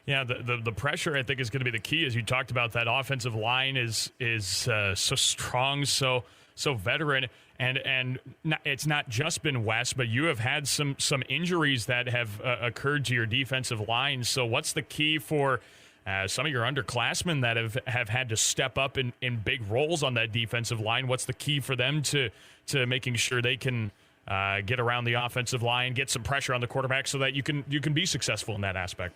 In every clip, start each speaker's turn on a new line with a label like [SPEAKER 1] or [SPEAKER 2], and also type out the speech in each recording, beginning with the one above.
[SPEAKER 1] Yeah, the pressure, I think, is going to be the key. As you talked about, that offensive line is so strong, so veteran, and it's not just been Wes, but you have had some injuries that have occurred to your defensive line. So what's the key for some of your underclassmen that have had to step up in big roles on that defensive line? What's the key for them to making sure they can get around the offensive line, get some pressure on the quarterback so that you can be successful in that aspect?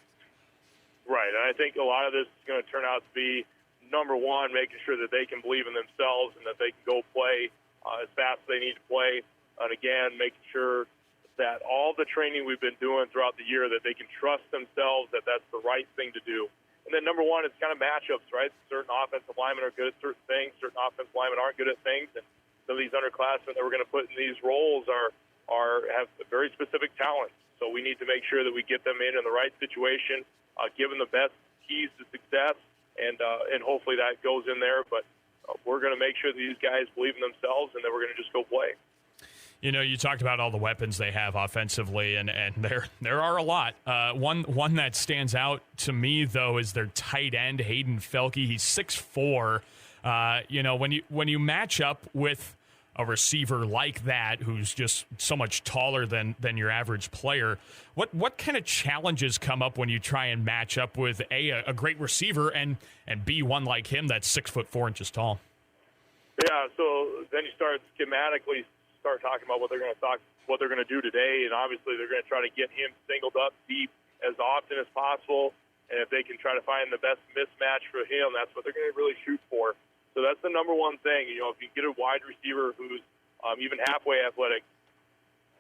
[SPEAKER 2] Right, and I think a lot of this is going to turn out to be, number one, making sure that they can believe in themselves and that they can go play as fast as they need to play. And again, making sure that all the training we've been doing throughout the year, that they can trust themselves, that that's the right thing to do. And then number one, it's kind of matchups, right? Certain offensive linemen are good at certain things, certain offensive linemen aren't good at things. And some of these underclassmen that we're going to put in these roles have very specific talents. So we need to make sure that we get them in the right situation, give them the best keys to success, and hopefully that goes in there. But we're going to make sure that these guys believe in themselves, and then we're going to just go play.
[SPEAKER 1] You know, you talked about all the weapons they have offensively, and there are a lot. One that stands out to me, though, is their tight end, Hayden Felke. He's 6'4". You know, when you match up with a receiver like that, who's just so much taller than your average player, what kind of challenges come up when you try and match up with a great receiver and B, one like him that's 6'4" tall?
[SPEAKER 2] Yeah, so then you start schematically talking about what they're going to do today, and obviously they're going to try to get him singled up deep as often as possible. And if they can try to find the best mismatch for him, that's what they're going to really shoot for. So that's the number one thing. You know, if you get a wide receiver who's even halfway athletic,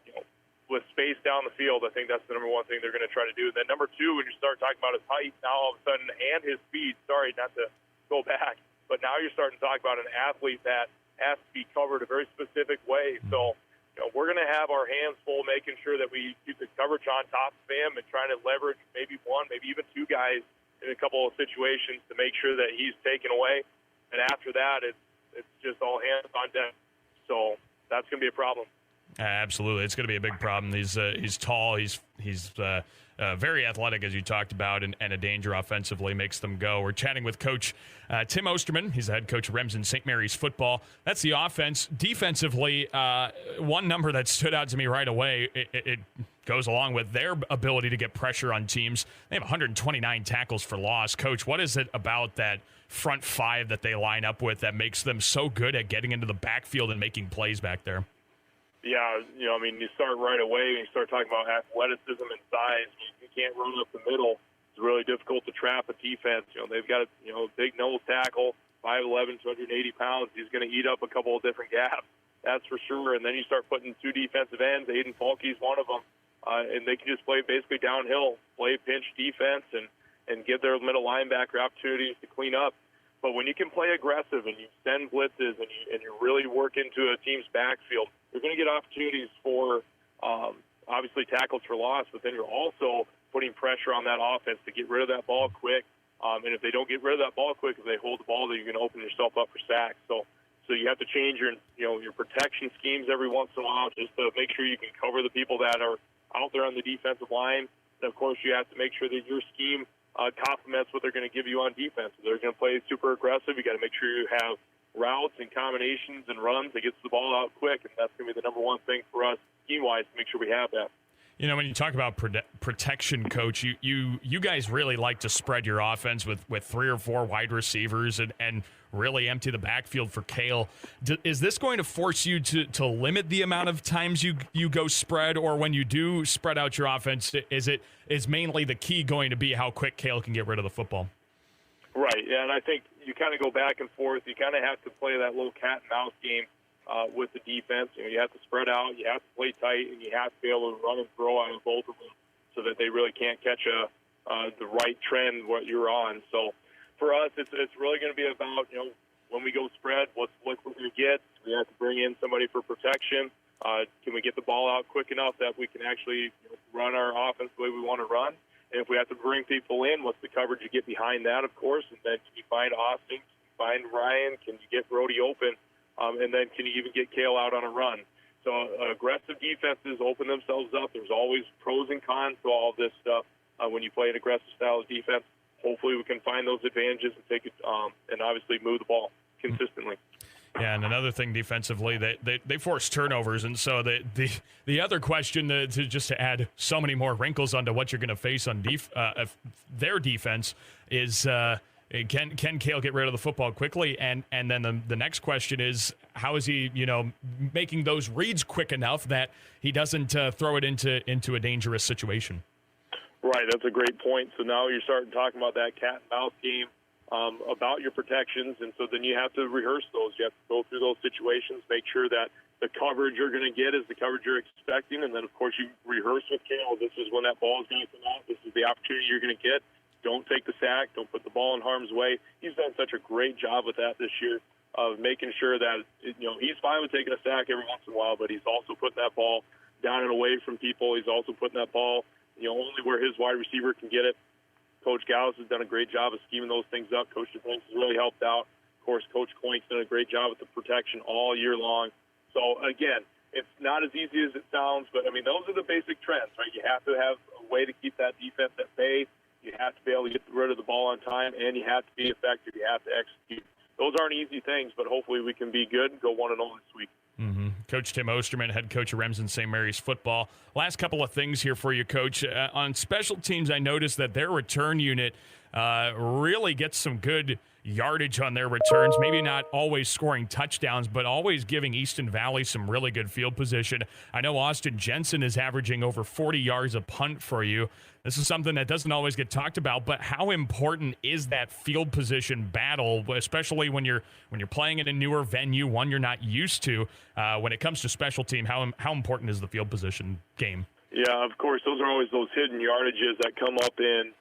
[SPEAKER 2] you know, with space down the field, I think that's the number one thing they're going to try to do. And then number two, when you start talking about his height now all of a sudden and his speed, sorry, not to go back, but now you're starting to talk about an athlete that has to be covered a very specific way. So, you know, we're going to have our hands full making sure that we keep the coverage on top of him and trying to leverage maybe one, maybe even two guys in a couple of situations to make sure that he's taken away. And after that, it's just all hands on deck. So that's going to be a problem.
[SPEAKER 1] Absolutely, it's going to be a big problem. He's tall. He's very athletic, as you talked about, and a danger offensively, makes them go. We're chatting with Coach Tim Osterman. He's the head coach of Remsen St. Mary's football. That's the offense. Defensively, one number that stood out to me right away, it goes along with their ability to get pressure on teams. They have 129 tackles for loss. Coach, what is it about that front five that they line up with that makes them so good at getting into the backfield and making plays back there?
[SPEAKER 2] Yeah, you know, I mean, you start right away and you start talking about athleticism and size. You can't run up the middle. It's really difficult to trap a defense. You know, they've got a big nose tackle, 5'11", 280 pounds. He's going to eat up a couple of different gaps, that's for sure. And then you start putting two defensive ends. Hayden Felke's one of them. And they can just play basically downhill, play pinch defense, and give their middle linebacker opportunities to clean up. But when you can play aggressive and you send blitzes and you really work into a team's backfield, you're going to get opportunities for obviously tackles for loss, but then you're also putting pressure on that offense to get rid of that ball quick. And if they don't get rid of that ball quick, if they hold the ball, then you're going to open yourself up for sacks. So you have to change your protection schemes every once in a while just to make sure you can cover the people that are out there on the defensive line. And, of course, you have to make sure that your scheme complements what they're going to give you on defense. If they're going to play super aggressive, you got to make sure you have routes and combinations and runs that gets the ball out quick, and that's going to be the number one thing for us scheme-wise to make sure we have that.
[SPEAKER 1] You know, when you talk about protection, Coach, you guys really like to spread your offense with three or four wide receivers and really empty the backfield for Kale. Is this going to force you to limit the amount of times you go spread, or when you do spread out your offense, is mainly the key going to be how quick Kale can get rid of the football?
[SPEAKER 2] Right, yeah, and I think you kind of go back and forth. You kind of have to play that little cat and mouse game with the defense. You know, you have to spread out, you have to play tight, and you have to be able to run and throw out of both of them so that they really can't catch the right trend what you're on. So for us, it's really going to be about, you know, when we go spread, what's we're going to get. We have to bring in somebody for protection. Can we get the ball out quick enough that we can actually run our offense the way we want to run? And if we have to bring people in, what's the coverage you get behind that, of course? And then can you find Austin? Can you find Ryan? Can you get Brody open? And then can you even get Kale out on a run? So aggressive defenses open themselves up. There's always pros and cons to all of this stuff. when you play an aggressive style of defense. Hopefully we can find those advantages and take it, and obviously move the ball consistently.
[SPEAKER 1] Yeah, and another thing defensively, they force turnovers, and so the other question to add so many more wrinkles onto what you're going to face on their defense is can Cale get rid of the football quickly, and then the next question is how is he making those reads quick enough that he doesn't throw it into a dangerous situation.
[SPEAKER 2] Right, that's a great point. So now you're starting talking about that cat and mouse game. About your protections, and so then you have to rehearse those. You have to go through those situations, make sure that the coverage you're going to get is the coverage you're expecting, and then, of course, you rehearse with Cale. This is when that ball is going to come out. This is the opportunity you're going to get. Don't take the sack. Don't put the ball in harm's way. He's done such a great job with that this year of making sure that, he's fine with taking a sack every once in a while, but he's also putting that ball down and away from people. He's also putting that ball, only where his wide receiver can get it. Coach Gauss has done a great job of scheming those things up. Coach DeBrinks has really helped out. Of course, Coach Coink's done a great job with the protection all year long. So, again, it's not as easy as it sounds, but, those are the basic trends, right? You have to have a way to keep that defense at bay. You have to be able to get rid of the ball on time, and you have to be effective. You have to execute. Those aren't easy things, but hopefully we can be good and go 1-0 this week.
[SPEAKER 1] Mm-hmm. Coach Tim Osterman, head coach of Remsen St. Mary's football. Last couple of things here for you, Coach. On special teams, I noticed that their return unit really gets some good yardage on their returns. Maybe not always scoring touchdowns, but always giving Easton Valley some really good field position. I know Austin Jensen is averaging over 40 yards a punt for you. This is something that doesn't always get talked about, but how important is that field position battle, especially when you're playing in a newer venue, one you're not used to? When it comes to special team, how important is the field position game?
[SPEAKER 2] Yeah, of course, those are always those hidden yardages that come up in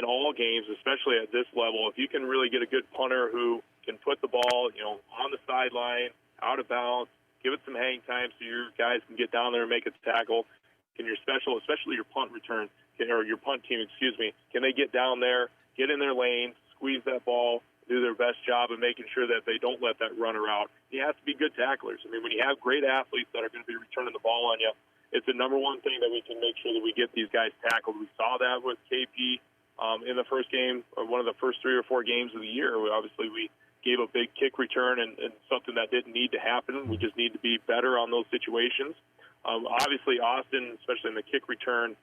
[SPEAKER 2] all games, especially at this level. If you can really get a good punter who can put the ball, on the sideline, out of bounds, give it some hang time so your guys can get down there and make a tackle. Can your special, especially your punt return, or your punt team, can they get down there, get in their lane, squeeze that ball, do their best job of making sure that they don't let that runner out? You have to be good tacklers. When you have great athletes that are going to be returning the ball on you, it's the number one thing that we can make sure that we get these guys tackled. We saw that with KP in the first game, or one of the first 3 or 4 games of the year. We gave a big kick return and something that didn't need to happen. We just need to be better on those situations. Obviously, Austin, especially in the kick return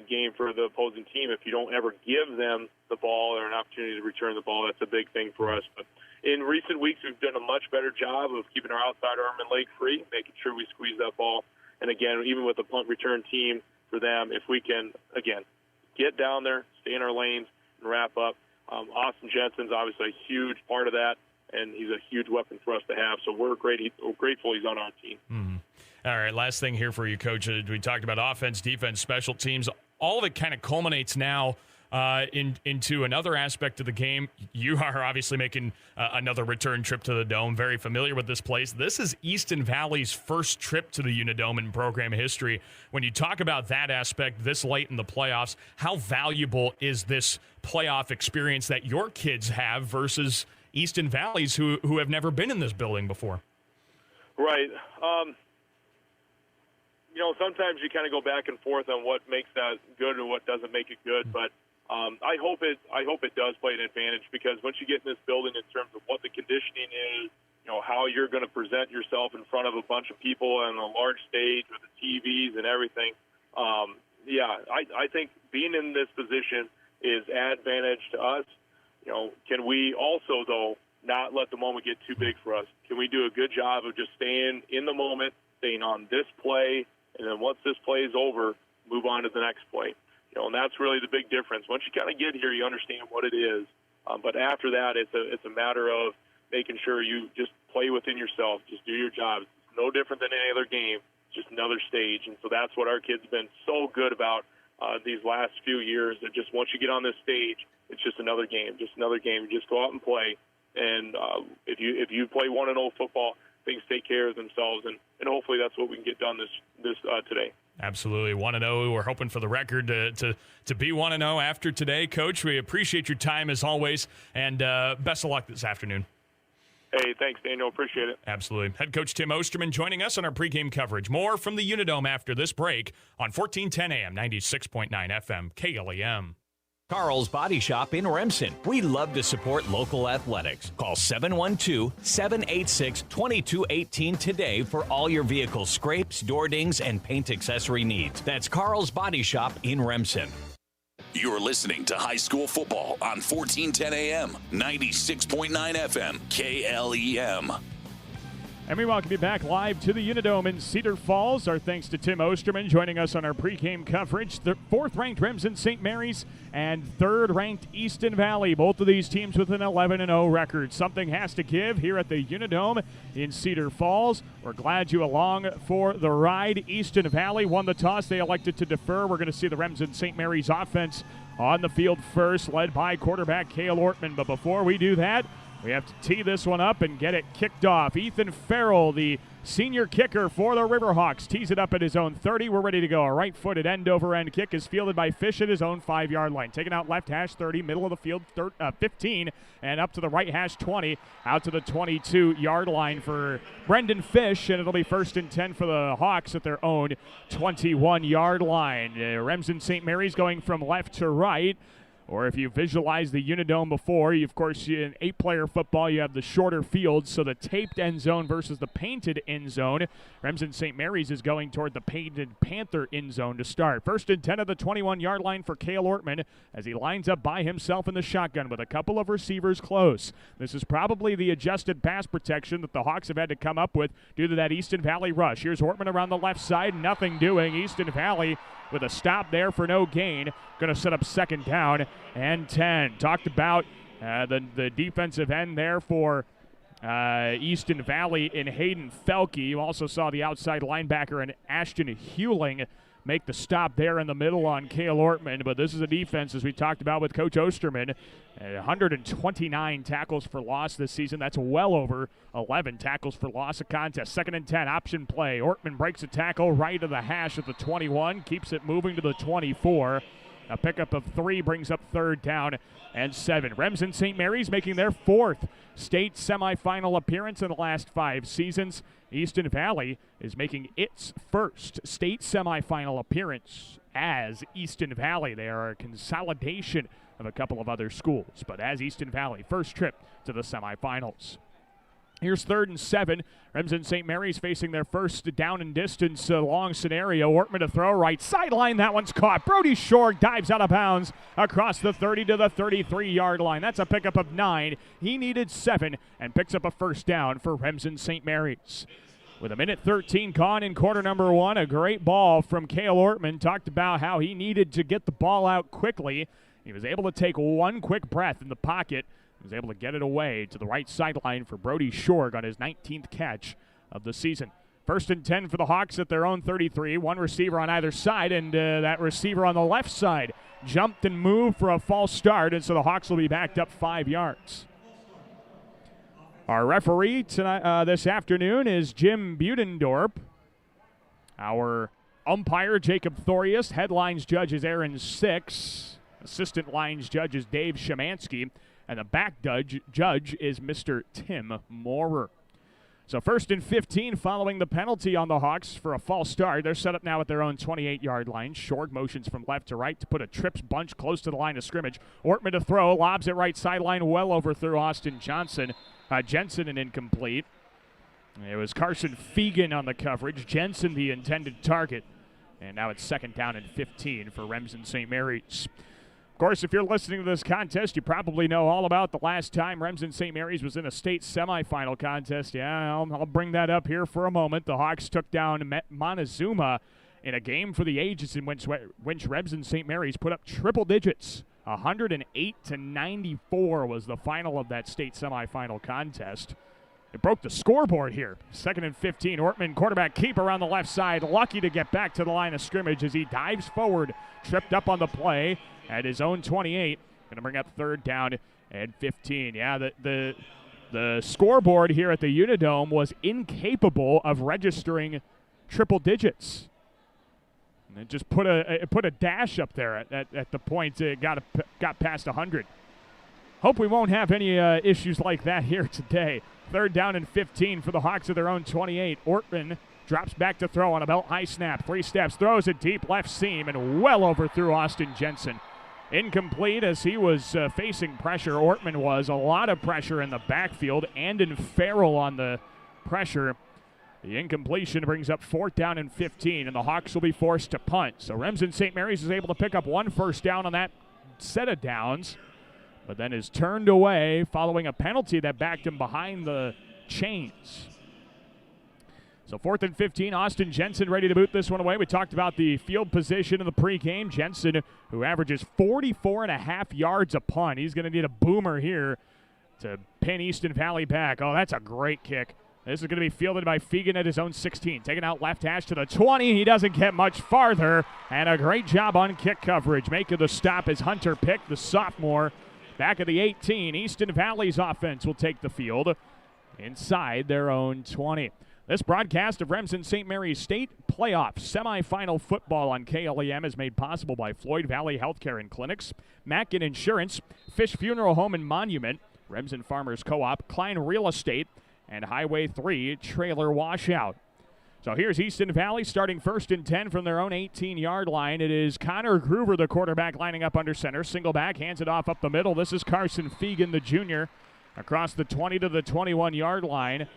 [SPEAKER 2] game for the opposing team, if you don't ever give them the ball or an opportunity to return the ball, that's a big thing for us. But in recent weeks, we've done a much better job of keeping our outside arm and leg free, making sure we squeeze that ball. And again, even with the punt return team for them, if we can, again, get down there, stay in our lanes, and wrap up. Austin Jensen's obviously a huge part of that, and he's a huge weapon for us to have. So we're grateful he's on our team.
[SPEAKER 1] Mm-hmm. All right, last thing here for you, Coach. We talked about offense, defense, special teams. All of it kind of culminates now into another aspect of the game. You are obviously making another return trip to the Dome, very familiar with this place. This is Easton Valley's first trip to the Unidome in program history. When you talk about that aspect this late in the playoffs, how valuable is this playoff experience that your kids have versus Easton Valley's who have never been in this building before?
[SPEAKER 2] Right. Sometimes you kind of go back and forth on what makes that good and what doesn't make it good, but I hope it does play an advantage, because once you get in this building in terms of what the conditioning is, how you're going to present yourself in front of a bunch of people on a large stage with the TVs and everything. I think being in this position is advantage to us. Can we also, though, not let the moment get too big for us? Can we do a good job of just staying in the moment, staying on this play, and then once this play is over, move on to the next play? And that's really the big difference. Once you kind of get here, you understand what it is. But after that, it's a matter of making sure you just play within yourself. Just do your job. It's no different than any other game. It's just another stage. And so that's what our kids have been so good about these last few years, that just once you get on this stage, it's just another game, just another game. You just go out and play. And if you play 1-0 football, things take care of themselves. And hopefully that's what we can get done this today.
[SPEAKER 1] Absolutely. 1-0. We're hoping for the record to be 1-0 after today. Coach, we appreciate your time as always, and best of luck this afternoon.
[SPEAKER 2] Hey, thanks, Daniel. Appreciate it.
[SPEAKER 1] Absolutely. Head coach Tim Osterman joining us on our pregame coverage. More from the Unidome after this break on 1410 AM, 96.9 FM, KLEM.
[SPEAKER 3] Carl's Body Shop in Remsen. We love to support local athletics. Call 712-786-2218 today for all your vehicle scrapes, door dings, and paint accessory needs. That's Carl's Body Shop in Remsen.
[SPEAKER 4] You're listening to high school football on 1410 AM, 96.9 FM, KLEM.
[SPEAKER 5] And we welcome you back live to the Unidome in Cedar Falls. Our thanks to Tim Osterman joining us on our pregame coverage. The fourth-ranked Remsen St. Mary's and third-ranked Easton Valley. Both of these teams with an 11-0 record. Something has to give here at the Unidome in Cedar Falls. We're glad you along for the ride. Easton Valley won the toss. They elected to defer. We're going to see the Remsen St. Mary's offense on the field first, led by quarterback Cale Ortman. But before we do that, we have to tee this one up and get it kicked off. Ethan Farrell, the senior kicker for the Riverhawks, tees it up at his own 30. We're ready to go. A right-footed end-over-end kick is fielded by Fish at his own 5-yard line. Taken out left hash 30, middle of the field 15, and up to the right hash 20, out to the 22-yard line for Brendan Fish, and it'll be 1st and 10 for the Hawks at their own 21-yard line. Remsen St. Mary's going from left to right. Or if you visualize the Unidome before, of course, in 8-player football, you have the shorter field, so the taped end zone versus the painted end zone. Remsen St. Mary's is going toward the painted Panther end zone to start. 1st and 10 of the 21-yard line for Cale Ortman as he lines up by himself in the shotgun with a couple of receivers close. This is probably the adjusted pass protection that the Hawks have had to come up with due to that Easton Valley rush. Here's Ortman around the left side, nothing doing. Easton Valley with a stop there for no gain. Going to set up 2nd down and 10. Talked about the defensive end there for Easton Valley in Hayden Felke. You also saw the outside linebacker in Ashton Hewling make the stop there in the middle on Cale Ortman. But this is a defense, as we talked about with Coach Osterman, 129 tackles for loss this season. That's well over 11 tackles for loss a contest. 2nd and 10, option play. Ortman breaks a tackle right of the hash at the 21, keeps it moving to the 24. A pickup of 3 brings up 3rd down and 7. Remsen St. Mary's making their 4th state semifinal appearance in the last 5 seasons. Easton Valley is making its 1st state semifinal appearance as Easton Valley. They are a consolidation of a couple of other schools, but as Easton Valley, 1st trip to the semifinals. Here's 3rd and 7. Remsen St. Mary's facing their 1st down and distance long scenario. Ortman to throw right sideline. That one's caught. Brody Shore dives out of bounds across the 30 to the 33-yard line. That's a pickup of 9. He needed 7 and picks up a 1st down for Remsen St. Mary's. With 1:13 gone in quarter number 1, a great ball from Cale Ortman. Talked about how he needed to get the ball out quickly. He was able to take one quick breath in the pocket. He was able to get it away to the right sideline for Brody Shorg on his 19th catch of the season. 1st and 10 for the Hawks at their own 33. One receiver on either side, and that receiver on the left side jumped and moved for a false start, and so the Hawks will be backed up 5 yards. Our referee tonight, this afternoon is Jim Budendorp. Our umpire, Jacob Thorius. Headlines judge is Aaron Six. Assistant lines judge is Dave Shemansky. And the back judge is Mr. Tim Moorer. So 1st and 15 following the penalty on the Hawks for a false start. They're set up now at their own 28-yard line. Short motions from left to right to put a trips bunch close to the line of scrimmage. Ortman to throw, lobs it right sideline, well overthrew Austin Jensen and incomplete. It was Carson Fegan on the coverage. Jensen the intended target. And now it's 2nd down and 15 for Remsen St. Mary's. Of course, if you're listening to this contest, you probably know all about the last time Remsen St. Mary's was in a state semifinal contest. Yeah, I'll bring that up here for a moment. The Hawks took down Montezuma in a game for the ages in which Remsen St. Mary's put up triple digits. 108-94 was the final of that state semifinal contest. It broke the scoreboard here. 2nd and 15. Ortman, quarterback keep around the left side. Lucky to get back to the line of scrimmage as he dives forward. Tripped up on the play at his own 28. Going to bring up 3rd down and 15. Yeah, the scoreboard here at the Unidome was incapable of registering triple digits. And it just put a dash up there at the point it got past 100. Hope we won't have any issues like that here today. Third down and 15 for the Hawks at their own 28. Ortman drops back to throw on a belt-high snap. 3 steps, throws it deep left seam, and well overthrew Austin Jensen. Incomplete as he was facing pressure. Ortman was. A lot of pressure in the backfield and in Farrell on the pressure. The incompletion brings up 4th down and 15, and the Hawks will be forced to punt. So Remsen St. Mary's is able to pick up 1 first down on that set of downs, but then is turned away following a penalty that backed him behind the chains. So 4th and 15, Austin Jensen ready to boot this one away. We talked about the field position in the pregame. Jensen, who averages 44.5 yards a punt. He's going to need a boomer here to pin Easton Valley back. Oh, that's a great kick. This is going to be fielded by Fegan at his own 16. Taken out left hash to the 20. He doesn't get much farther. And a great job on kick coverage. Making the stop is Hunter Pick, the sophomore. Back at the 18, Easton Valley's offense will take the field inside their own 20. This broadcast of Remsen St. Mary's State Playoff Semifinal Football on KLEM is made possible by Floyd Valley Healthcare and Clinics, Mackin Insurance, Fish Funeral Home and Monument, Remsen Farmers Co-op, Klein Real Estate, and Highway 3 Trailer Washout. So here's Easton Valley starting 1st and 10 from their own 18-yard line. It is Connor Groover, the quarterback, lining up under center. Single back, hands it off up the middle. This is Carson Fegan, the junior, across the 20 to the 21-yard line.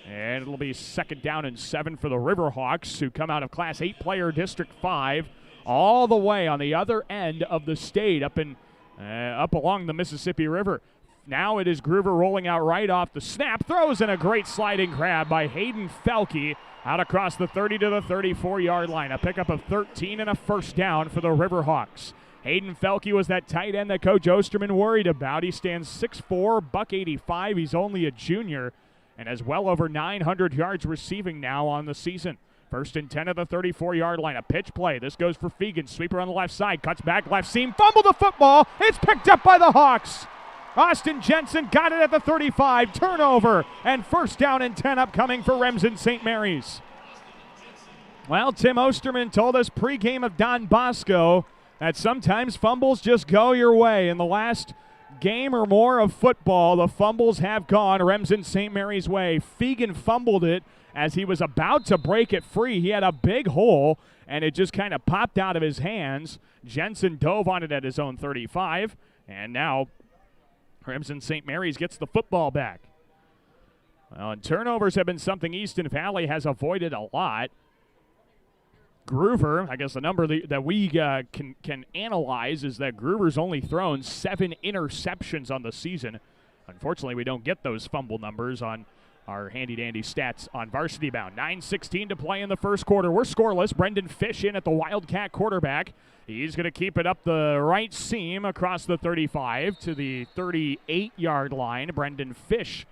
[SPEAKER 5] And it'll be 2nd down and 7 for the Riverhawks, who come out of Class 8 player District 5 all the way on the other end of the state up along the Mississippi River. Now it is Groover rolling out right off the snap. Throws in a great sliding grab by Hayden Felke out across the 30 to the 34-yard line. A pickup of 13 and a first down for the Riverhawks. Hayden Felke was that tight end that Coach Osterman worried about. He stands 6'4", $185. He's only a junior and has well over 900 yards receiving now on the season. 1st and 10 at the 34-yard line. A pitch play. This goes for Fegan. Sweeper on the left side. Cuts back left seam. Fumble the football. It's picked up by the Hawks. Austin Jensen got it at the 35. Turnover. And 1st down and 10 upcoming for Remsen St. Mary's. Well, Tim Osterman told us pregame of Don Bosco that sometimes fumbles just go your way. In the last game or more of football, the fumbles have gone Remsen St. Mary's way. Fegan fumbled it as he was about to break it free. He had a big hole, and it just kind of popped out of his hands. Jensen dove on it at his own 35, and now Remsen St. Mary's gets the football back. Well, and turnovers have been something Easton Valley has avoided a lot. Groover, I guess the number that we can analyze is that Groover's only thrown 7 interceptions on the season. Unfortunately, we don't get those fumble numbers on our handy-dandy stats on Varsity Bound. 9:16 to play in the first quarter. We're scoreless. Brendan Fish in at the Wildcat quarterback. He's going to keep it up the right seam across the 35 to the 38-yard line. Brendan Fish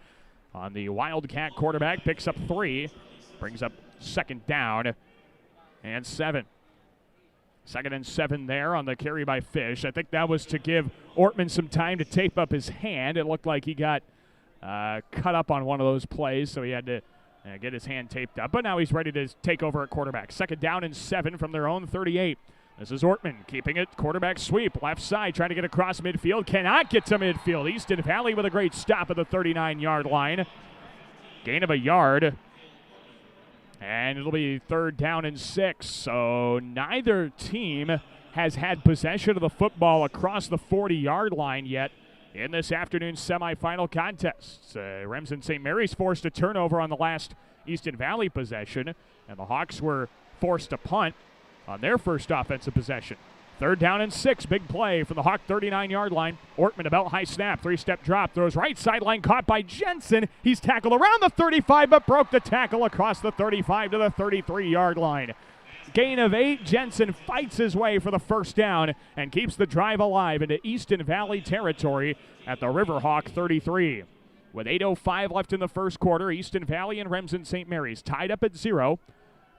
[SPEAKER 5] on the Wildcat quarterback picks up 3, brings up 2nd down and 7. 2nd and 7 there on the carry by Fish. I think that was to give Ortman some time to tape up his hand. It looked like he got cut up on one of those plays, so he had to get his hand taped up. But now he's ready to take over at quarterback. 2nd down and 7 from their own 38. This is Ortman keeping it. Quarterback sweep. Left side trying to get across midfield. Cannot get to midfield. Easton Valley with a great stop at the 39-yard line. Gain of a yard. And it'll be 3rd down and 6. So neither team has had possession of the football across the 40-yard line yet in this afternoon's semifinal contest. Remsen St. Mary's forced a turnover on the last Easton Valley possession, and the Hawks were forced to punt on their first offensive possession. 3rd down and 6, big play from the Hawk 39-yard line. Ortman, a belt-high snap, 3-step drop, throws right sideline, caught by Jensen. He's tackled around the 35, but broke the tackle across the 35 to the 33-yard line. Gain of 8, Jensen fights his way for the 1st down and keeps the drive alive into Easton Valley territory at the Riverhawk 33. With 8:05 left in the first quarter, Easton Valley and Remsen St. Mary's tied up at 0.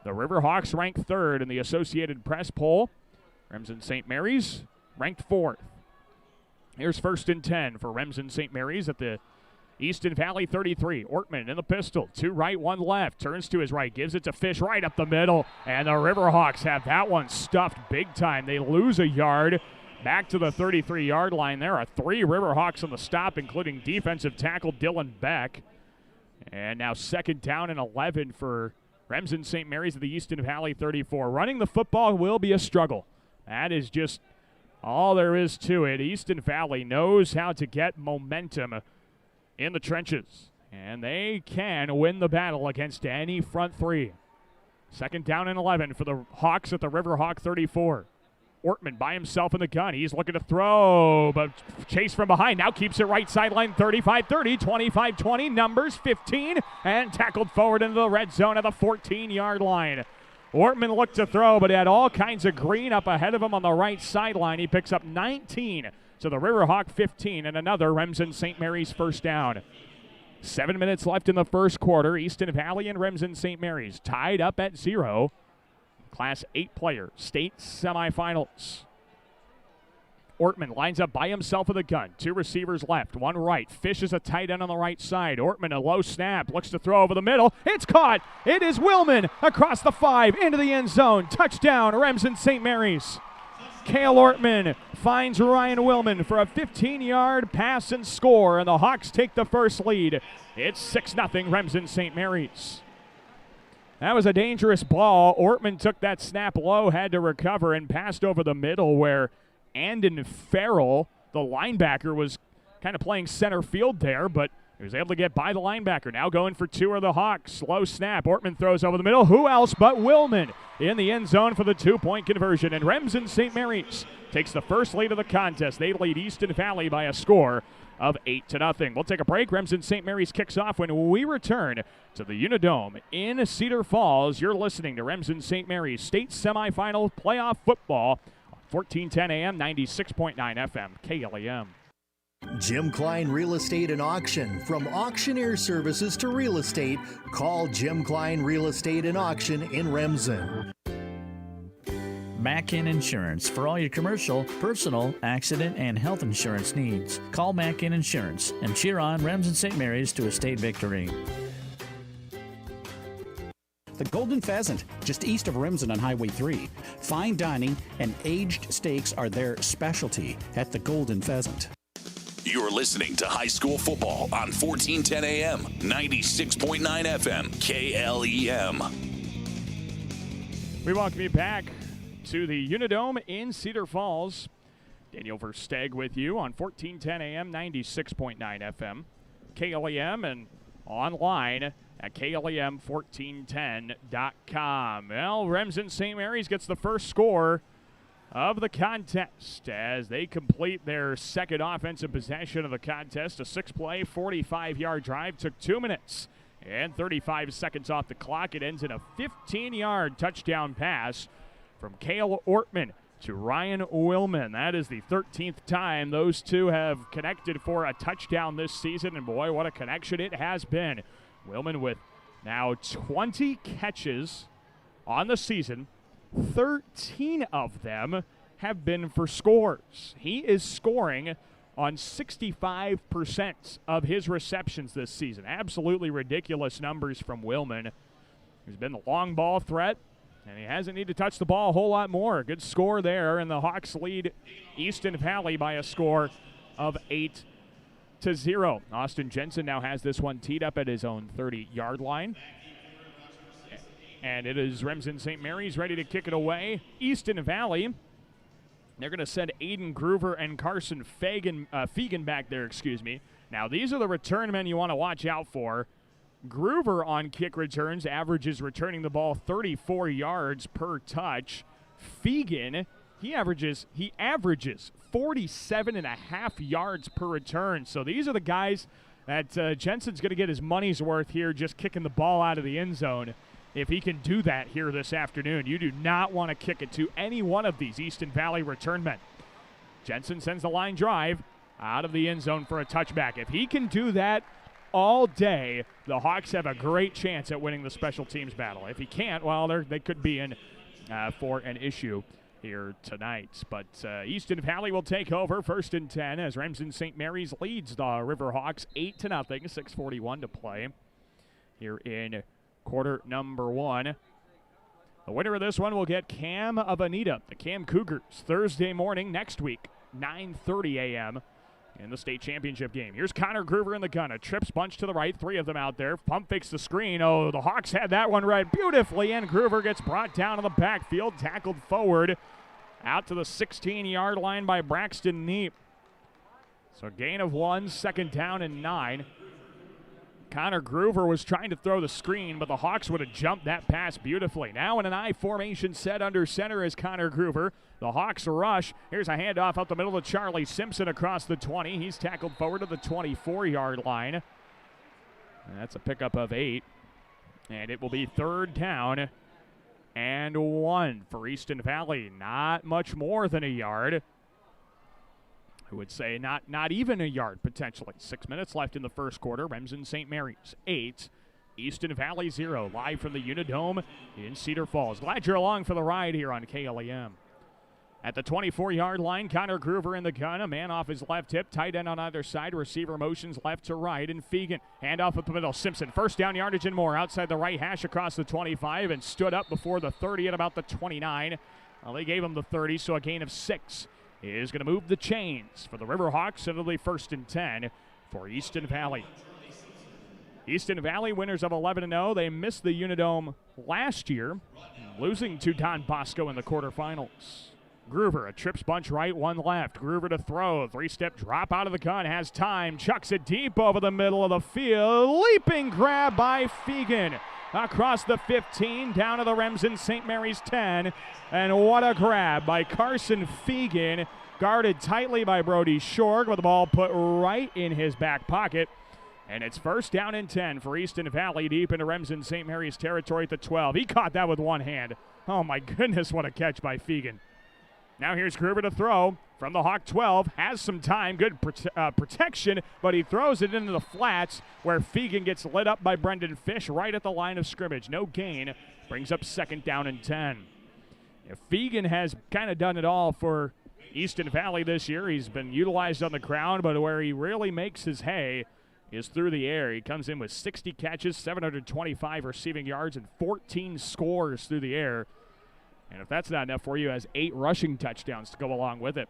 [SPEAKER 5] The Riverhawks ranked 3rd in the Associated Press poll. Remsen St. Mary's ranked 4th. Here's 1st and 10 for Remsen St. Mary's at the Easton Valley 33. Ortman in the pistol. 2 right, 1 left. Turns to his right. Gives it to Fish right up the middle. And the Riverhawks have that one stuffed big time. They lose a yard. Back to the 33-yard line. There are 3 Riverhawks on the stop, including defensive tackle Dylan Beck. And now 2nd down and 11 for Remsen St. Mary's at the Easton Valley 34. Running the football will be a struggle. That is just all there is to it. Easton Valley knows how to get momentum in the trenches, and they can win the battle against any front three. 2nd down and 11 for the Hawks at the Riverhawk 34. Ortman by himself in the gun. He's looking to throw, but chase from behind. Now keeps it right sideline, 35-30, 25-20, numbers 15, and tackled forward into the red zone at the 14-yard line. Ortman looked to throw, but he had all kinds of green up ahead of him on the right sideline. He picks up 19 to the Riverhawk 15, and another Remsen St. Mary's first down. 7 minutes left in the first quarter. Easton Valley and Remsen St. Mary's tied up at 0. Class 8 player, state semifinals. Ortman lines up by himself with a gun. 2 receivers left, 1 right. Fish is a tight end on the right side. Ortman, a low snap, looks to throw over the middle. It's caught. It is Willman across the 5 into the end zone. Touchdown, Remsen St. Mary's. Cale Ortman finds Ryan Willman for a 15-yard pass and score, and the Hawks take the first lead. It's 6-0 Remsen St. Mary's. That was a dangerous ball. Ortman took that snap low, had to recover, and passed over the middle where Andon Farrell, the linebacker, was kind of playing center field there, but he was able to get by the linebacker. Now going for 2 of the Hawks. Low snap. Ortman throws over the middle. Who else but Willman in the end zone for the 2-point conversion. And Remsen St. Mary's takes the first lead of the contest. They lead Easton Valley by a score of 8-0. We'll take a break. Remsen St. Mary's kicks off when we return to the Unidome in Cedar Falls. You're listening to Remsen St. Mary's State Semifinal Playoff Football on 1410 AM, 96.9 FM, KLEM.
[SPEAKER 6] Jim Klein Real Estate and Auction. From auctioneer services to real estate, call Jim Klein Real Estate and Auction in Remsen.
[SPEAKER 7] Mackin Insurance for all your commercial, personal, accident, and health insurance needs. Call Mackin Insurance and cheer on Remsen St. Mary's to a state victory.
[SPEAKER 8] The Golden Pheasant, just east of Remsen on Highway 3. Fine dining and aged steaks are their specialty at the Golden Pheasant.
[SPEAKER 4] You're listening to high school football on 1410 AM, 96.9 FM, KLEM.
[SPEAKER 5] We welcome you back to the Unidome in Cedar Falls. Daniel Versteg with you on 1410 AM, 96.9 FM, KLEM, and online at KLEM1410.com. Well, Remsen St. Mary's gets the first score of the contest as they complete their second offensive possession of the contest. A 6-play, 45-yard drive took 2 minutes and 35 seconds off the clock. It ends in a 15-yard touchdown pass from Cale Ortman to Ryan Willman. That is the 13th time those two have connected for a touchdown this season, and boy, what a connection it has been. Willman with now 20 catches on the season. 13 of them have been for scores. He is scoring on 65% of his receptions this season. Absolutely ridiculous numbers from Willman. He's been the long ball threat, and he hasn't needed to touch the ball a whole lot more. Good score there, and the Hawks lead Easton Valley by a score of 8-0. Austin Jensen now has this one teed up at his own 30-yard line. And it is Remsen St. Mary's ready to kick it away. Easton Valley, they're going to send Aiden Groover and Carson Fegan back there, Now, these are the return men you want to watch out for. Groover on kick returns averages returning the ball 34 yards per touch. Fegan, he averages 47.5 yards per return. So these are the guys that Jensen's going to get his money's worth here just kicking the ball out of the end zone. If he can do that here this afternoon, you do not want to kick it to any one of these Easton Valley return men. Jensen sends the line drive out of the end zone for a touchback. If he can do that all day, the Hawks have a great chance at winning the special teams battle. If he can't, well, they could be in for an issue here tonight. But Easton Valley will take over 1st and 10 as Remsen St. Mary's leads the Riverhawks 8-0, 6:41 to play here in quarter number 1. The winner of this one will get Cam of Anita, the Cam Cougars, Thursday morning next week, 9:30 a.m. in the state championship game. Here's Connor Groover in the gun. A trips bunch to the right, 3 of them out there. Pump fakes the screen. Oh, the Hawks had that one right beautifully, and Groover gets brought down in the backfield, tackled forward, out to the 16-yard line by Braxton Neep. So gain of 1, 2nd down and 9. Connor Groover was trying to throw the screen, but the Hawks would have jumped that pass beautifully. Now in an I formation set under center is Connor Groover. The Hawks rush. Here's a handoff out the middle to Charlie Simpson across the 20. He's tackled forward to the 24-yard line. And that's a pickup of 8. And it will be 3rd down and 1 for Easton Valley. Not much more than a yard. I would say not even a yard, potentially. 6 minutes left in the first quarter. Remsen St. Mary's 8, Easton Valley 0. Live from the Unidome in Cedar Falls. Glad you're along for the ride here on KLEM. At the 24-yard line, Connor Groover in the gun. A man off his left hip. Tight end on either side. Receiver motions left to right. And Fegan, handoff up the middle. Simpson, 1st down yardage and more. Outside the right hash across the 25 and stood up before the 30 at about the 29. Well, they gave him the 30, so a gain of 6. Is going to move the chains for the Riverhawks, and it'll be 1st and 10 for Easton Valley. Easton Valley, winners of 11-0. They missed the Unidome last year, losing to Don Bosco in the quarterfinals. Groover, a trips bunch right, 1 left. Groover to throw, 3-step drop out of the gun, has time, chucks it deep over the middle of the field. Leaping grab by Fegan. Across the 15, down to the Remsen St. Mary's 10. And what a grab by Carson Fegan, guarded tightly by Brody Shorg, with the ball put right in his back pocket. And it's 1st down and 10 for Easton Valley, deep into Remsen St. Mary's territory at the 12. He caught that with one hand. Oh my goodness, what a catch by Fegan. Now here's Groover to throw from the Hawk 12. Has some time, good protection, but he throws it into the flats where Fegan gets lit up by Brendan Fish right at the line of scrimmage. No gain, brings up 2nd down and 10. If Fegan has kind of done it all for Easton Valley this year. He's been utilized on the ground, but where he really makes his hay is through the air. He comes in with 60 catches, 725 receiving yards, and 14 scores through the air. And if that's not enough for you, has 8 rushing touchdowns to go along with it.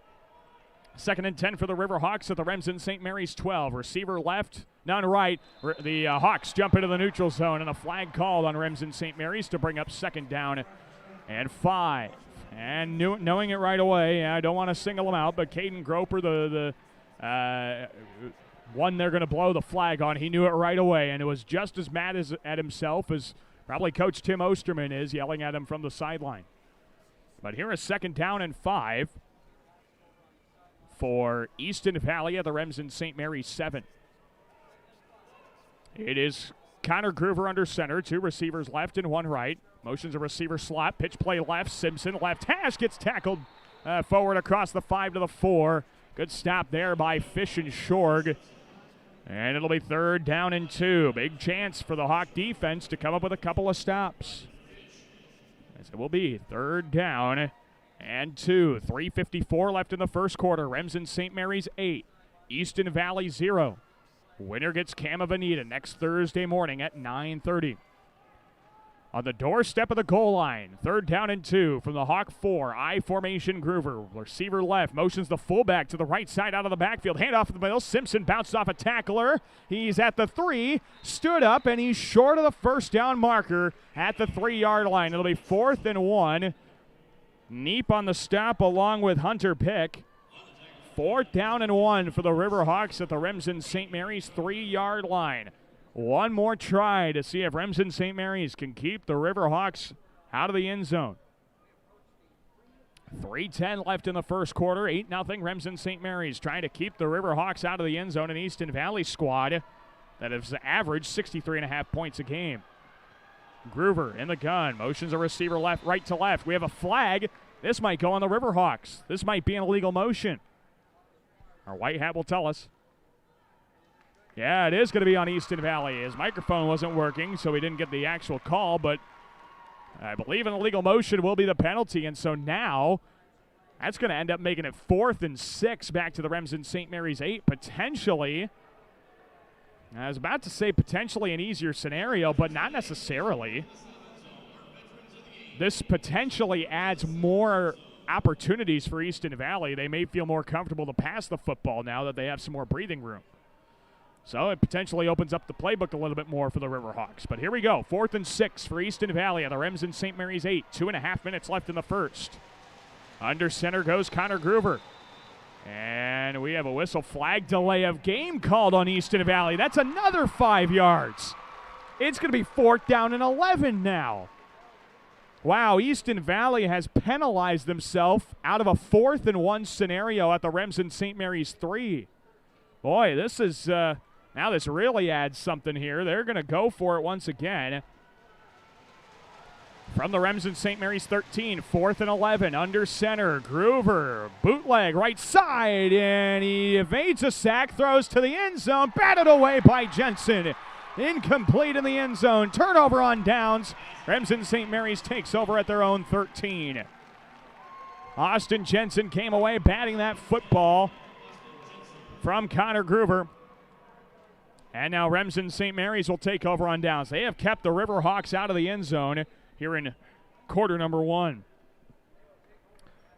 [SPEAKER 5] 2nd and 10 for the Riverhawks at the Remsen St. Mary's 12. Receiver left, none right. The Hawks jump into the neutral zone, and a flag called on Remsen St. Mary's to bring up 2nd down and 5. And knowing it right away, I don't want to single him out, but Caden Groper, the one they're going to blow the flag on, he knew it right away, and it was just as mad at himself as probably Coach Tim Osterman is, yelling at him from the sideline. But here is 2nd down and 5 for Easton Valley at the Remsen St. Mary's 7. It is Connor Groover under center, 2 receivers left and 1 right. Motions a receiver slot, pitch play left, Simpson left hash gets tackled forward across the 5 to the 4. Good stop there by Fish and Shorg. And it'll be 3rd down and 2. Big chance for the Hawk defense to come up with a couple of stops. As it will be 3rd down and 2. 3:54 left in the first quarter. Remsen St. Mary's 8, Easton Valley 0. Winner gets Cam of Anita next Thursday morning at 9:30. On the doorstep of the goal line, 3rd down and 2 from the Hawk 4. I formation Groover. Receiver left, motions the fullback to the right side out of the backfield. Handoff in the middle. Simpson bounced off a tackler. He's at the 3, stood up, and he's short of the 1st down marker at the 3-yard line. It'll be 4th and 1. Neep on the stop along with Hunter Pick. 4th down and 1 for the Riverhawks at the Remsen St. Mary's 3-yard line. One more try to see if Remsen St. Mary's can keep the Riverhawks out of the end zone. 3:10 left in the first quarter. 8-0 Remsen St. Mary's trying to keep the Riverhawks out of the end zone. An Easton Valley squad that has averaged 63.5 points a game. Groover in the gun. Motions a receiver left, right to left. We have a flag. This might go on the Riverhawks. This might be an illegal motion. Our white hat will tell us. Yeah, it is going to be on Easton Valley. His microphone wasn't working, so we didn't get the actual call, but I believe an illegal motion will be the penalty, and so now that's going to end up making it 4th and 6 back to the Remsen St. Mary's 8, potentially. I was about to say potentially an easier scenario, but not necessarily. This potentially adds more opportunities for Easton Valley. They may feel more comfortable to pass the football now that they have some more breathing room. So it potentially opens up the playbook a little bit more for the Riverhawks. But here we go. 4th and 6 for Easton Valley at the Remsen St. Mary's 8. 2.5 minutes left in the first. Under center goes Connor Groover. And we have a whistle. Flag delay of game called on Easton Valley. That's another 5 yards. It's going to be 4th down and 11 now. Wow, Easton Valley has penalized themselves out of a 4th and 1 scenario at the Remsen St. Mary's 3. Boy, this is, now this really adds something here. They're going to go for it once again. From the Remsen St. Mary's 13, 4th and 11, under center, Groover, bootleg, right side, and he evades a sack, throws to the end zone, batted away by Jensen. Incomplete in the end zone, turnover on downs. Remsen St. Mary's takes over at their own 13. Austin Jensen came away batting that football from Connor Groover. And now Remsen St. Mary's will take over on downs. They have kept the Riverhawks out of the end zone here in quarter number 1.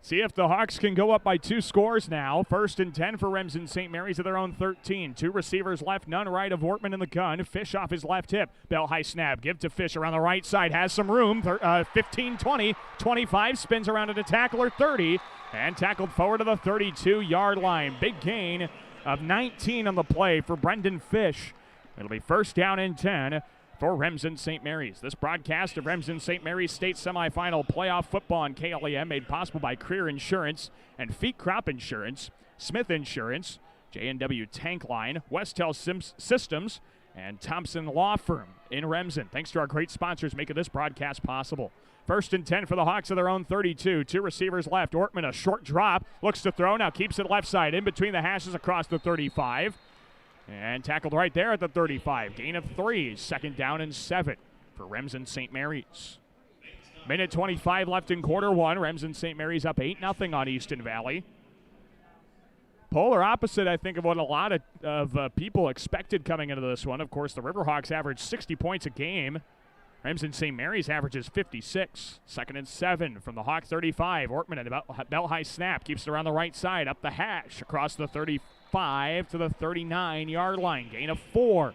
[SPEAKER 5] See if the Hawks can go up by 2 scores now. 1st and 10 for Remsen St. Mary's at their own 13. 2 receivers left, none right of Ortman in the gun. Fish off his left hip. Bell high snap. Give to Fish around the right side. Has some room. 15, 20, 25. Spins around to the tackler, 30. And tackled forward to the 32-yard line. Big gain of 19 on the play for Brendan Fish. It'll be 1st down and 10 for Remsen St. Mary's. This broadcast of Remsen St. Mary's State Semifinal Playoff Football on KLEM made possible by Creer Insurance and Feet Crop Insurance, Smith Insurance, J&W Tank Line, Westel Systems, and Thompson Law Firm in Remsen. Thanks to our great sponsors making this broadcast possible. 1st and 10 for the Hawks of their own 32. 2 receivers left. Ortman, a short drop, looks to throw, now keeps it left side in between the hashes across the 35. And tackled right there at the 35. Gain of 3. 2nd down and 7 for Remsen St. Mary's. Minute 25 left in quarter 1. Remsen St. Mary's up 8-0 on Easton Valley. Polar opposite, I think, of what a lot of people expected coming into this one. Of course, the Riverhawks average 60 points a game. Remsen St. Mary's averages 56. 2nd and 7 from the Hawk 35. Ortman at about belt high snap. Keeps it around the right side. Up the hash. Across the 35 to the 39-yard line. Gain of 4.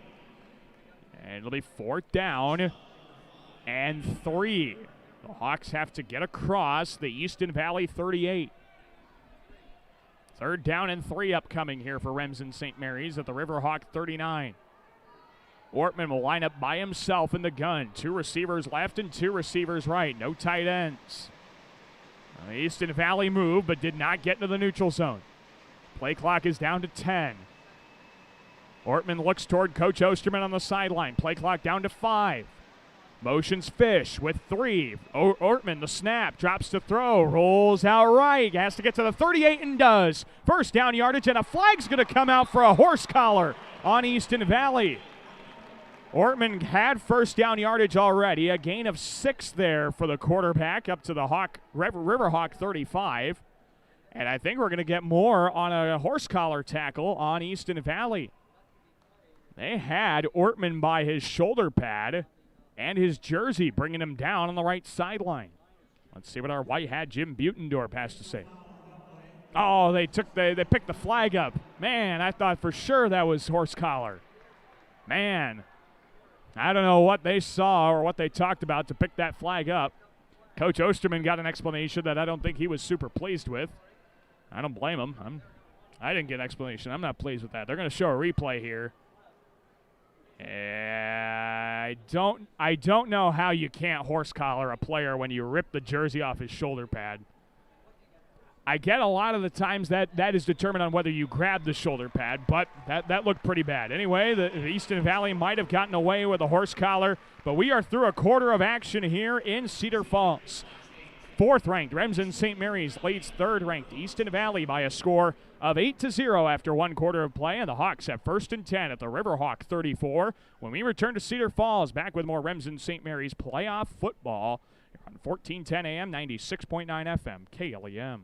[SPEAKER 5] And it'll be 4th down and 3. The Hawks have to get across the Easton Valley 38. 3rd down and 3 upcoming here for Remsen St. Mary's at the Riverhawk 39. Ortman will line up by himself in the gun. 2 receivers left and 2 receivers right. No tight ends. Easton Valley moved but did not get into the neutral zone. Play clock is down to 10. Ortman looks toward Coach Osterman on the sideline. Play clock down to 5. Motions Fish with 3. Ortman, the snap, drops to throw, rolls out right. Has to get to the 38 and does. 1st down yardage, and a flag's going to come out for a horse collar on Easton Valley. Ortman had 1st down yardage already. A gain of 6 there for the quarterback up to the Riverhawk 35. And I think we're going to get more on a horse collar tackle on Easton Valley. They had Ortman by his shoulder pad and his jersey, bringing him down on the right sideline. Let's see what our white hat Jim Butendorf has to say. Oh, they picked the flag up. Man, I thought for sure that was horse collar. Man, I don't know what they saw or what they talked about to pick that flag up. Coach Osterman got an explanation that I don't think he was super pleased with. I don't blame him. I didn't get an explanation. I'm not pleased with that. They're going to show a replay here. I don't know how you can't horse collar a player when you rip the jersey off his shoulder pad. I get a lot of the times that is determined on whether you grab the shoulder pad, but that looked pretty bad. Anyway, the Easton Valley might have gotten away with a horse collar, but we are through a quarter of action here in Cedar Falls. 4th-ranked Remsen St. Mary's leads 3rd-ranked Easton Valley by a score of 8-0 after 1 quarter of play, and the Hawks have 1st and 10 at the Riverhawk 34. When we return to Cedar Falls, back with more Remsen St. Mary's playoff football on 1410 AM, 96.9 FM, KLEM.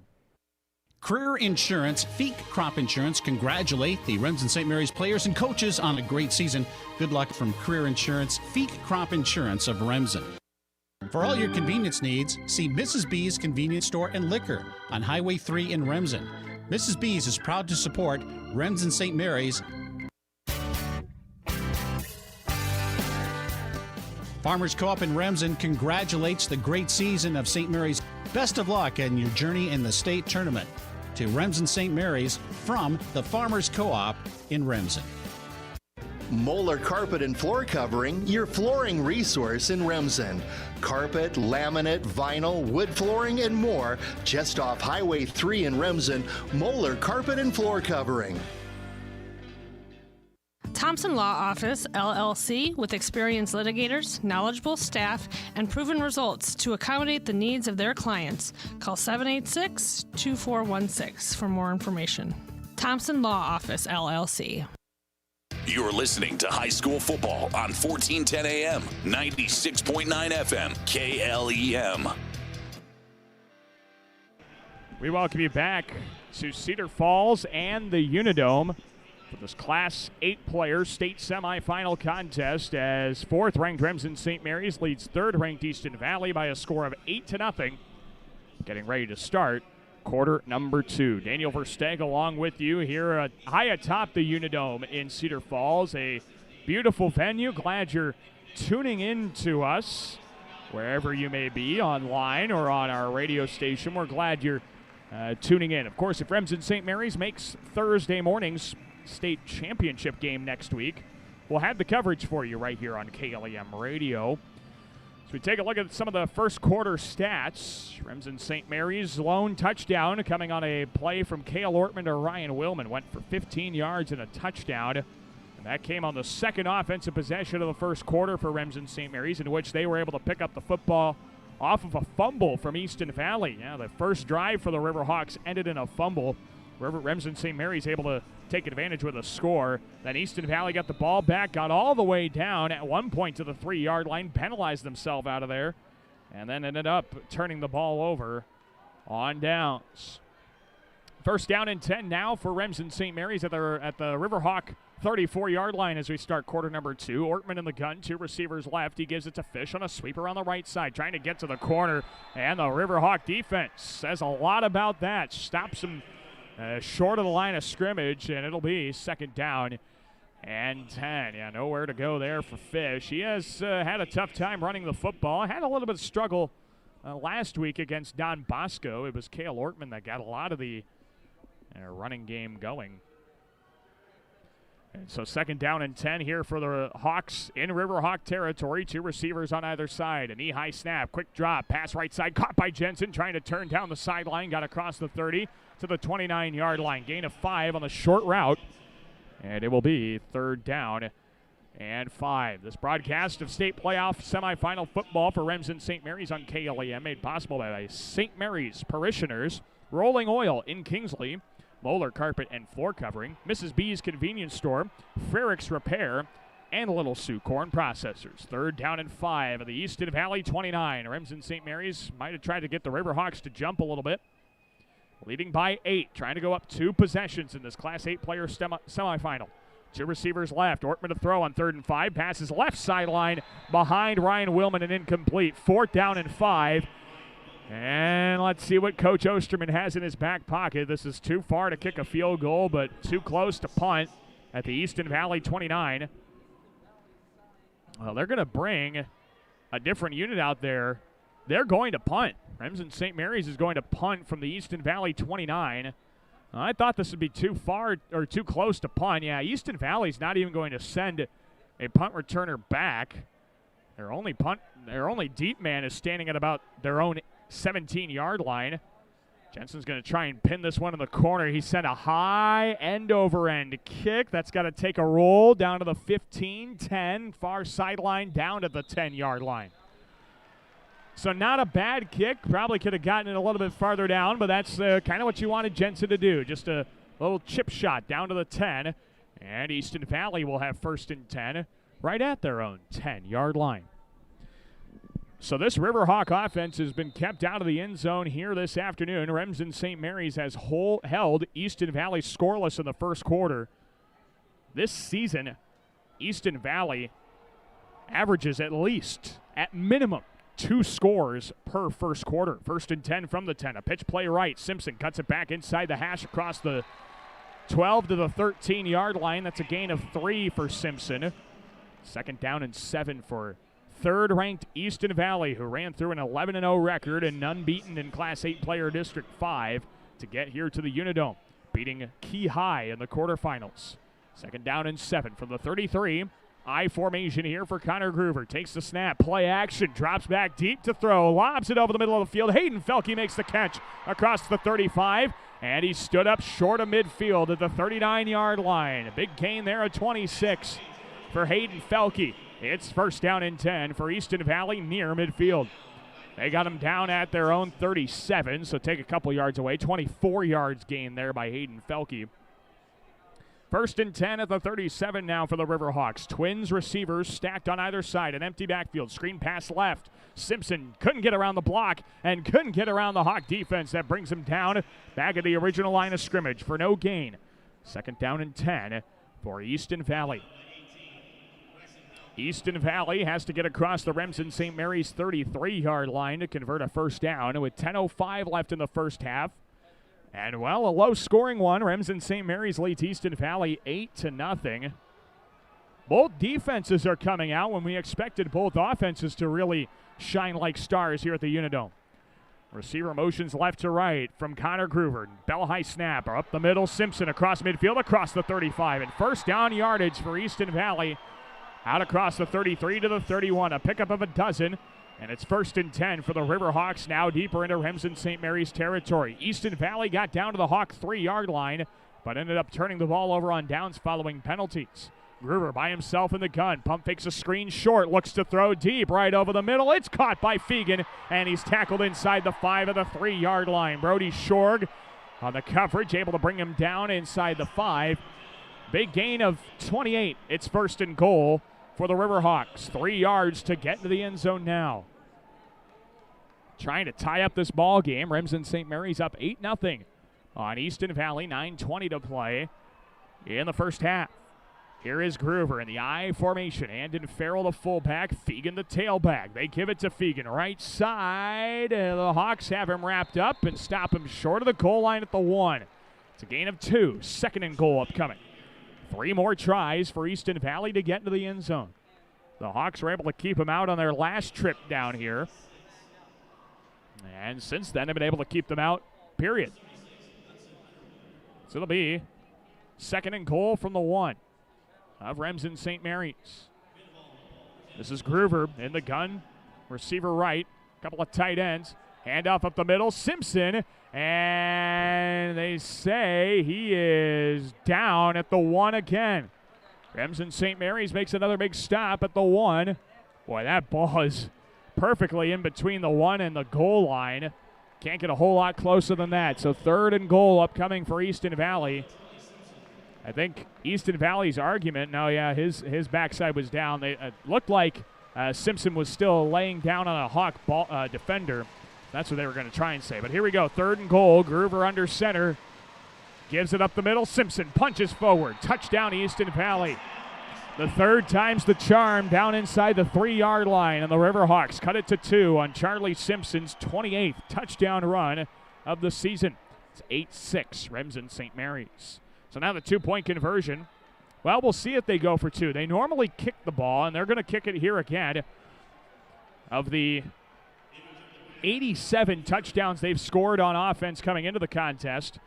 [SPEAKER 8] Creer Insurance, Feet Crop Insurance congratulate the Remsen St. Mary's players and coaches on a great season. Good luck from Creer Insurance, Feet Crop Insurance of Remsen. For all your convenience needs, see Mrs. B's Convenience Store and Liquor on Highway 3 in Remsen. Mrs. B's is proud to support Remsen St. Mary's. Farmers Co-op in Remsen congratulates the great season of St. Mary's. Best of luck in your journey in the state tournament. To Remsen St. Mary's from the Farmers Co-op in Remsen.
[SPEAKER 6] Moeller Carpet and Floor Covering, your flooring resource in Remsen. Carpet, laminate, vinyl, wood flooring, and more. Just off Highway 3 in Remsen, Moeller Carpet and Floor Covering.
[SPEAKER 9] Thompson Law Office, LLC, with experienced litigators, knowledgeable staff, and proven results to accommodate the needs of their clients. Call 786-2416 for more information. Thompson Law Office, LLC.
[SPEAKER 4] You're listening to high school football on 1410 AM, 96.9 FM, KLEM.
[SPEAKER 5] We welcome you back to Cedar Falls and the Unidome for this Class 8-player state semifinal contest as 4th-ranked Remsen St. Mary's leads 3rd-ranked Easton Valley by a score of 8-0. Getting ready to start quarter number 2. Daniel Versteg along with you here high atop the Unidome in Cedar Falls. A beautiful venue. Glad you're tuning in to us wherever you may be, online or on our radio station. We're glad you're tuning in. Of course, if Remsen St. Mary's makes Thursday morning's state championship game next week, we'll have the coverage for you right here on KLEM Radio. So we take a look at some of the first quarter stats. Remsen St. Mary's lone touchdown coming on a play from Cale Ortman to Ryan Willman. Went for 15 yards and a touchdown. And that came on the second offensive possession of the first quarter for Remsen St. Mary's, in which they were able to pick up the football off of a fumble from Easton Valley. Yeah, the first drive for the Riverhawks ended in a fumble. Remsen St. Mary's able to take advantage with a score. Then Easton Valley got the ball back, got all the way down at one point to the 3-yard line, penalized themselves out of there, and then ended up turning the ball over on downs. First down and 10 now for Remsen St. Mary's at the Riverhawk 34-yard line as we start quarter number 2. Ortman in the gun, 2 receivers left. He gives it to Fish on a sweeper on the right side, trying to get to the corner, and the Riverhawk defense says a lot about that. Stops him short of the line of scrimmage, and it'll be second down and 10. Yeah, nowhere to go there for Fish. He has had a tough time running the football. Had a little bit of struggle last week against Don Bosco. It was Cale Ortman that got a lot of the running game going. And so second down and 10 here for the Hawks in Riverhawk territory. 2 receivers on either side. A knee-high snap, quick drop, pass right side, caught by Jensen, trying to turn down the sideline, got across the 30 to the 29-yard line. Gain of 5 on the short route, and it will be third down and 5. This broadcast of state playoff semifinal football for Remsen St. Mary's on KLEM made possible by St. Mary's parishioners, Rolling Oil in Kingsley, Moeller Carpet and Floor Covering, Mrs. B's Convenience Store, Frericks Repair, and Little Sioux Corn Processors. Third down and 5 of the Easton Valley 29. Remsen St. Mary's might have tried to get the Riverhawks to jump a little bit. Leading by 8, trying to go up 2 possessions in this Class 8-player semifinal. 2 receivers left. Ortman to throw on 3rd and 5. Passes left sideline behind Ryan Willman and incomplete. 4th down and 5. And let's see what Coach Osterman has in his back pocket. This is too far to kick a field goal, but too close to punt at the Easton Valley 29. Well, they're going to bring a different unit out there. They're going to punt. Remsen St. Mary's is going to punt from the Easton Valley 29. I thought this would be too far or too close to punt. Yeah, Easton Valley's not even going to send a punt returner back. Their only deep man is standing at about their own 17-yard line. Jensen's going to try and pin this one in the corner. He sent a high end-over-end kick. That's got to take a roll down to the 15-10, far sideline down to the 10-yard line. So not a bad kick. Probably could have gotten it a little bit farther down, but that's kind of what you wanted Jensen to do. Just a little chip shot down to the 10. And Easton Valley will have 1st and 10 right at their own 10-yard line. So this Riverhawk offense has been kept out of the end zone here this afternoon. Remsen St. Mary's has held Easton Valley scoreless in the first quarter. This season, Easton Valley averages at minimum, 2 scores per first quarter. 1st and 10 from the 10. A pitch play right. Simpson cuts it back inside the hash across the 12 to the 13-yard line. That's a gain of 3 for Simpson. 2nd down and 7 for third-ranked Easton Valley, who ran through an 11-0 record and unbeaten in Class 8 Player District 5 to get here to the Unidome, beating Key High in the quarterfinals. 2nd down and 7 from the 33. I formation here for Connor Groover. Takes the snap, play action, drops back deep to throw, lobs it over the middle of the field. Hayden Felke makes the catch across the 35, and he stood up short of midfield at the 39-yard line. A big gain there of 26 for Hayden Felke. It's 1st down and 10 for Easton Valley near midfield. They got him down at their own 37, so take a couple yards away. 24 yards gained there by Hayden Felke. 1st and 10 at the 37 now for the Riverhawks. Twins receivers stacked on either side. An empty backfield. Screen pass left. Simpson couldn't get around the block and couldn't get around the Hawk defense. That brings him down back at the original line of scrimmage for no gain. 2nd down and 10 for Easton Valley. Easton Valley has to get across the Remsen St. Mary's 33-yard line to convert a 1st down with 10:05 left in the first half. And, well, a low-scoring one. Remsen St. Mary's leads Easton Valley 8-0. Both defenses are coming out when we expected both offenses to really shine like stars here at the Unidome. Receiver motions left to right from Connor Groover. Bell high snap. Up the middle, Simpson across midfield, across the 35. And 1st down yardage for Easton Valley. Out across the 33 to the 31. A pickup of a dozen. And it's 1st and 10 for the Riverhawks, now deeper into Remsen St. Mary's territory. Easton Valley got down to the Hawk 3-yard line, but ended up turning the ball over on downs following penalties. Groover by himself in the gun. Pump fakes a screen short, looks to throw deep right over the middle. It's caught by Fegan, and he's tackled inside the 5 of the 3-yard line. Brody Shorg on the coverage, able to bring him down inside the 5. Big gain of 28. It's 1st and goal for the Riverhawks. 3 yards to get into the end zone now. Trying to tie up this ball game. Remsen St. Mary's up 8-0 on Easton Valley. 9:20 to play in the first half. Here is Groover in the I formation. Andon Farrell, the fullback. Fegan, the tailback. They give it to Fegan. Right side. The Hawks have him wrapped up and stop him short of the goal line at the 1. It's a gain of 2. 2nd and goal upcoming. 3 more tries for Easton Valley to get into the end zone. The Hawks were able to keep him out on their last trip down here. And since then, have been able to keep them out, period. So it'll be 2nd and goal from the 1 of Remsen St. Mary's. This is Groover in the gun. Receiver right. Couple of tight ends. Handoff up the middle. Simpson. And they say he is down at the 1 again. Remsen St. Mary's makes another big stop at the 1. Boy, that ball is perfectly in between the 1 and the goal line. Can't get a whole lot closer than that. So 3rd and goal upcoming for Easton Valley. I think Easton Valley's argument, his backside was down. It looked like Simpson was still laying down on a Hawk defender. That's what they were going to try and say. But here we go, 3rd and goal. Groover under center. Gives it up the middle. Simpson punches forward. Touchdown Easton Valley. The 3rd time's the charm down inside the 3-yard line. And the Riverhawks cut it to 2 on Charlie Simpson's 28th touchdown run of the season. It's 8-6, Remsen St. Mary's. So now the 2-point conversion. Well, we'll see if they go for 2. They normally kick the ball, and they're going to kick it here again. Of the 87 touchdowns they've scored on offense coming into the contest,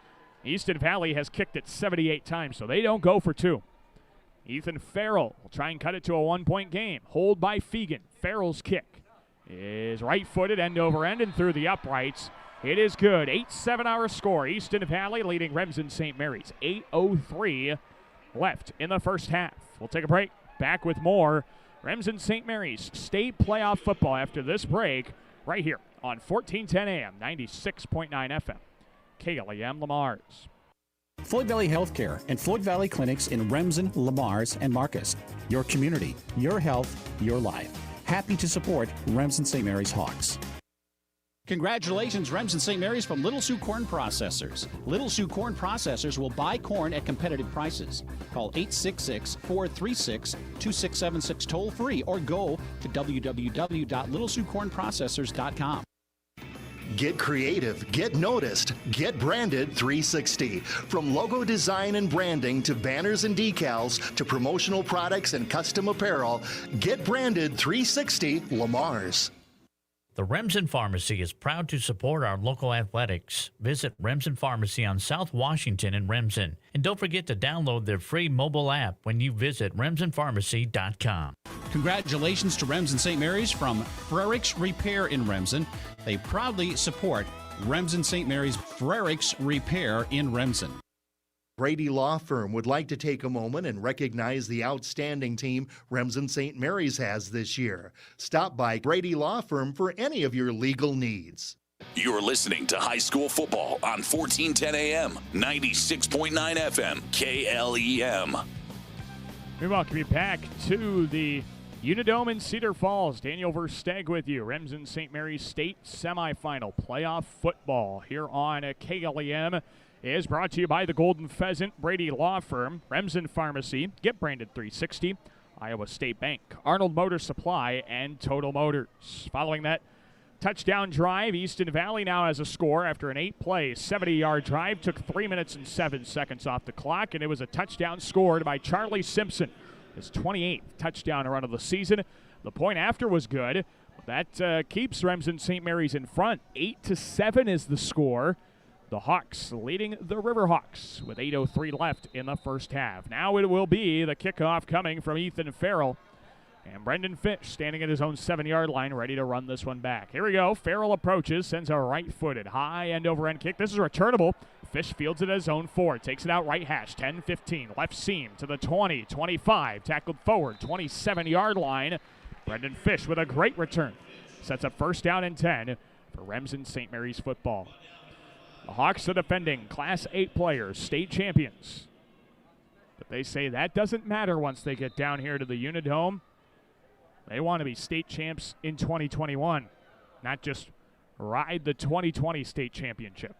[SPEAKER 5] Easton Valley has kicked it 78 times, so they don't go for 2. Ethan Farrell will try and cut it to a 1-point game. Hold by Fegan. Farrell's kick is right-footed, end over end, and through the uprights. It is good. 8-7 our score. Easton Valley leading Remsen St. Mary's. 8:03 left in the first half. We'll take a break. Back with more Remsen St. Mary's state playoff football after this break right here on 1410 AM, 96.9 FM. KLEM Lamar's.
[SPEAKER 8] Floyd Valley Healthcare and Floyd Valley Clinics in Remsen, Lamar's, and Marcus. Your community, your health, your life. Happy to support Remsen St. Mary's Hawks. Congratulations, Remsen St. Mary's from Little Sioux Corn Processors. Little Sioux Corn Processors will buy corn at competitive prices. Call 866-436-2676 toll free or go to www.littlesiouxcornprocessors.com.
[SPEAKER 6] Get creative, get noticed, get branded 360. From logo design and branding to banners and decals to promotional products and custom apparel, get branded 360 Lamar's.
[SPEAKER 10] The Remsen Pharmacy is proud to support our local athletics. Visit Remsen Pharmacy on South Washington in Remsen. And don't forget to download their free mobile app when you visit RemsenPharmacy.com.
[SPEAKER 8] Congratulations to Remsen St. Mary's from Frericks Repair in Remsen. They proudly support Remsen St. Mary's Frericks Repair in Remsen.
[SPEAKER 6] Brady Law Firm would like to take a moment and recognize the outstanding team Remsen St. Mary's has this year. Stop by Brady Law Firm for any of your legal needs.
[SPEAKER 4] You're listening to high school football on 1410 AM, 96.9 FM, KLEM.
[SPEAKER 5] We welcome you back to the Unidome in Cedar Falls. Daniel Versteg with you. Remsen St. Mary's State semifinal playoff football here on KLEM is brought to you by the Golden Pheasant, Brady Law Firm, Remsen Pharmacy, Get Branded 360, Iowa State Bank, Arnold Motor Supply, and Total Motors. Following that touchdown drive, Easton Valley now has a score after an 8-play, 70-yard drive. Took 3 minutes and 7 seconds off the clock, and it was a touchdown scored by Charlie Simpson. His 28th touchdown run of the season. The point after was good. That keeps Remsen St. Mary's in front. 8-7 is the score. The Hawks leading the Riverhawks with 8:03 left in the first half. Now it will be the kickoff coming from Ethan Farrell. And Brendan Fish standing at his own 7-yard line, ready to run this one back. Here we go. Farrell approaches, sends a right-footed high end-over-end kick. This is returnable. Fish fields it at his own 4. Takes it out right hash, 10-15. Left seam to the 20, 25. Tackled forward, 27-yard line. Brendan Fish with a great return. Sets up first down and 10 for Remsen St. Mary's football. The Hawks are defending Class 8 players, state champions. But they say that doesn't matter once they get down here to the Unidome. They want to be state champs in 2021, not just ride the 2020 state championship.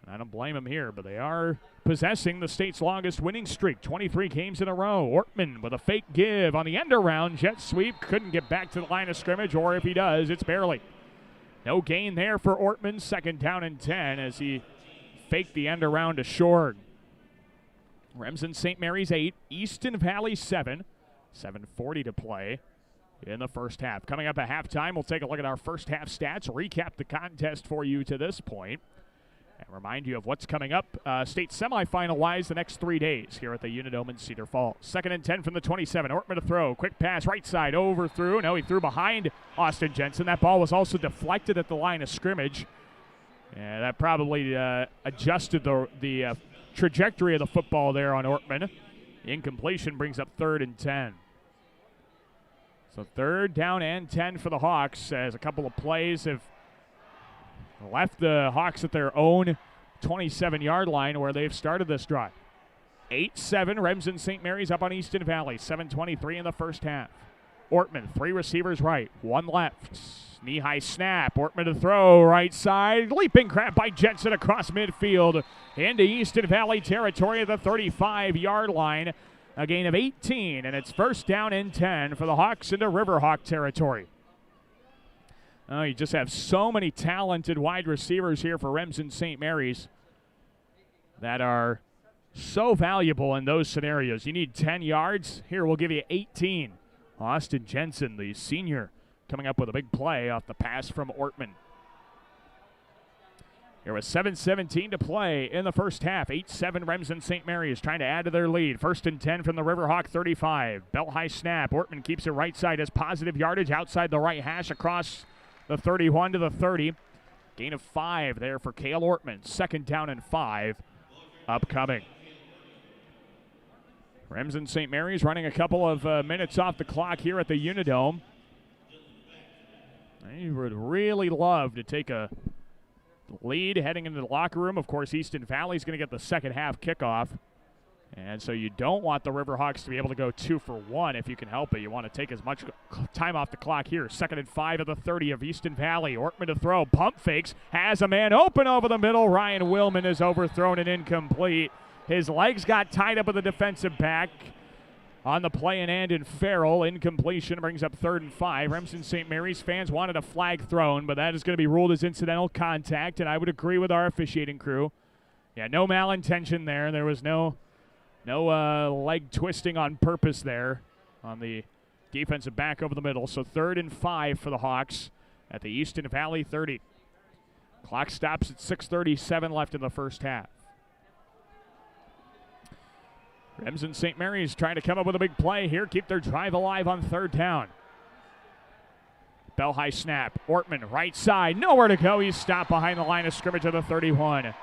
[SPEAKER 5] And I don't blame them here, but they are possessing the state's longest winning streak, 23 games in a row. Ortman with a fake give on the end around, jet sweep, couldn't get back to the line of scrimmage, or if he does, it's barely. No gain there for Ortman, second down and 10 as he faked the end around to Short. Remsen St. Mary's 8, Easton Valley 7, 7:40 to play in the first half. Coming up at halftime, we'll take a look at our first half stats, recap the contest for you to this point, and remind you of what's coming up state semifinal-wise the next 3 days here at the Unidome in Cedar Falls. Second and 10 from the 27. Ortman to throw. Quick pass right side, overthrew. No, he threw behind Austin Jensen. That ball was also deflected at the line of scrimmage. And that probably adjusted the trajectory of the football there on Ortman. Incompletion brings up third and 10. So third down and 10 for the Hawks as a couple of plays have left the Hawks at their own 27-yard line where they've started this drive. 8-7, Remsen St. Mary's up on Easton Valley. 7:23 in the first half. Ortman, 3 receivers right, 1 left. Knee-high snap. Ortman to throw, right side. Leaping grab by Jensen across midfield into Easton Valley territory at the 35-yard line. A gain of 18, and it's first down and 10 for the Hawks into Riverhawk territory. Oh, you just have so many talented wide receivers here for Remsen St. Mary's that are so valuable in those scenarios. You need 10 yards. Here, we'll give you 18. Austin Jensen, the senior, coming up with a big play off the pass from Ortman. Here was 7:17 to play in the first half. 8-7 Remsen St. Mary's trying to add to their lead. First and 10 from the Riverhawk 35. Belt high snap. Ortman keeps it right side as positive yardage outside the right hash across the 31 to the 30. Gain of 5 there for Cale Ortman. Second down and 5 upcoming. Remsen St. Mary's running a couple of minutes off the clock here at the Unidome. They would really love to take a lead heading into the locker room. Of course, Easton Valley's going to get the second half kickoff. And so you don't want the Riverhawks to be able to go 2 for 1 if you can help it. You want to take as much time off the clock here. 2nd and 5 of the 30 of Easton Valley. Ortman to throw. Pump fakes. Has a man open over the middle. Ryan Willman is overthrown and incomplete. His legs got tied up with the defensive back on the play and end in Farrell. Incompletion brings up 3rd and 5. Remsen St. Mary's fans wanted a flag thrown, but that is going to be ruled as incidental contact, and I would agree with our officiating crew. Yeah, no malintention there. There was no leg twisting on purpose there on the defensive back over the middle. So 3rd and 5 for the Hawks at the Easton Valley 30. Clock stops at 6:37 left in the first half. Remsen St. Mary's trying to come up with a big play here, keep their drive alive on 3rd down. Bell high snap. Ortman right side, nowhere to go. He's stopped behind the line of scrimmage at the 31.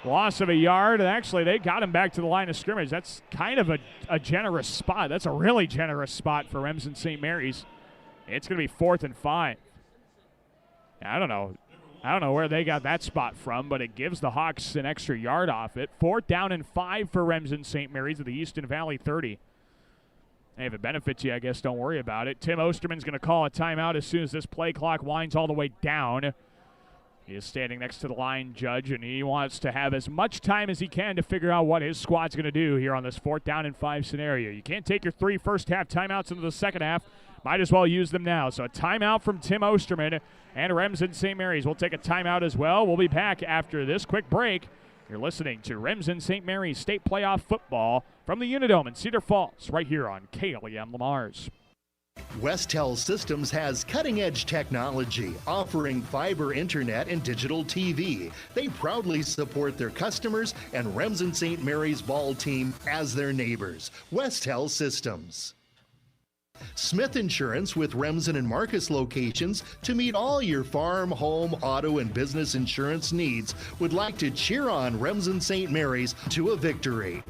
[SPEAKER 5] Loss of a yard. Actually, they got him back to the line of scrimmage. That's kind of a generous spot. That's a really generous spot for Remsen St. Mary's. It's going to be 4th and 5. I don't know where they got that spot from, but it gives the Hawks an extra yard off it. 4th down and 5 for Remsen St. Mary's at the Easton Valley 30. Hey, if it benefits you, I guess don't worry about it. Tim Osterman's going to call a timeout as soon as this play clock winds all the way down. He is standing next to the line judge, and he wants to have as much time as he can to figure out what his squad's going to do here on this 4th down and 5 scenario. You can't take your 3 first-half timeouts into the second half. Might as well use them now. So a timeout from Tim Osterman, and Remsen St. Mary's will take a timeout as well. We'll be back after this quick break. You're listening to Remsen St. Mary's State Playoff Football from the Unidome in Cedar Falls, right here on KLEM Lamar's.
[SPEAKER 6] Westel Systems has cutting-edge technology, offering fiber internet and digital TV. They proudly support their customers and Remsen St. Mary's ball team as their neighbors. Westel Systems. Smith Insurance with Remsen and Marcus locations to meet all your farm, home, auto, and business insurance needs would like to cheer on Remsen St. Mary's to a victory.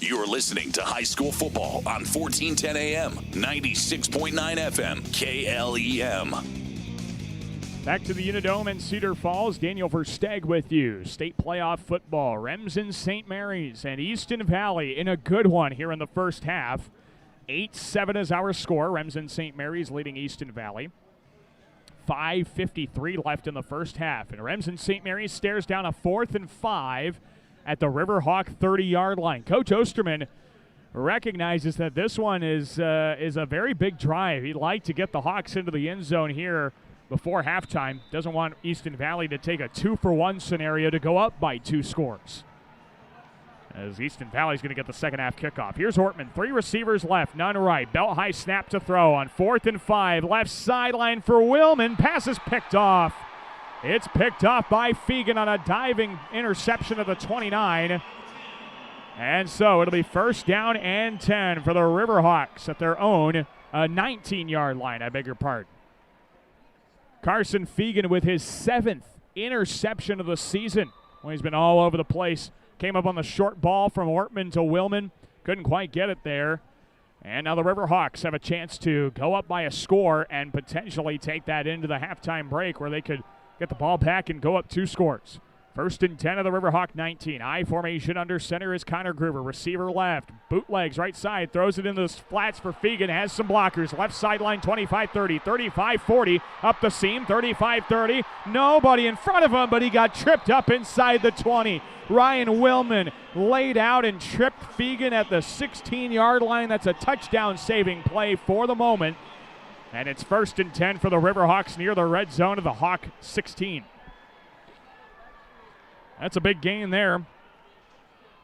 [SPEAKER 4] You're listening to high school football on 1410 AM, 96.9 FM, KLEM.
[SPEAKER 5] Back to the Unidome in Cedar Falls. Daniel Versteg with you. State playoff football. Remsen St. Mary's and Easton Valley in a good one here in the first half. 8-7 is our score. Remsen St. Mary's leading Easton Valley. 5:53 left in the first half. And Remsen St. Mary's stares down a 4th and 5 at the Riverhawk 30-yard line. Coach Osterman recognizes that this one is a very big drive. He'd like to get the Hawks into the end zone here before halftime. Doesn't want Easton Valley to take a 2-for-1 scenario to go up by 2 scores. As Easton Valley's going to get the second half kickoff. Here's Ortman. 3 receivers left, none right. Belt high snap to throw on 4th and 5. Left sideline for Willman. Pass is picked off. It's picked off by Fegan on a diving interception of the 29. And so it'll be 1st down and 10 for the Riverhawks at their own 19-yard line. I beg your pardon. Carson Fegan with his 7th interception of the season. Well, he's been all over the place. Came up on the short ball from Ortman to Willman. Couldn't quite get it there. And now the Riverhawks have a chance to go up by a score and potentially take that into the halftime break where they could get the ball back and go up 2 scores. 1st and 10 of the Riverhawk 19. I formation under center is Connor Groover. Receiver left. Bootlegs right side. Throws it into the flats for Fegan. Has some blockers. Left sideline 25-30. 35-40. Up the seam 35-30. Nobody in front of him, but he got tripped up inside the 20. Ryan Willman laid out and tripped Fegan at the 16-yard line. That's a touchdown saving play for the moment. And it's 1st and 10 for the Riverhawks near the red zone of the Hawk 16. That's a big gain there.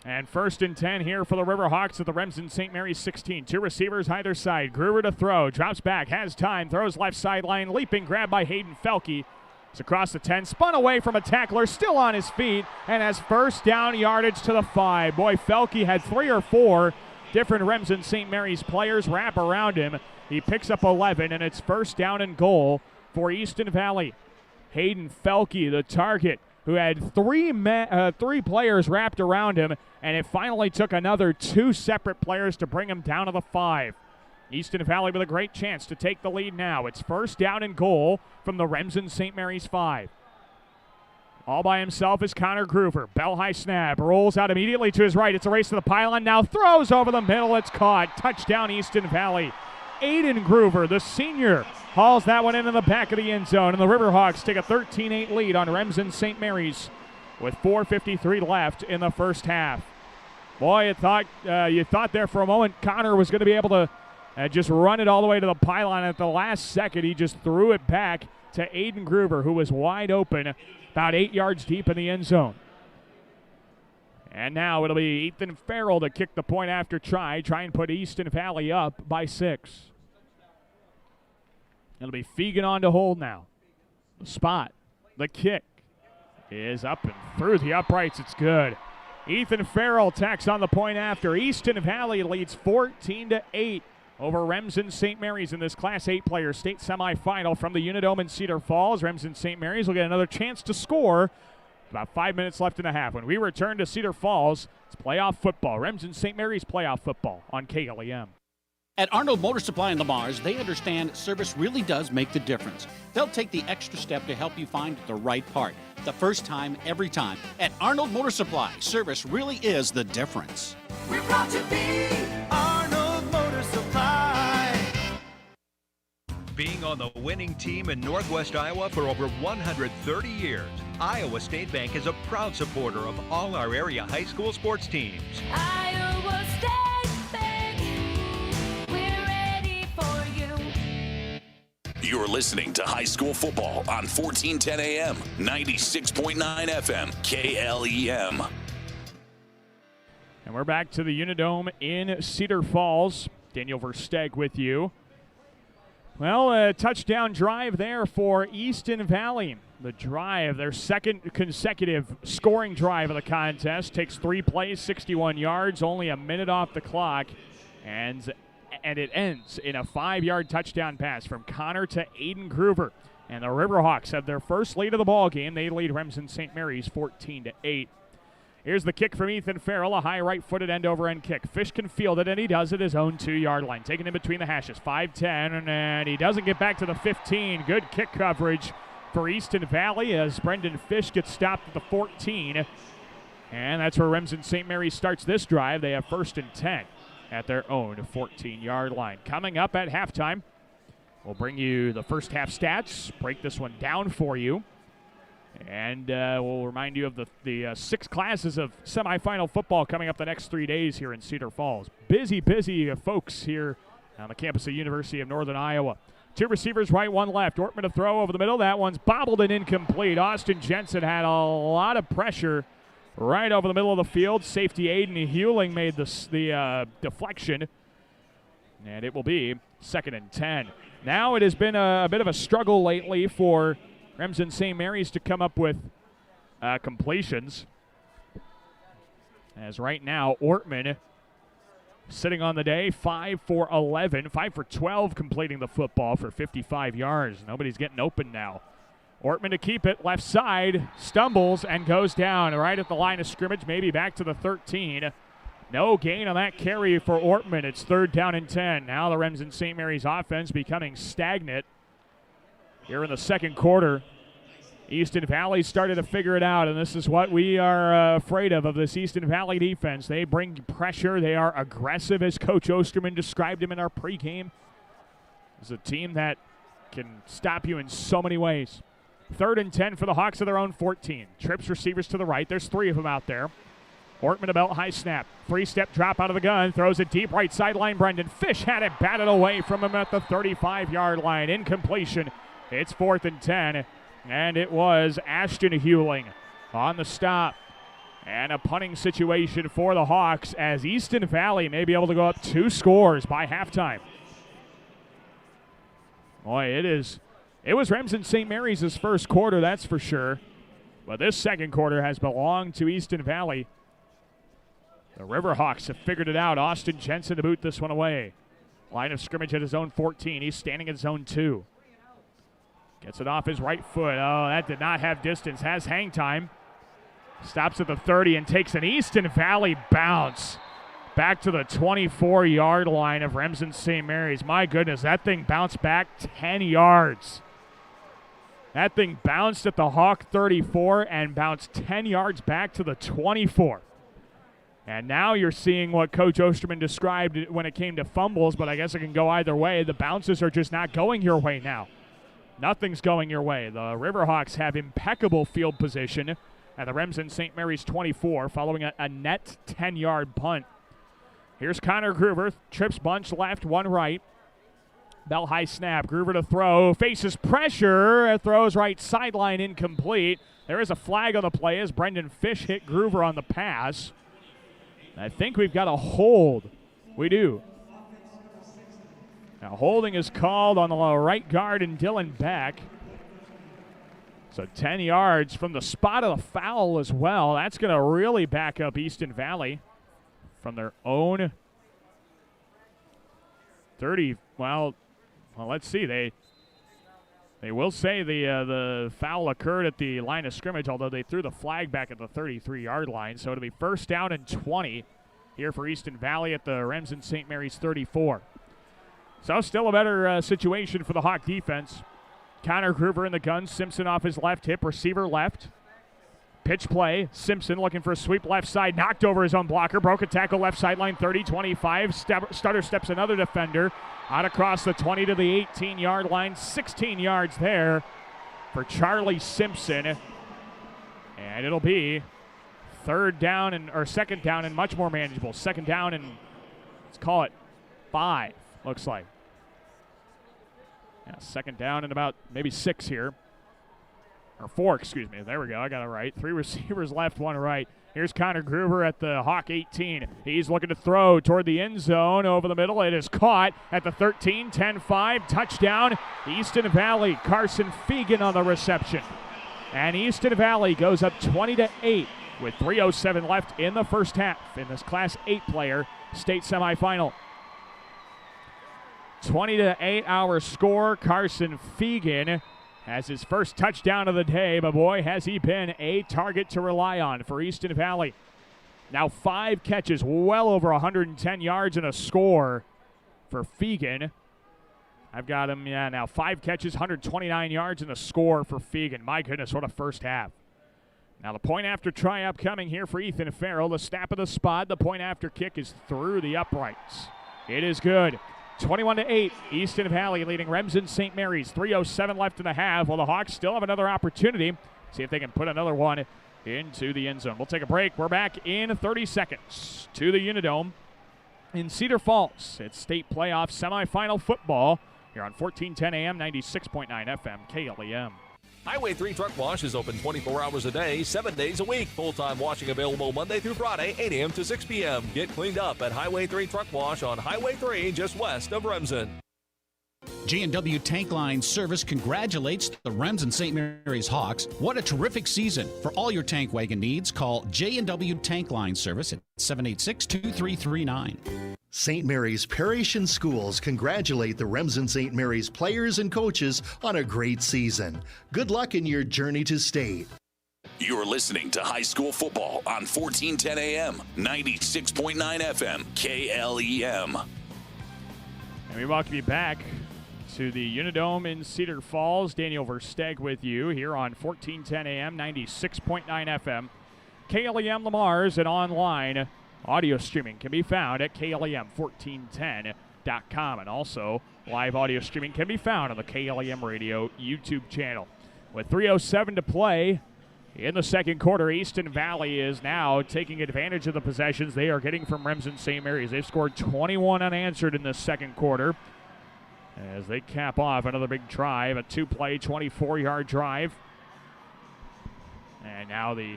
[SPEAKER 5] And 1st and 10 here for the Riverhawks at the Remsen St. Mary's 16. 2 receivers either side. Groover to throw. Drops back. Has time. Throws left sideline. Leaping grab by Hayden Felke. It's across the 10. Spun away from a tackler. Still on his feet. And has 1st down yardage to the 5. Boy, Felke had 3 or 4 different Remsen St. Mary's players wrap around him. He picks up 11, and it's 1st down and goal for Easton Valley. Hayden Felke, the target, who had 3 players wrapped around him, and it finally took another 2 separate players to bring him down to the 5. Easton Valley with a great chance to take the lead now. It's 1st down and goal from the Remsen St. Mary's 5. All by himself is Connor Groover. Bell high snap. Rolls out immediately to his right. It's a race to the pylon. Now throws over the middle. It's caught. Touchdown, Easton Valley. Aiden Groover, the senior, hauls that one into the back of the end zone. And the Riverhawks take a 13-8 lead on Remsen St. Mary's with 4:53 left in the first half. Boy, you thought there for a moment Connor was going to be able to just run it all the way to the pylon. At the last second, he just threw it back to Aiden Groover, who was wide open, about 8 yards deep in the end zone. And now it'll be Ethan Farrell to kick the point after try and put Easton Valley up by 6. It'll be Fegan on to hold now. The spot, the kick is up and through the uprights. It's good. Ethan Farrell tacks on the point after. Easton Valley leads 14-8 over Remsen St. Mary's in this Class 8 player state semifinal from the Unidome in Cedar Falls. Remsen St. Mary's will get another chance to score. About 5 minutes left in the half. When we return to Cedar Falls, it's playoff football. Remsen St. Mary's playoff football on KLEM.
[SPEAKER 8] At Arnold Motor Supply in Lamars, they understand service really does make the difference. They'll take the extra step to help you find the right part. The first time, every time. At Arnold Motor Supply, service really is the difference.
[SPEAKER 11] We're proud to be Arnold Motor Supply.
[SPEAKER 12] Being on the winning team in Northwest Iowa for over 130 years, Iowa State Bank is a proud supporter of all our area high school sports teams.
[SPEAKER 11] Iowa State Bank, we're ready for you.
[SPEAKER 4] You're listening to high school football on 1410 AM, 96.9 FM, KLEM.
[SPEAKER 5] And we're back to the Unidome in Cedar Falls. Daniel Versteg with you. Well, a touchdown drive there for Easton Valley. The drive, their second consecutive scoring drive of the contest, takes 3 plays, 61 yards, only a minute off the clock, and it ends in a 5-yard touchdown pass from Connor to Aiden Groover. And the Riverhawks have their first lead of the ball game. They lead Remsen St. Mary's 14-8. Here's the kick from Ethan Farrell, a high right-footed end-over-end kick. Fish can field it, and he does at his own 2-yard line. Taken in between the hashes, 5-10, and he doesn't get back to the 15. Good kick coverage for Easton Valley as Brendan Fish gets stopped at the 14. And that's where Remsen St. Mary's starts this drive. They have 1st and 10 at their own 14-yard line. Coming up at halftime, we'll bring you the first half stats, break this one down for you. And we'll remind you of the 6 classes of semifinal football coming up the next 3 days here in Cedar Falls. Busy folks here on the campus of University of Northern Iowa. 2 receivers right, 1 left. Ortman to throw over the middle. That one's bobbled and incomplete. Austin Jensen had a lot of pressure right over the middle of the field. Safety Aiden Hewling made the deflection. And it will be 2nd and 10. Now it has been a bit of a struggle lately for Remsen St. Mary's to come up with completions. As right now, Ortman sitting on the day, 5 for 11, 5 for 12 completing the football for 55 yards. Nobody's getting open now. Ortman to keep it, left side, stumbles and goes down right at the line of scrimmage, maybe back to the 13. No gain on that carry for Ortman. It's 3rd down and 10. Now the Remsen St. Mary's offense becoming stagnant. Here in the second quarter, Easton Valley started to figure it out, and this is what we are afraid of this Easton Valley defense. They bring pressure. They are aggressive, as Coach Osterman described him in our pregame. It's a team that can stop you in so many ways. 3rd and 10 for the Hawks of their own 14. Trips receivers to the right. There's 3 of them out there. Ortman a belt high snap. 3-step drop out of the gun. Throws it deep right sideline. Brendan Fish had it batted away from him at the 35-yard line. Incompletion. It's 4th and 10, and it was Ashton Hewling on the stop. And a punting situation for the Hawks as Easton Valley may be able to go up 2 scores by halftime. Boy, it was Remsen St. Mary's' first quarter, that's for sure. But this second quarter has belonged to Easton Valley. The Riverhawks have figured it out. Austin Jensen to boot this one away. Line of scrimmage at his own 14. He's standing at his own 2. Gets it off his right foot. Oh, that did not have distance. Has hang time. Stops at the 30 and takes an Easton Valley bounce back to the 24-yard line of Remsen St. Mary's. My goodness, that thing bounced back 10 yards. That thing bounced at the Hawk 34 and bounced 10 yards back to the 24. And now you're seeing what Coach Osterman described when it came to fumbles, but I guess it can go either way. The bounces are just not going your way now. Nothing's going your way. The Riverhawks have impeccable field position at the Remsen St. Mary's 24, following a net 10-yard punt. Here's Connor Groover, trips bunch left, one right. Bell high snap, Groover to throw, faces pressure, throws right sideline, incomplete. There is a flag on the play as Brendan Fish hit Groover on the pass. I think we've got a hold. We do. Now holding is called on the right guard and Dylan Beck. So 10 yards from the spot of the foul as well. That's going to really back up Easton Valley from their own 30. Well, let's see. They will say the foul occurred at the line of scrimmage, although they threw the flag back at the 33-yard line. So it'll be first down and 20 here for Easton Valley at the Remsen St. Mary's 34. So still a better situation for the Hawk defense. Connor Groover in the gun. Simpson off his left hip. Receiver left. Pitch play. Simpson looking for a sweep left side. Knocked over his own blocker. Broke a tackle left sideline 30, 25. Stutter steps another defender. Out across the 20 to the 18-yard line. 16 yards there for Charlie Simpson. And it'll be second down and much more manageable. Second down and let's call it 5, looks like. Yeah, second down and about maybe 6 here. Or 4, excuse me. There we go. I got it right. 3 receivers left, 1 right. Here's Connor Groover at the Hawk 18. He's looking to throw toward the end zone over the middle. It is caught at the 13, 10-5. Touchdown, Easton Valley. Carson Fegan on the reception. And Easton Valley goes up 20-8 with 3:07 left in the first half in this Class 8 player state semifinal. 20-8 our score. Carson Fegan has his first touchdown of the day, but boy, has he been a target to rely on for Easton Valley. Now 5 catches, well over 110 yards and a score for Fegan. I've got him, now 5 catches, 129 yards and a score for Fegan. My goodness, what a first half. Now the point after try upcoming here for Ethan Farrell. The snap of the spot, the point after kick is through the uprights. It is good. 21-8, Easton Valley leading Remsen St. Mary's. 3:07 left in the half. Well, the Hawks still have another opportunity. See if they can put another one into the end zone. We'll take a break. We're back in 30 seconds to the Unidome in Cedar Falls. It's state playoff semifinal football here on 1410 AM, 96.9 FM, KLEM.
[SPEAKER 13] Highway 3 Truck Wash is open 24 hours a day, 7 days a week. Full-time washing available Monday through Friday, 8 a.m. to 6 p.m. Get cleaned up at Highway 3 Truck Wash on Highway 3 just west of Remsen.
[SPEAKER 8] J&W Tank Line Service congratulates the Remsen St. Mary's Hawks. What a terrific season. For all your tank wagon needs, call J&W Tank Line Service at 786-2339.
[SPEAKER 6] St. Mary's Parish and Schools congratulate the Remsen St. Mary's players and coaches on a great season. Good luck in your journey to state.
[SPEAKER 4] You're listening to high school football on 1410 AM, 96.9 FM, KLEM.
[SPEAKER 5] And we welcome you back to the Unidome in Cedar Falls. Daniel Versteg with you here on 1410 AM, 96.9 FM, KLEM Lamar's, and online. Audio streaming can be found at KLEM1410.com, and also live audio streaming can be found on the KLEM Radio YouTube channel. With 3:07 to play in the second quarter, Easton Valley is now taking advantage of the possessions they are getting from Remsen St. Mary's. They've scored 21 unanswered in the second quarter as they cap off another big drive, a 2-play, 24-yard drive. And now the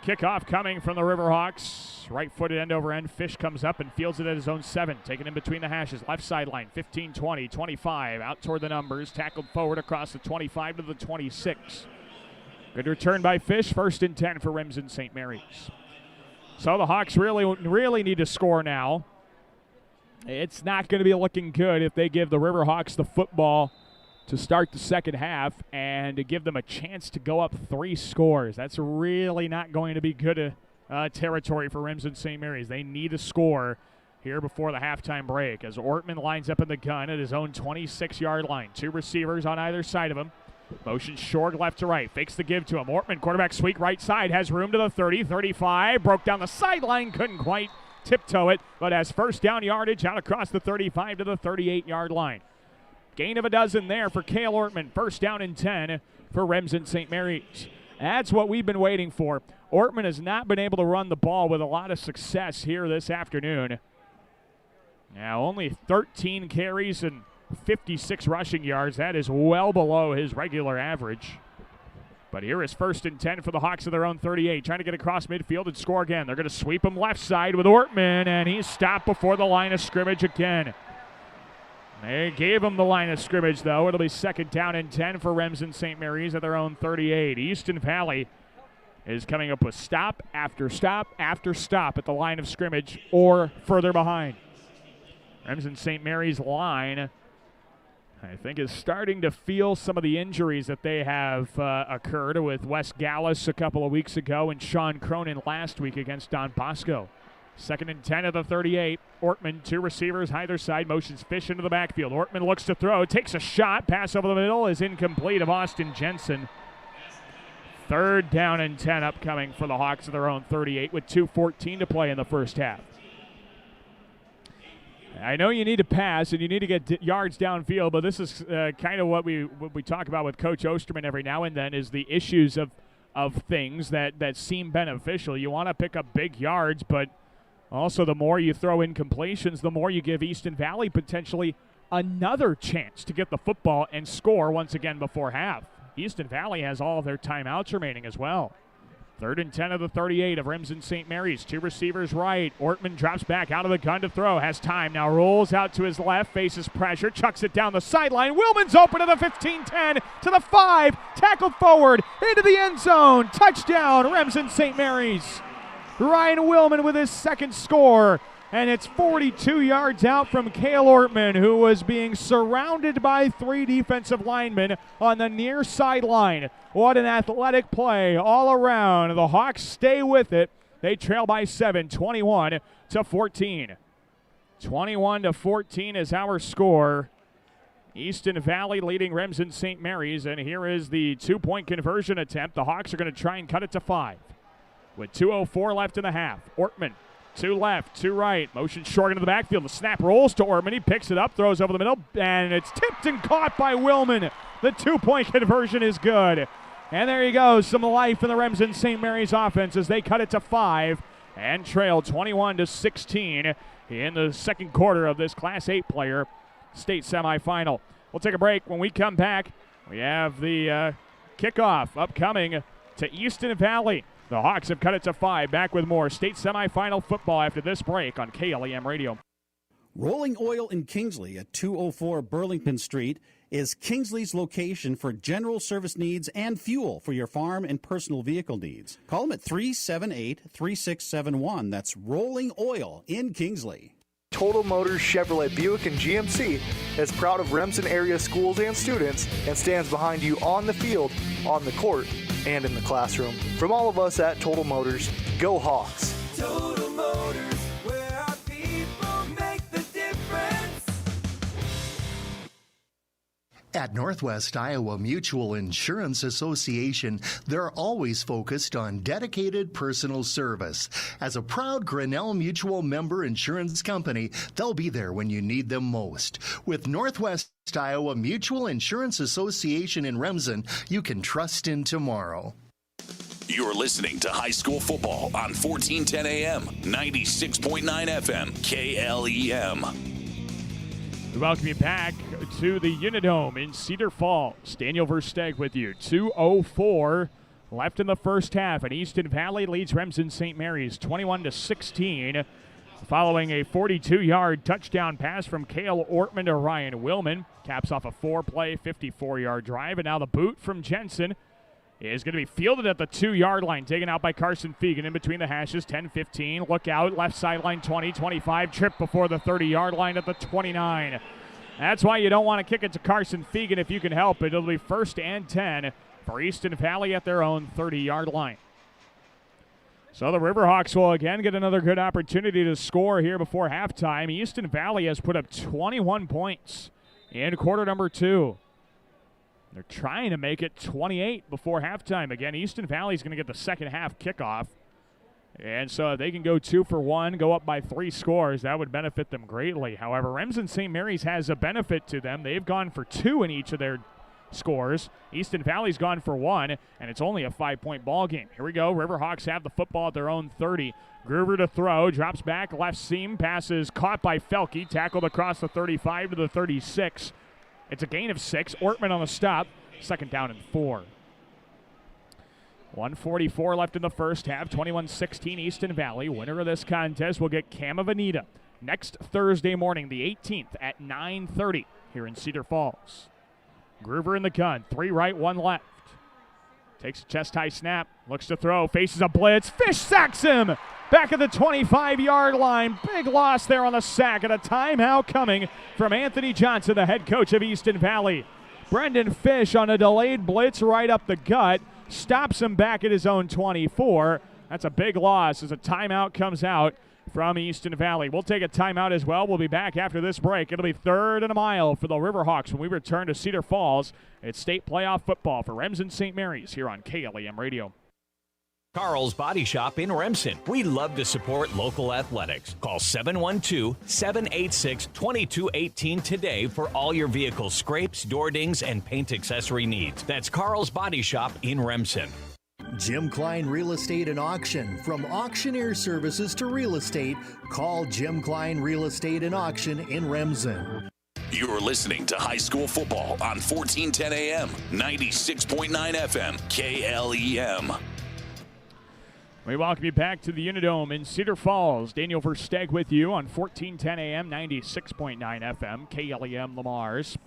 [SPEAKER 5] kickoff coming from the Riverhawks. Right-footed end over end. Fish comes up and fields it at his own 7. Taken in between the hashes. Left sideline. 15, 20, 25. Out toward the numbers. Tackled forward across the 25 to the 26. Good return by Fish. 1st and 10 for Remsen St. Mary's. So the Hawks really need to score now. It's not going to be looking good if they give the Riverhawks the football to start the second half and to give them a chance to go up 3 scores. That's really not going to be good territory for Remsen St. Mary's. They need a score here before the halftime break as Ortman lines up in the gun at his own 26-yard line. 2 receivers on either side of him. Motion Shorg left to right. Fakes the give to him. Ortman, quarterback sweep right side. Has room to the 30, 35. Broke down the sideline. Couldn't quite tiptoe it, but has first down yardage out across the 35 to the 38-yard line. Gain of a dozen there for Cale Ortman. First down and 10 for Remsen St. Mary's. That's what we've been waiting for. Ortman has not been able to run the ball with a lot of success here this afternoon. Now only 13 carries and 56 rushing yards. That is well below his regular average. But here is first and 10 for the Hawks of their own 38. Trying to get across midfield and score again. They're going to sweep him left side with Ortman, and he's stopped before the line of scrimmage again. They gave him the line of scrimmage, though. It'll be second down and 10 for Remsen St. Mary's at their own 38. Easton Valley is coming up with stop after stop after stop at the line of scrimmage or further behind. Remsen St. Mary's line, I think, is starting to feel some of the injuries that they have occurred with Wes Gallus a couple of weeks ago and Sean Cronin last week against Don Bosco. Second and 10 of the 38. Ortman, two receivers either side, motions Fish into the backfield. Ortman looks to throw, takes a shot, pass over the middle is incomplete of Austin Jensen. Third down and 10 upcoming for the Hawks of their own 38 with 2:14 to play in the first half. I know you need to pass and you need to get yards downfield, but this is kind of what we talk about with Coach Osterman every now and then is the issues of things that seem beneficial. You want to pick up big yards, but also the more you throw incompletions, the more you give Easton Valley potentially another chance to get the football and score once again before half. Easton Valley has all of their timeouts remaining as well. Third and 10 of the 38 of Remsen St. Mary's. Two receivers right. Ortman drops back out of the gun to throw. Has time. Now rolls out to his left. Faces pressure. Chucks it down the sideline. Willman's open to the 15-10. To the 5. Tackled forward. Into the end zone. Touchdown. Remsen St. Mary's. Ryan Willman with his second score. And it's 42 yards out from Cale Ortman, who was being surrounded by three defensive linemen on the near sideline. What an athletic play all around. The Hawks stay with it. They trail by 7, 21-14. 21-14 is our score. Easton Valley leading Remsen St. Mary's, and here is the two-point conversion attempt. The Hawks are going to try and cut it to 5 with 2:04 left in the half. Ortman. Two left, two right. Motion short into the backfield. The snap rolls to Ortman. He picks it up, throws over the middle, and it's tipped and caught by Willman. The two-point conversion is good. And there you go, some life in the Remsen St. Mary's offense as they cut it to 5 and trail 21-16 in the second quarter of this Class 8 player state semifinal. We'll take a break. When we come back, we have the kickoff upcoming to Easton Valley. The Hawks have cut it to 5. Back with more state semifinal football after this break on KLEM Radio.
[SPEAKER 8] Rolling Oil in Kingsley at 204 Burlington Street is Kingsley's location for general service needs and fuel for your farm and personal vehicle needs. Call them at 378-3671. That's Rolling Oil in Kingsley.
[SPEAKER 14] Total Motors Chevrolet Buick and GMC is proud of Remsen area schools and students and stands behind you on the field, on the court, and in the classroom. From all of us at Total Motors, go Hawks.
[SPEAKER 11] Total Motors, where our people make the difference.
[SPEAKER 6] At Northwest Iowa Mutual Insurance Association, they're always focused on dedicated personal service. As a proud Grinnell Mutual member insurance company, they'll be there when you need them most. With Northwest Iowa Mutual Insurance Association in Remsen, you can trust in tomorrow.
[SPEAKER 4] You're listening to high school football on 1410 AM, 96.9 FM, KLEM.
[SPEAKER 5] We welcome you back to the Unidome in Cedar Falls. Daniel Versteg with you. 2:04 left in the first half, and Easton Valley leads Remsen St. Mary's 21-16, following a 42-yard touchdown pass from Cale Ortman to Ryan Willman. Caps off a 4-play, 54-yard drive, and now the boot from Jensen is going to be fielded at the 2-yard line, taken out by Carson Fegan in between the hashes, 10-15. Look out, left sideline 20, 25, trip before the 30-yard line at the 29. That's why you don't want to kick it to Carson Fegan if you can help it. It'll be first and 10 for Easton Valley at their own 30-yard line. So the Riverhawks will again get another good opportunity to score here before halftime. Easton Valley has put up 21 points in quarter number 2. They're trying to make it 28 before halftime. Again, Easton Valley's going to get the second half kickoff. And so if they can go 2 for 1, go up by 3 scores, that would benefit them greatly. However, Remsen St. Mary's has a benefit to them. They've gone for 2 in each of their scores. Easton Valley's gone for 1, and it's only a 5-point ball game. Here we go. Riverhawks have the football at their own 30. Groover to throw, drops back, left seam, passes caught by Felke, tackled across the 35 to the 36. It's a gain of 6. Ortman on the stop. Second down and 4. 1:44 left in the first half. 21-16 Easton Valley. Winner of this contest will get Cam of Anita next Thursday morning, the 18th at 9:30 here in Cedar Falls. Groover in the gun. 3 right, 1 left. Takes a chest-high snap. Looks to throw. Faces a blitz. Fish sacks him. Back at the 25-yard line. Big loss there on the sack, and a timeout coming from Anthony Johnson, the head coach of Easton Valley. Brendan Fish on a delayed blitz right up the gut. Stops him back at his own 24. That's a big loss as a timeout comes out from Easton Valley. We'll take a timeout as well. We'll be back after this break. It'll be 3rd and a mile for the Riverhawks when we return to Cedar Falls. It's state playoff football for Remsen St. Mary's here on KLEM Radio.
[SPEAKER 3] Carl's Body Shop in Remsen. We love to support local athletics. Call 712-786-2218 today for all your vehicle scrapes, door dings, and paint accessory needs. That's Carl's Body Shop in Remsen.
[SPEAKER 6] Jim Klein Real Estate and Auction. From auctioneer services to real estate, call Jim Klein Real Estate and Auction in Remsen.
[SPEAKER 4] You're listening to high school football on 1410 AM, 96.9 FM, KLEM.
[SPEAKER 5] We welcome you back to the Unidome in Cedar Falls. Daniel Versteg with you on 1410 AM, 96.9 FM, KLEM Lamar's.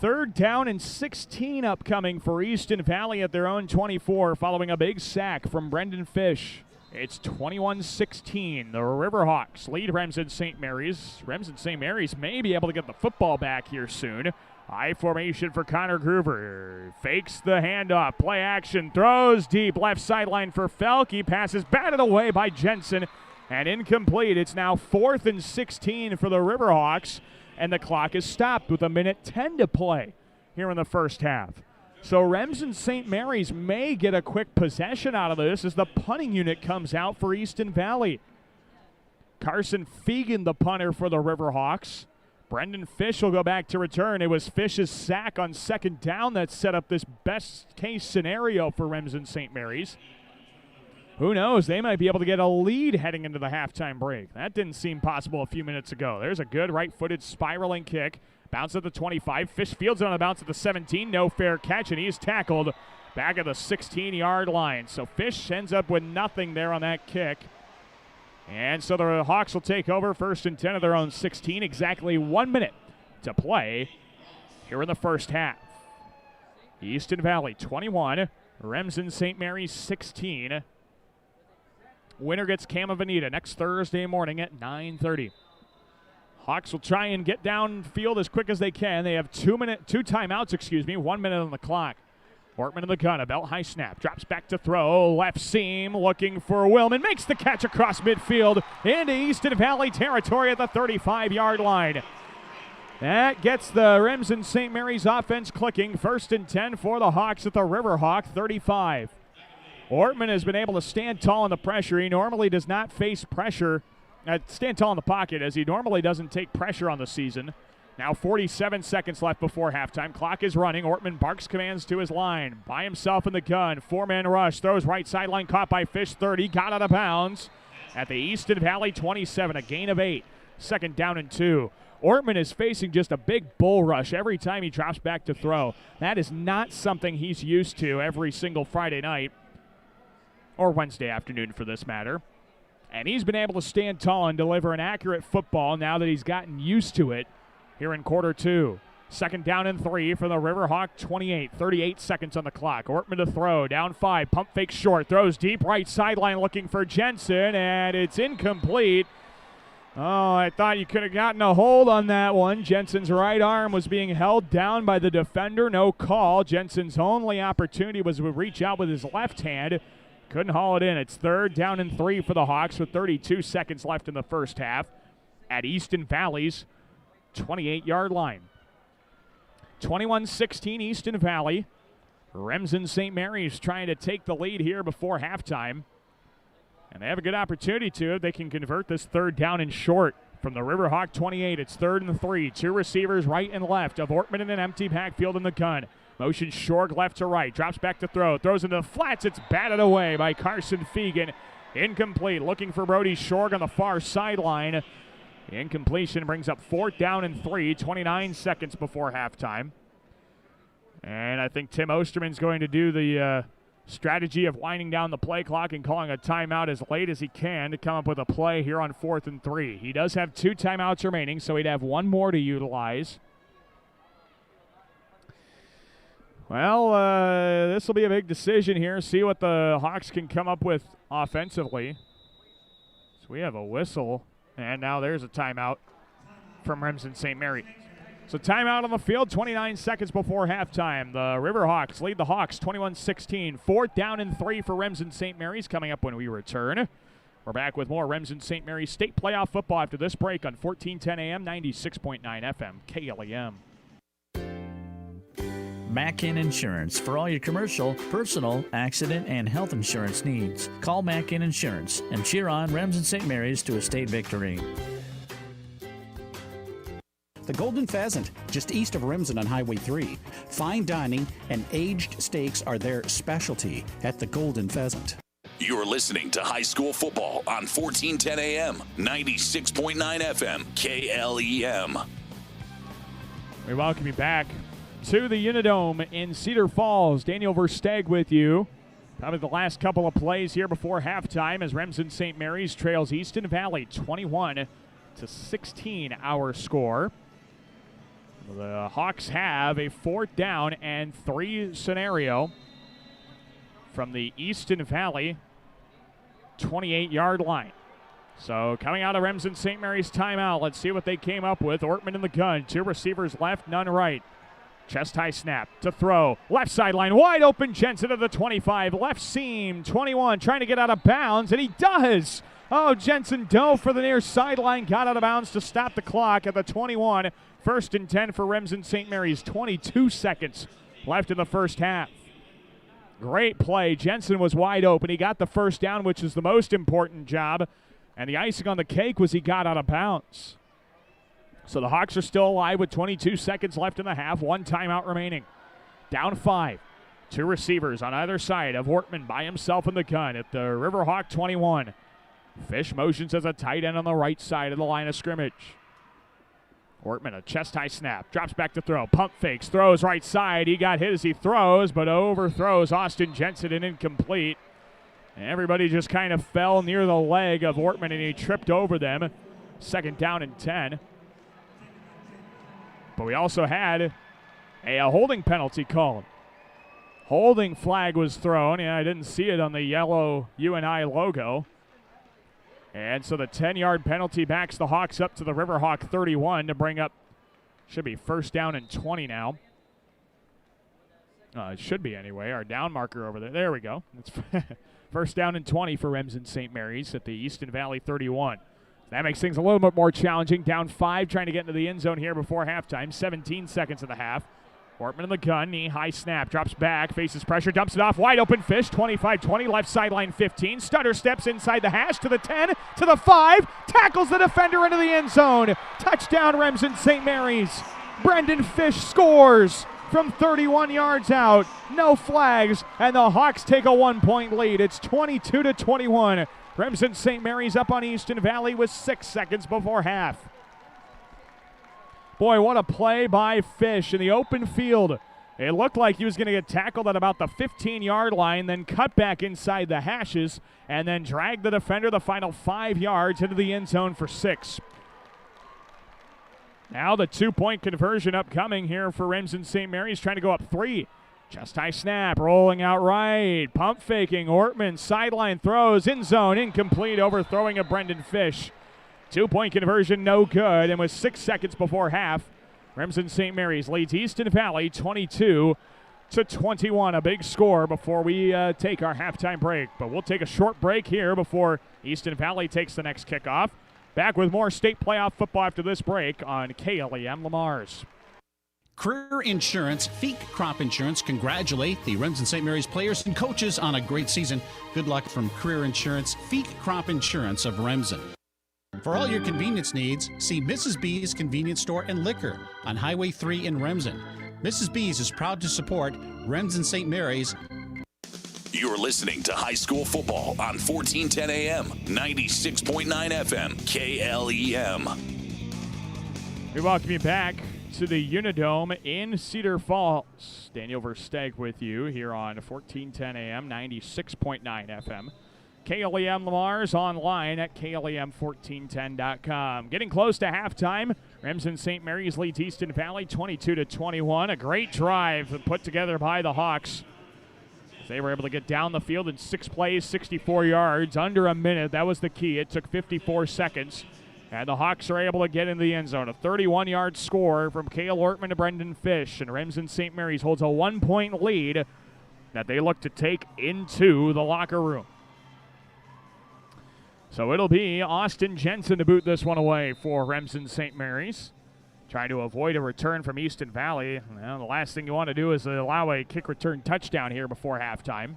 [SPEAKER 5] 3rd down and 16 upcoming for Easton Valley at their own 24 following a big sack from Brendan Fish. It's 21-16. The Riverhawks lead Remsen St. Mary's. Remsen St. Mary's may be able to get the football back here soon. High formation for Connor Groover. Fakes the handoff. Play action. Throws deep. Left sideline for Felke. Passes batted away by Jensen. And incomplete. It's now 4th and 16 for the Riverhawks. And the clock is stopped with 1:10 to play here in the first half. So Remsen St. Mary's may get a quick possession out of this as the punting unit comes out for Easton Valley. Carson Fegan, the punter for the Riverhawks. Brendan Fish will go back to return. It was Fish's sack on 2nd down that set up this best-case scenario for Remsen St. Mary's. Who knows? They might be able to get a lead heading into the halftime break. That didn't seem possible a few minutes ago. There's a good right-footed spiraling kick. Bounce at the 25. Fish fields it on a bounce at the 17. No fair catch, and he's tackled back at the 16-yard line. So Fish ends up with nothing there on that kick. And so the Hawks will take over 1st and 10 of their own 16. Exactly 1 minute to play here in the first half. Easton Valley 21, Remsen St. Mary's 16. Winner gets Cam of Anita next Thursday morning at 9:30. Hawks will try and get downfield as quick as they can. They have 2 timeouts, 1 minute on the clock. Ortman in the gun, a belt high snap, drops back to throw, left seam, looking for Willman, makes the catch across midfield into Easton Valley territory at the 35-yard line. That gets the Remsen St. Mary's offense clicking. 1st and 10 for the Hawks at the Riverhawk 35. Ortman has been able to stand tall in the pressure. He normally does not face pressure, stand tall in the pocket, as he normally doesn't take pressure on the season. Now 47 seconds left before halftime. Clock is running. Ortman barks commands to his line. By himself in the gun. 4-man rush. Throws right sideline. Caught by Fish. 30. Got out of bounds at the Easton Valley 27. A gain of 8. 2nd down and 2. Ortman is facing just a big bull rush every time he drops back to throw. That is not something he's used to every single Friday night. Or Wednesday afternoon for this matter. And he's been able to stand tall and deliver an accurate football now that he's gotten used to it here in quarter 2. 2nd down and 3 for the Riverhawk 28. 38 seconds on the clock. Ortman to throw. Down 5. Pump fake short. Throws deep right sideline looking for Jensen. And it's incomplete. Oh, I thought you could have gotten a hold on that one. Jensen's right arm was being held down by the defender. No call. Jensen's only opportunity was to reach out with his left hand. Couldn't haul it in. It's 3rd down and 3 for the Hawks with 32 seconds left in the first half at Easton Valley's 28-yard line. 21-16 Easton Valley. Remsen St. Mary's trying to take the lead here before halftime. And they have a good opportunity to if they can convert this third down and short. From the Riverhawk 28, it's 3rd and 3. Two receivers right and left of Ortman in an empty backfield in the gun. Motion Shorg left to right, drops back to throw, throws into the flats. It's batted away by Carson Fegan. Incomplete, looking for Brody Shorg on the far sideline. Incompletion brings up 4th down and 3, 29 seconds before halftime. And I think Tim Osterman's going to do the strategy of winding down the play clock and calling a timeout as late as he can to come up with a play here on 4th and 3. He does have 2 timeouts remaining, so he'd have 1 more to utilize. Well, this will be a big decision here. See what the Hawks can come up with offensively. So we have a whistle, and now there's a timeout from Remsen St. Mary. So timeout on the field, 29 seconds before halftime. The Riverhawks lead the Hawks 21-16. 4th down and 3 for Remsen St. Mary's coming up when we return. We're back with more Remsen St. Mary's State Playoff football after this break on 1410 AM, 96.9 FM, KLEM.
[SPEAKER 7] Mackin Insurance for all your commercial, personal, accident, and health insurance needs. Call Mackin Insurance and cheer on Remsen St. Mary's to a state victory.
[SPEAKER 8] The Golden Pheasant, just east of Remsen on Highway 3. Fine dining and aged steaks are their specialty at the Golden Pheasant.
[SPEAKER 4] You're listening to high school football on 1410 AM, 96.9 FM, KLEM.
[SPEAKER 5] We welcome you back to the Unidome in Cedar Falls. Daniel Versteg with you. Probably the last couple of plays here before halftime as Remsen St. Mary's trails Easton Valley 21-16 our score. The Hawks have a 4th down and 3 scenario from the Easton Valley 28-yard line. So coming out of Remsen St. Mary's timeout, let's see what they came up with. Ortman in the gun, 2 receivers left, none right. Chest high snap to throw. Left sideline, wide open. Jensen to the 25. Left seam, 21, trying to get out of bounds, and he does. Oh, Jensen dove for the near sideline, got out of bounds to stop the clock at the 21. 1st and 10 for Remsen St. Mary's. 22 seconds left in the first half. Great play. Jensen was wide open. He got the 1st down, which is the most important job. And the icing on the cake was he got out of bounds. So the Hawks are still alive with 22 seconds left in the half. 1 timeout remaining. Down 5. 2 receivers on either side of Ortman by himself in the gun at the Riverhawk 21. Fish motions as a tight end on the right side of the line of scrimmage. Ortman, a chest-high snap, drops back to throw, pump fakes, throws right side. He got hit as he throws, but overthrows Austin Jensen and incomplete. Everybody just kind of fell near the leg of Ortman, and he tripped over them. 2nd down and 10. But we also had a holding penalty called. Holding flag was thrown. Yeah, I didn't see it on the yellow UNI logo. And so the 10-yard penalty backs the Hawks up to the Riverhawk 31 to bring up, should be 1st down and 20 now. It should be anyway. Our down marker over there. There we go. It's 1st down and 20 for Remsen St. Mary's at the Easton Valley 31. That makes things a little bit more challenging. Down 5, trying to get into the end zone here before halftime. 17 seconds of the half. Ortman in the gun, knee high snap, drops back, faces pressure, dumps it off, wide open Fish, 25-20, left sideline 15, stutter steps inside the hash to the 10, to the 5, tackles the defender into the end zone. Touchdown Remsen St. Mary's. Brendan Fish scores from 31 yards out. No flags, and the Hawks take a 1-point lead. It's 22-21. Remsen St. Mary's up on Easton Valley with 6 seconds before half. Boy, what a play by Fish in the open field. It looked like he was going to get tackled at about the 15-yard line, then cut back inside the hashes, and then drag the defender the final 5 yards into the end zone for 6. Now the 2-point conversion upcoming here for Remsen St. Mary's, trying to go up 3. Chest high snap, rolling out right, pump faking, Ortman, sideline throws, end zone, incomplete, overthrowing of Brendan Fish. 2-point conversion, no good, and with 6 seconds before half, Remsen St. Mary's leads Easton Valley 22-21. A big score before we take our halftime break. But we'll take a short break here before Easton Valley takes the next kickoff. Back with more state playoff football after this break on KLEM Lamar's.
[SPEAKER 8] Career Insurance, Feek Crop Insurance congratulate the Remsen St. Mary's players and coaches on a great season. Good luck from Career Insurance, Feek Crop Insurance of Remsen. For all your convenience needs, see Mrs. B's Convenience Store and Liquor on Highway 3 in Remsen. Mrs. B's is proud to support Remsen St. Mary's.
[SPEAKER 4] You're listening to high school football on 1410 AM, 96.9 FM, KLEM.
[SPEAKER 5] We welcome you back to the Unidome in Cedar Falls. Daniel Versteeg with you here on 1410 AM, 96.9 FM. KLEM Lamar's online at KLEM1410.com. Getting close to halftime. Remsen St. Mary's leads Easton Valley 22-21. A great drive put together by the Hawks. They were able to get down the field in 6 plays, 64 yards, under a minute. That was the key. It took 54 seconds. And the Hawks are able to get in the end zone. A 31-yard score from Cale Ortman to Brendan Fish. And Remsen St. Mary's holds a 1-point lead that they look to take into the locker room. So it'll be Austin Jensen to boot this one away for Remsen St. Mary's. Trying to avoid a return from Easton Valley. Well, the last thing you want to do is allow a kick return touchdown here before halftime.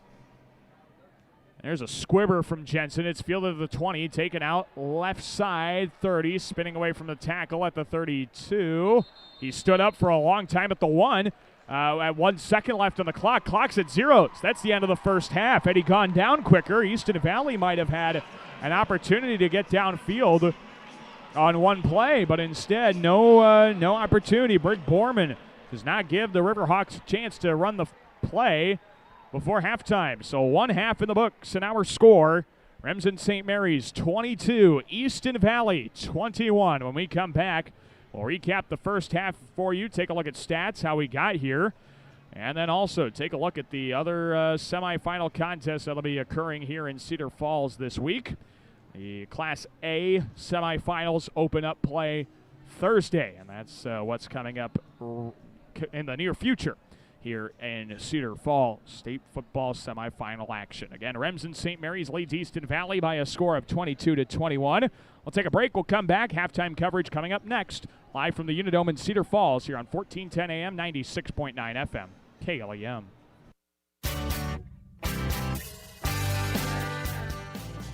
[SPEAKER 5] There's a squibber from Jensen. It's fielded at the 20, taken out left side, 30, spinning away from the tackle at the 32. He stood up for a long time at the 1. At 1 second left on the clock. Clock's at zeros. That's the end of the first half. Had he gone down quicker, Easton Valley might have had an opportunity to get downfield on one play, but instead, no opportunity. Brick Borman does not give the Riverhawks a chance to run the play before halftime. So 1 half in the books, and our score, Remsen St. Mary's 22, Easton Valley 21. When we come back, we'll recap the first half for you, take a look at stats, how we got here, and then also take a look at the other semifinal contests that will be occurring here in Cedar Falls this week. The Class A semifinals open up play Thursday, and that's what's coming up in the near future here in Cedar Falls. State football semifinal action. Again, Remsen St. Mary's leads Easton Valley by a score of 22-21. We'll take a break. We'll come back. Halftime coverage coming up next. Live from the Unidome in Cedar Falls here on 1410 AM, 96.9 FM, KLEM.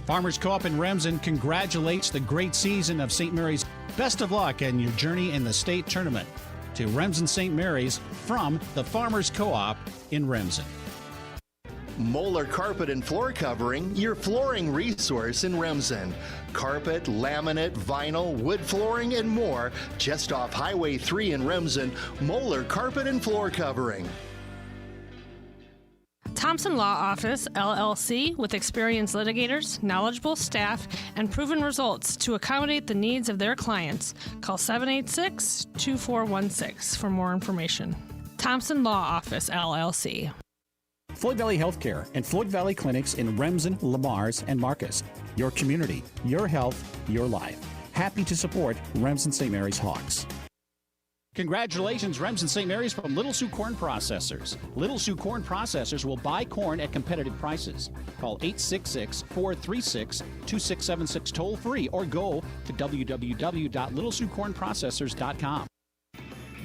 [SPEAKER 8] Farmers Co-op in Remsen congratulates the great season of St. Mary's. Best of luck in your journey in the state tournament. To Remsen St. Mary's from the Farmers Co-op in Remsen.
[SPEAKER 6] Moeller Carpet and Floor Covering, your flooring resource in Remsen. Carpet, laminate, vinyl, wood flooring, and more. Just off Highway 3 in Remsen, Moeller Carpet and Floor Covering.
[SPEAKER 9] Thompson Law Office, LLC, with experienced litigators, knowledgeable staff, and proven results to accommodate the needs of their clients. Call 786-2416 for more information. Thompson Law Office, LLC.
[SPEAKER 15] Floyd Valley Healthcare and Floyd Valley Clinics in Remsen, Lamar's, and Marcus. Your community, your health, your life. Happy to support Remsen St. Mary's Hawks.
[SPEAKER 8] Congratulations, Remsen St. Mary's from Little Sioux Corn Processors. Little Sioux Corn Processors will buy corn at competitive prices. Call 866-436-2676 toll free or go to www.littlesiouxcornprocessors.com.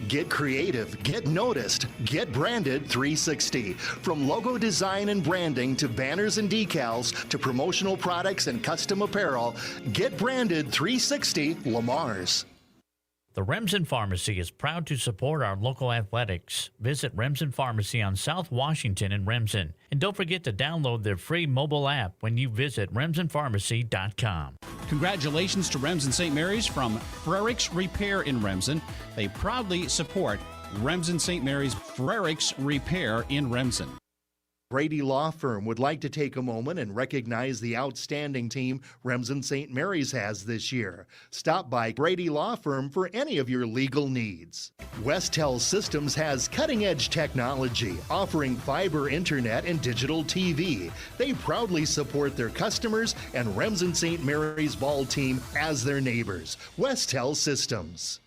[SPEAKER 6] Get creative, get noticed, get branded 360. From logo design and branding to banners and decals to promotional products and custom apparel, get branded 360 Lamar's.
[SPEAKER 10] The Remsen Pharmacy is proud to support our local athletics. Visit Remsen Pharmacy on South Washington in Remsen. And don't forget to download their free mobile app when you visit RemsenPharmacy.com.
[SPEAKER 8] Congratulations to Remsen St. Mary's from Frericks Repair in Remsen. They proudly support Remsen St. Mary's Frericks Repair in Remsen.
[SPEAKER 6] Brady Law Firm would like to take a moment and recognize the outstanding team Remsen St. Mary's has this year. Stop by Brady Law Firm for any of your legal needs. Westel Systems has cutting-edge technology, offering fiber internet and digital TV. They proudly support their customers and Remsen St. Mary's ball team as their neighbors. Westel Systems.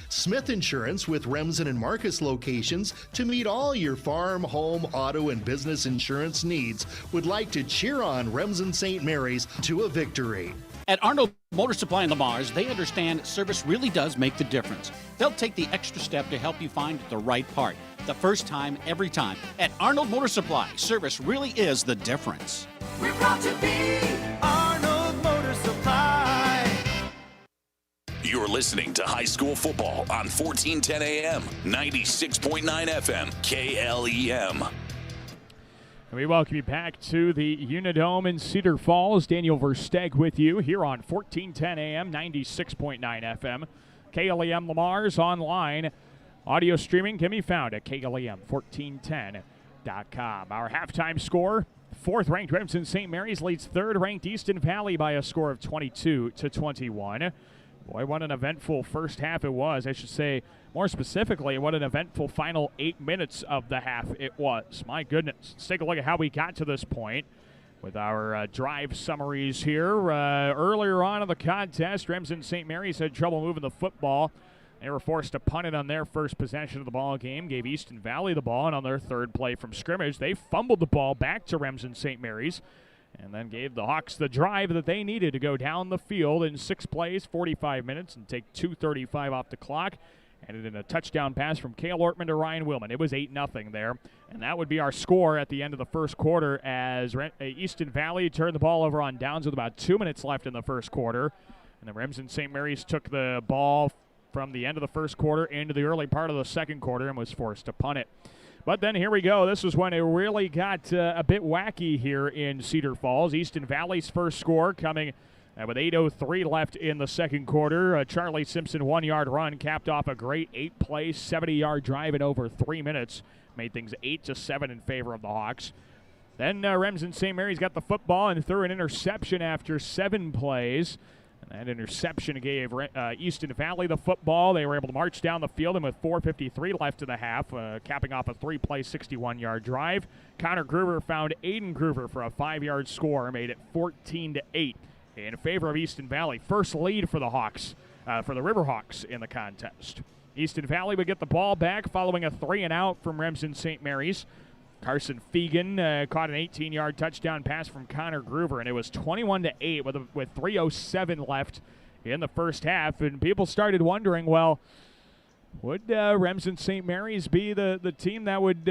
[SPEAKER 6] Smith Insurance with Remsen and Marcus locations to meet all your farm, home, auto, and business insurance needs would like to cheer on Remsen St. Mary's to a victory.
[SPEAKER 8] At Arnold
[SPEAKER 15] Motor Supply in Lamar's, they understand service really does make the difference. They'll take the extra step to help you find the right part. The first time, every time. At Arnold Motor Supply, service really is the difference.
[SPEAKER 11] We're proud to be Arnold Motor Supply.
[SPEAKER 4] You're listening to high school football on 1410 AM, 96.9 FM, KLEM.
[SPEAKER 5] We welcome you back to the Unidome in Cedar Falls. Daniel Versteg with you here on 1410 AM, 96.9 FM. KLEM Lamar's online. Audio streaming can be found at KLEM1410.com. Our halftime score, 4th-ranked Remsen St. Mary's leads 3rd-ranked Easton Valley by a score of 22-21. Boy, what an eventful first half it was. I should say, more specifically, what an eventful final 8 minutes of the half it was. My goodness. Let's take a look at how we got to this point with our drive summaries here. Earlier on in the contest, Remsen St. Mary's had trouble moving the football. They were forced to punt it on their first possession of the ball game, gave Easton Valley the ball, and on their third play from scrimmage, they fumbled the ball back to Remsen St. Mary's, and then gave the Hawks the drive that they needed to go down the field in 6 plays, 45 minutes, and take 2:35 off the clock. And in a touchdown pass from Cale Ortman to Ryan Willman. It was 8-0 there. And that would be our score at the end of the first quarter as Easton Valley turned the ball over on downs with about 2 minutes left in the first quarter. And the Remsen St. Mary's took the ball from the end of the first quarter into the early part of the second quarter and was forced to punt it. But then here we go. This is when it really got a bit wacky here in Cedar Falls. Easton Valley's first score coming with 8:03 left in the second quarter. Charlie Simpson 1-yard run capped off a great 8-play, 70-yard drive in over 3 minutes. Made things 8-7 in favor of the Hawks. Then Remsen St. Mary's got the football and threw an interception after 7 plays. And that interception gave Easton Valley the football. They were able to march down the field, and with 4:53 left in the half, capping off a 3-play, 61-yard drive. Connor Groover found Aiden Groover for a 5-yard score, made it 14-8 in favor of Easton Valley. First lead for the Hawks, for the Riverhawks in the contest. Easton Valley would get the ball back following a 3-and-out from Remsen St. Mary's. Carson Fegan caught an 18-yard touchdown pass from Connor Groover, and it was 21-8 with 3:07 left in the first half. And people started wondering, well, would Remsen St. Mary's be the team that would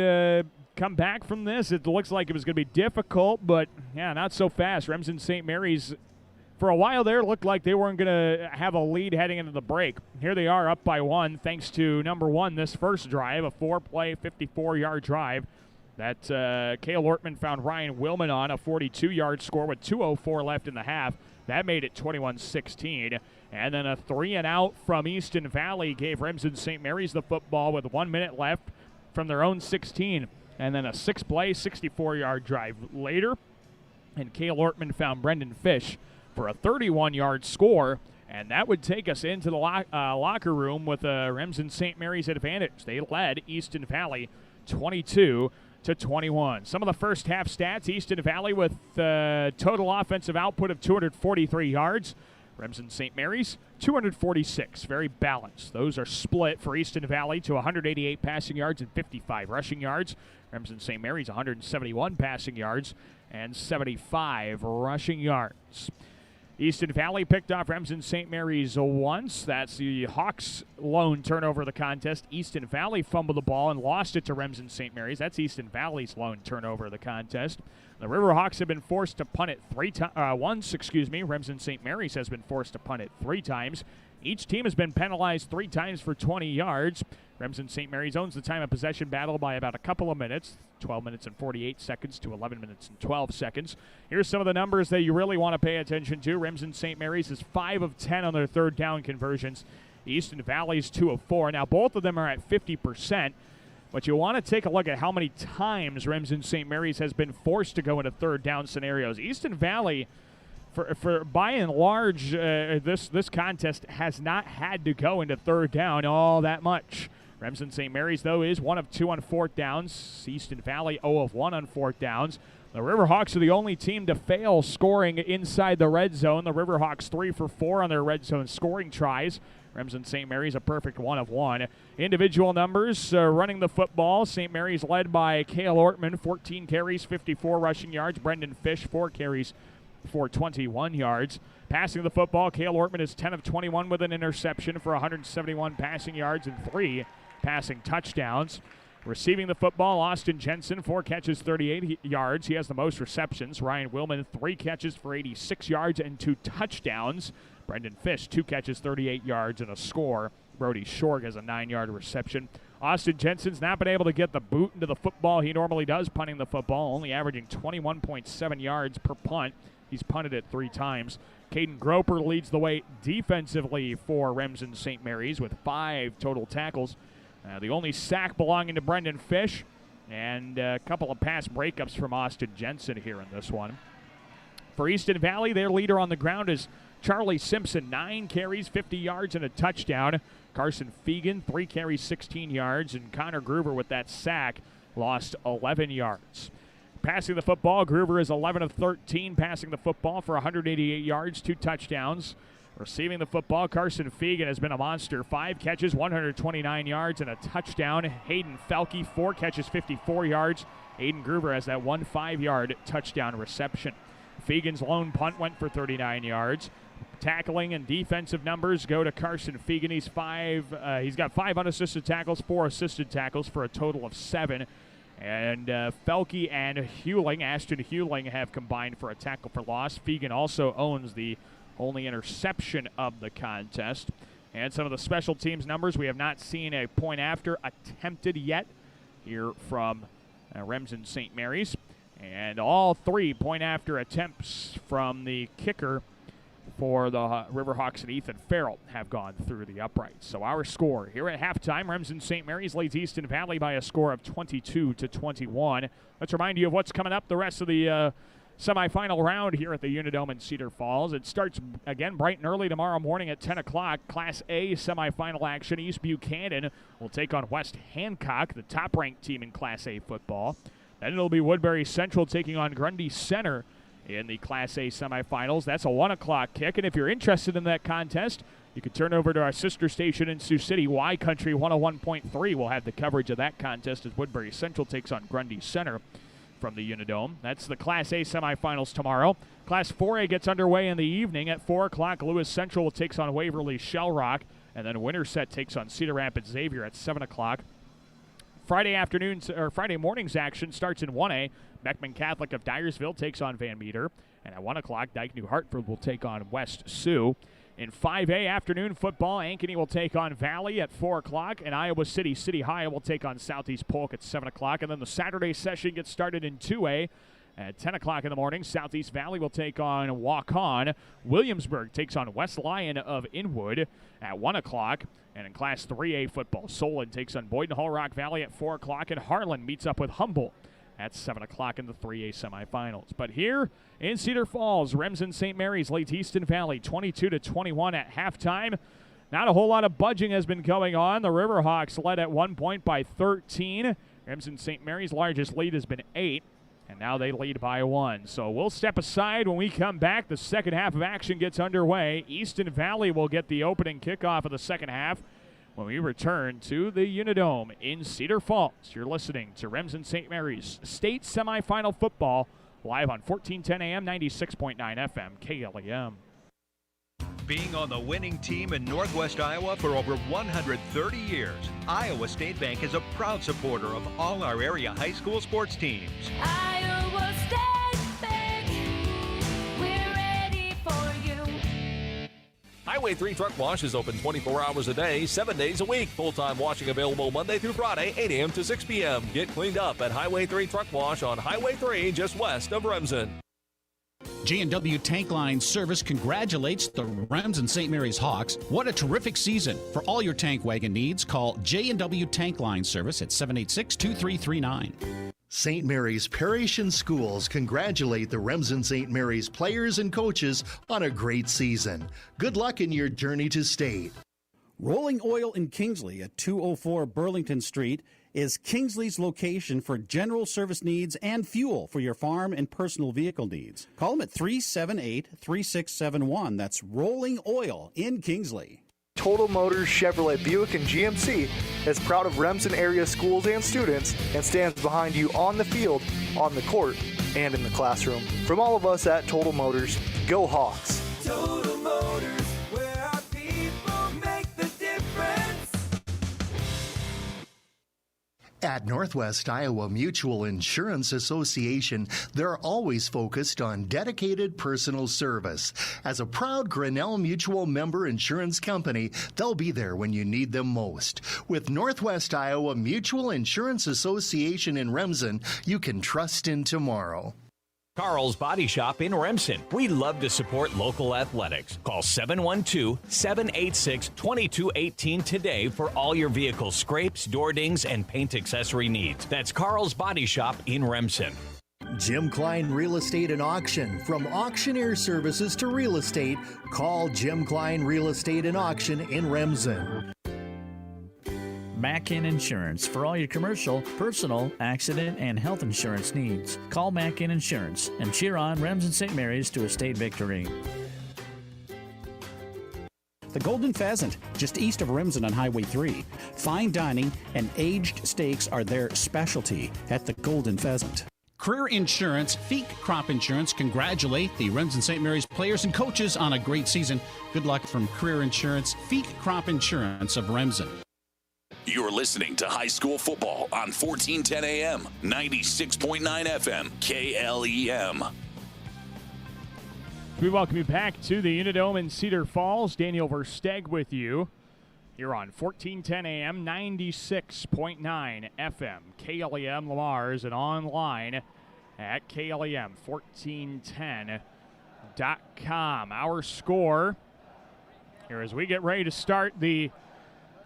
[SPEAKER 5] come back from this? It looks like it was going to be difficult, but yeah, not so fast. Remsen St. Mary's, for a while there, looked like they weren't going to have a lead heading into the break. Here they are up by 1 thanks to number 1 this first drive, a 4-play, 54-yard drive that Cale Ortman found Ryan Willman on, a 42-yard score with 2:04 left in the half. That made it 21-16. And then a 3-and-out from Easton Valley gave Remsen St. Mary's the football with 1 minute left from their own 16. And then a 6-play, 64-yard drive later. And Cale Ortman found Brendan Fish for a 31-yard score. And that would take us into the locker room with Remsen St. Mary's advantage. They led Easton Valley 22-21. Some of the first half stats: Easton Valley with total offensive output of 243 yards. Remsen St. Mary's 246. Very balanced. Those are split for Easton Valley to 188 passing yards and 55 rushing yards. Remsen St. Mary's 171 passing yards and 75 rushing yards. Easton Valley picked off Remsen St. Mary's once. That's the Hawks' lone turnover of the contest. Easton Valley fumbled the ball and lost it to Remsen St. Mary's. That's Easton Valley's lone turnover of the contest. The Riverhawks have been forced to punt it once. Remsen St. Mary's has been forced to punt it 3 times. Each team has been penalized 3 times for 20 yards. Remsen St. Mary's owns the time of possession battle by about a couple of minutes, 12 minutes and 48 seconds to 11 minutes and 12 seconds. Here's some of the numbers that you really want to pay attention to. Remsen St. Mary's is 5 of 10 on their third down conversions. Easton Valley's 2 of 4. Now, both of them are at 50%, but you want to take a look at how many times Remsen St. Mary's has been forced to go into third down scenarios. Easton Valley, for by and large, this contest has not had to go into third down all that much. Remsen St. Mary's, though, is 1 of 2 on fourth downs. Easton Valley 0 of 1 on fourth downs. The Riverhawks are the only team to fail scoring inside the red zone. The Riverhawks 3 for 4 on their red zone scoring tries. Remsen St. Mary's a perfect 1 of 1. Individual numbers, running the football. St. Mary's led by Cale Ortman, 14 carries, 54 rushing yards. Brendan Fish, 4 carries, for 21 yards. Passing the football, Cale Ortman is 10 of 21 with an interception for 171 passing yards and 3 passing touchdowns. Receiving the football, Austin Jensen, 4 catches, 38 yards. He has the most receptions. Ryan Willman, 3 catches for 86 yards and 2 touchdowns. Brendan Fish, 2 catches, 38 yards and a score. Brody Shorg has a 9-yard reception. Austin Jensen's not been able to get the boot into the football he normally does, punting the football, only averaging 21.7 yards per punt. He's punted it 3 times. Caden Groper leads the way defensively for Remsen St. Mary's with 5 total tackles. The only sack belonging to Brendan Fish, and a couple of pass breakups from Austin Jensen here in this one. For Easton Valley, their leader on the ground is Charlie Simpson, 9 carries, 50 yards, and a touchdown. Carson Fegan, 3 carries, 16 yards, and Connor Groover with that sack lost 11 yards. Passing the football, Groover is 11 of 13, passing the football for 188 yards, 2 touchdowns. Receiving the football, Carson Fegan has been a monster. 5 catches, 129 yards, and a touchdown. Hayden Felke, 4 catches, 54 yards. Aiden Groover has that 1 5-yard touchdown reception. Fegan's lone punt went for 39 yards. Tackling and defensive numbers go to Carson Fegan. He's got 5 unassisted tackles, 4 assisted tackles for a total of 7. And Felke and Ashton Hewling, have combined for a tackle for loss. Fegan also owns the only interception of the contest. And some of the special teams numbers, we have not seen a point after attempted yet here from Remsen St. Mary's. And all 3 point after attempts from the kicker for the Riverhawks and Ethan Farrell have gone through the uprights. So our score here at halftime, Remsen St. Mary's leads Easton Valley by a score of 22-21. Let's remind you of what's coming up the rest of the semifinal round here at the Unidome in Cedar Falls. It starts again bright and early tomorrow morning at 10 o'clock. Class A semifinal action. East Buchanan will take on West Hancock, the top-ranked team in Class A football. Then it'll be Woodbury Central taking on Grundy Center in the Class A semifinals. That's a 1 o'clock kick, and if you're interested in that contest, you can turn over to our sister station in Sioux City, Y Country 101.3. We'll have the coverage of that contest as Woodbury Central takes on Grundy Center from the Unidome. That's the Class A semifinals tomorrow. Class 4A gets underway in the evening at 4 o'clock. Lewis Central takes on Waverly Shell Rock, and then Winterset takes on Cedar Rapids Xavier at 7 o'clock. Friday morning's action starts in 1A. Beckman Catholic of Dyersville takes on Van Meter, and at 1 o'clock, Dyke New Hartford will take on West Sioux. In 5A afternoon football, Ankeny will take on Valley at 4 o'clock, and Iowa City High will take on Southeast Polk at 7 o'clock. And then the Saturday session gets started in 2A. At 10 o'clock in the morning, Southeast Valley will take on Waukon. Williamsburg takes on West Lyon of Inwood at 1 o'clock. And in Class 3A football, Solon takes on Boyden Hull Rock Valley at 4 o'clock, and Harlan meets up with Humboldt at 7 o'clock in the 3A semifinals. But here in Cedar Falls, Remsen St. Mary's leads Easton Valley 22-21 at halftime. Not a whole lot of budging has been going on. The Riverhawks led at 1 point by 13. Remsen St. Mary's largest lead has been 8, and now they lead by 1. So we'll step aside when we come back. The second half of action gets underway. Easton Valley will get the opening kickoff of the second half when we return to the Unidome in Cedar Falls. You're listening to Remsen St. Mary's State Semifinal Football live on 1410 AM, 96.9 FM, KLEM.
[SPEAKER 12] Being on the winning team in Northwest Iowa for over 130 years, Iowa State Bank is a proud supporter of all our area high school sports teams.
[SPEAKER 11] Iowa State Bank, we're ready for you.
[SPEAKER 13] Highway 3 Truck Wash is open 24 hours a day, 7 days a week. Full-time washing available Monday through Friday, 8 a.m. to 6 p.m. Get cleaned up at Highway 3 Truck Wash on Highway 3 just west of Remsen.
[SPEAKER 15] J&W Tank Line Service congratulates the Remsen St. Mary's Hawks. What a terrific season. For all your tank wagon needs, call J&W Tank Line Service at 786-2339.
[SPEAKER 6] St. Mary's Parish and Schools congratulate the Remsen St. Mary's players and coaches on a great season. Good luck in your journey to state.
[SPEAKER 16] Rolling Oil in Kingsley at 204 Burlington Street is Kingsley's location for general service needs and fuel for your farm and personal vehicle needs. Call them at 378-3671. That's Rolling Oil in Kingsley.
[SPEAKER 14] Total Motors Chevrolet Buick and GMC is proud of Remsen area schools and students and stands behind you on the field, on the court, and in the classroom. From all of us at Total Motors, go Hawks!
[SPEAKER 11] Total Motors, where our people make the difference.
[SPEAKER 6] At Northwest Iowa Mutual Insurance Association, they're always focused on dedicated personal service. As a proud Grinnell Mutual member insurance company, they'll be there when you need them most. With Northwest Iowa Mutual Insurance Association in Remsen, you can trust in tomorrow.
[SPEAKER 3] Carl's Body Shop in Remsen. We love to support local athletics. Call 712-786-2218 today for all your vehicle scrapes, door dings, and paint accessory needs. That's Carl's Body Shop in Remsen.
[SPEAKER 6] Jim Klein Real Estate and Auction. From auctioneer services to real estate, call Jim Klein Real Estate and Auction in Remsen.
[SPEAKER 7] Mackin Insurance for all your commercial, personal, accident, and health insurance needs. Call Mackin Insurance and cheer on Remsen St. Mary's to a state victory.
[SPEAKER 16] The Golden Pheasant, just east of Remsen on Highway 3. Fine dining and aged steaks are their specialty at the Golden Pheasant.
[SPEAKER 8] Career Insurance, Feek Crop Insurance congratulate the Remsen St. Mary's players and coaches on a great season. Good luck from Career Insurance, Feek Crop Insurance of Remsen.
[SPEAKER 4] You're listening to high school football on 1410 AM, 96.9 FM, KLEM.
[SPEAKER 5] We welcome you back to the Unidome in Cedar Falls. Daniel Versteg with you here on 1410 AM, 96.9 FM, KLEM Lamar's, and online at KLEM1410.com. Our score here as we get ready to start the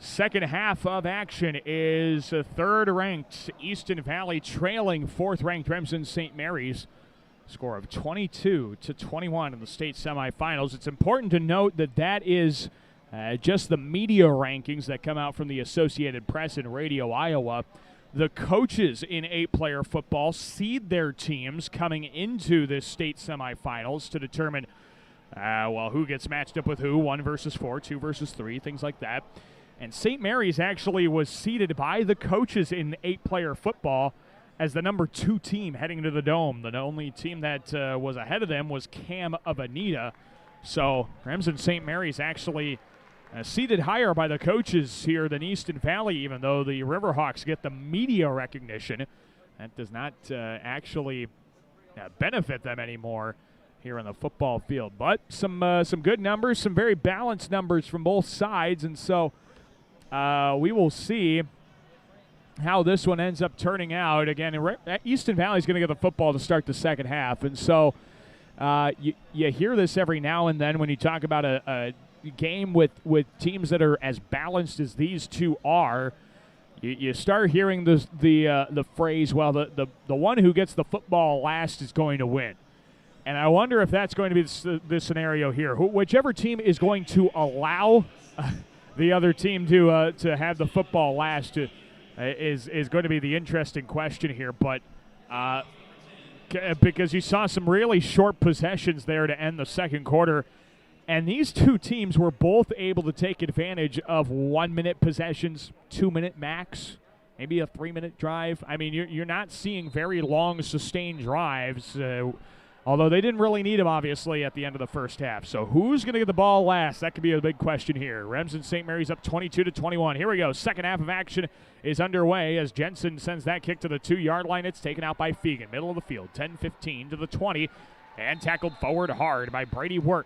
[SPEAKER 5] second half of action is third-ranked Easton Valley trailing fourth-ranked Remsen St. Mary's. Score of 22-21 in the state semifinals. It's important to note that that is just the media rankings that come out from the Associated Press and Radio Iowa. The coaches in 8-player football seed their teams coming into this state semifinals to determine, who gets matched up with who, 1 versus 4, 2 versus 3, things like that. And St. Mary's actually was seeded by the coaches in 8-player football as the number 2 team heading into the Dome. The only team that was ahead of them was Cam of Anita. So Remsen St. Mary's actually seeded higher by the coaches here than Easton Valley, even though the Riverhawks get the media recognition. That does not actually benefit them anymore here on the football field. But some good numbers, some very balanced numbers from both sides, and so we will see how this one ends up turning out. Again, Easton Valley is going to get the football to start the second half. And so you hear this every now and then when you talk about a game with teams that are as balanced as these two are. You start hearing the phrase, well, the one who gets the football last is going to win. And I wonder if that's going to be this scenario here. Whichever team is going to allow the other team to have the football last is going to be the interesting question here. But because you saw some really short possessions there to end the second quarter, and these two teams were both able to take advantage of 1-minute possessions, 2-minute max, maybe a 3-minute drive. I mean, you're not seeing very long sustained drives. Although they didn't really need him, obviously, at the end of the first half. So who's going to get the ball last? That could be a big question here. Remsen St. Mary's up 22-21. Here we go. Second half of action is underway as Jensen sends that kick to the 2-yard line. It's taken out by Fegan. Middle of the field, 10-15 to the 20. And tackled forward hard by Brady Worth.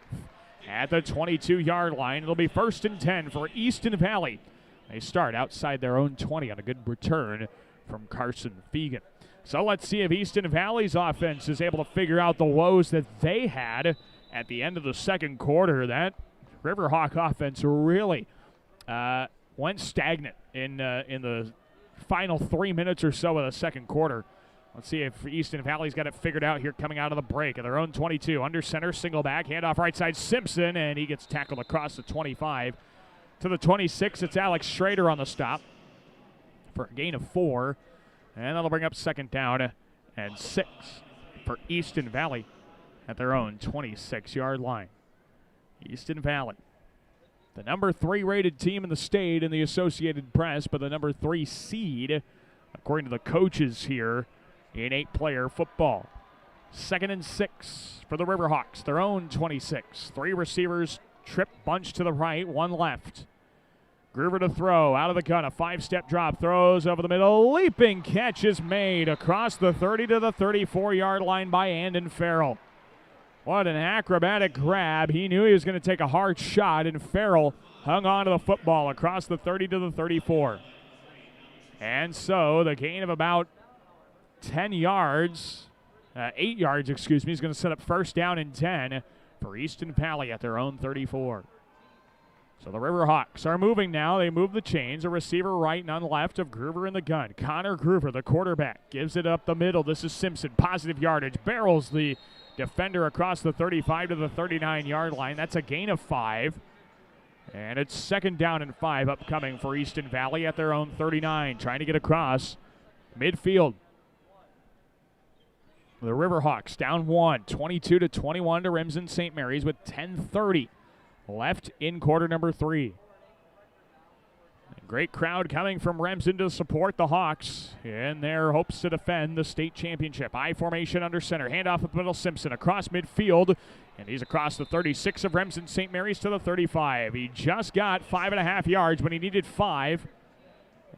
[SPEAKER 5] At the 22-yard line, it'll be 1st and 10 for Easton Valley. They start outside their own 20 on a good return from Carson Fegan. So let's see if Easton Valley's offense is able to figure out the woes that they had at the end of the second quarter. That Riverhawk offense really went stagnant in the final 3 minutes or so of the second quarter. Let's see if Easton Valley's got it figured out here coming out of the break. At their own 22, under center, single back, handoff right side, Simpson, and he gets tackled across the 25. To the 26, it's Alex Schrader on the stop for a gain of 4. And that'll bring up second down and 6 for Easton Valley at their own 26-yard line. Easton Valley, the number 3 rated team in the state in the Associated Press, but the number 3 seed, according to the coaches here, in 8-player football. 2nd and 6 for the Riverhawks, their own 26. 3 receivers, trip bunch to the right, 1 left. Groover to throw, out of the gun, a 5-step drop, throws over the middle, leaping catch is made across the 30 to the 34-yard line by Andon Farrell. What an acrobatic grab. He knew he was going to take a hard shot, and Farrell hung on to the football across the 30 to the 34. And so the gain of about 8 yards, is going to set up 1st down and 10 for Easton Valley at their own 34. So the Riverhawks are moving now. They move the chains. A receiver right, none left of Groover in the gun. Connor Groover, the quarterback, gives it up the middle. This is Simpson. Positive yardage. Barrels the defender across the 35 to the 39-yard line. That's a gain of 5. And it's 2nd down and 5 upcoming for Easton Valley at their own 39. Trying to get across midfield. The Riverhawks down 1, 22 to 21 to Remsen St. Mary's with 10:30 left in quarter number 3. A great crowd coming from Remsen to support the Hawks in their hopes to defend the state championship. I formation under center. Handoff at the middle. Simpson across midfield. And he's across the 36 of Remsen St. Mary's to the 35. He just got 5.5 yards when he needed 5.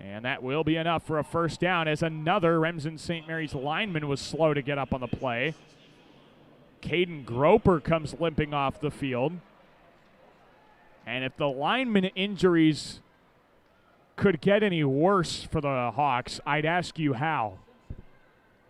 [SPEAKER 5] And that will be enough for a 1st down as another Remsen St. Mary's lineman was slow to get up on the play. Caden Groper comes limping off the field. And if the lineman injuries could get any worse for the Hawks, I'd ask you how.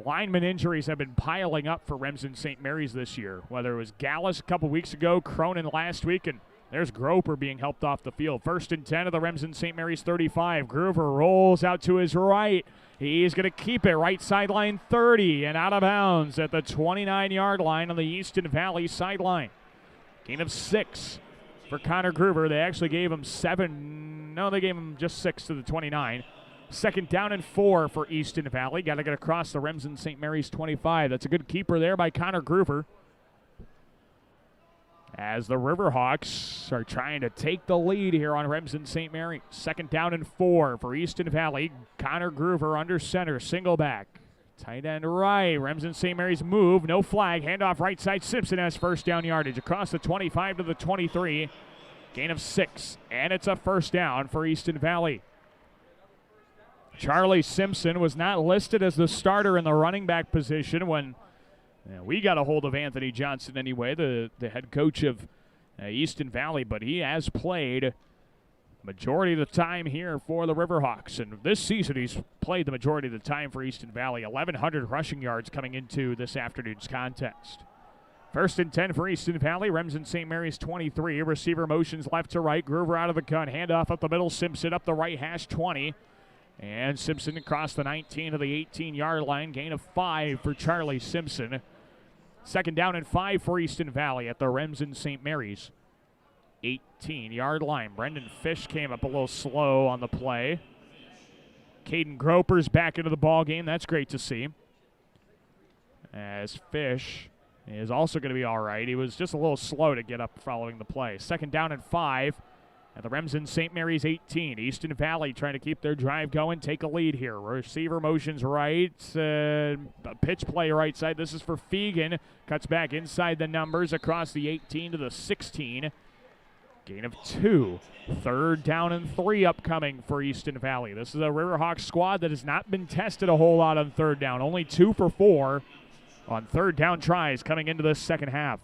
[SPEAKER 5] Lineman injuries have been piling up for Remsen St. Mary's this year, whether it was Gallus a couple weeks ago, Cronin last week, and there's Groper being helped off the field. 1st and 10 of the Remsen St. Mary's 35. Groover rolls out to his right. He's going to keep it right sideline 30 and out of bounds at the 29-yard line on the Easton Valley sideline. Gain of 6 for Connor Groover. They actually gave him 7. No, they gave him just 6 to the 29. 2nd down and 4 for Easton Valley. Got to get across the Remsen St. Mary's 25. That's a good keeper there by Connor Groover. As the Riverhawks are trying to take the lead here on Remsen St. Mary's. 2nd down and 4 for Easton Valley. Connor Groover under center, single back. Tight end right. Remsen St. Mary's move, no flag. Handoff right side. Simpson has 1st down yardage across the 25 to the 23. Gain of 6, and it's a 1st down for Easton Valley. Charlie Simpson was not listed as the starter in the running back position when we got a hold of Anthony Johnson anyway, the head coach of Easton Valley, but he has played majority of the time here for the Riverhawks. And this season he's played the majority of the time for Easton Valley. 1,100 rushing yards coming into this afternoon's contest. 1st and 10 for Easton Valley. Remsen St. Mary's 23. Receiver motions left to right. Groover out of the gun. Handoff up the middle. Simpson up the right hash 20. And Simpson across the 19 to the 18-yard line. Gain of 5 for Charlie Simpson. 2nd down and 5 for Easton Valley at the Remsen St. Mary's 18-yard line. Brendan Fish came up a little slow on the play. Caden Groper's back into the ball game. That's great to see. As Fish is also going to be all right. He was just a little slow to get up following the play. 2nd down and 5 at the Remsen St. Mary's 18. Easton Valley trying to keep their drive going, take a lead here. Receiver motions right, pitch play right side. This is for Fegan. Cuts back inside the numbers across the 18 to the 16. Gain of 2. 3rd down and 3 upcoming for Easton Valley. This is a Riverhawks squad that has not been tested a whole lot on 3rd down. Only 2 for 4 on 3rd down tries coming into this second half.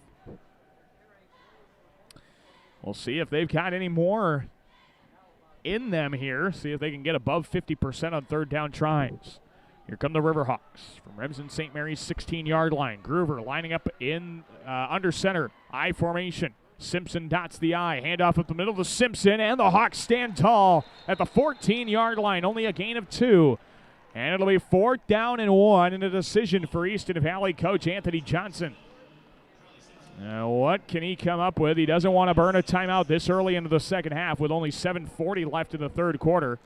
[SPEAKER 5] We'll see if they've got any more in them here. See if they can get above 50% on 3rd down tries. Here come the Riverhawks from Remsen St. Mary's 16-yard line. Groover lining up in under center. I formation. Simpson dots the I. Handoff up the middle to Simpson, and the Hawks stand tall at the 14-yard line. Only a gain of 2. And it'll be 4th down and 1 and a decision for Easton Valley coach Anthony Johnson. Now, what can he come up with? He doesn't want to burn a timeout this early into the second half with only 7:40 left in the 3rd quarter.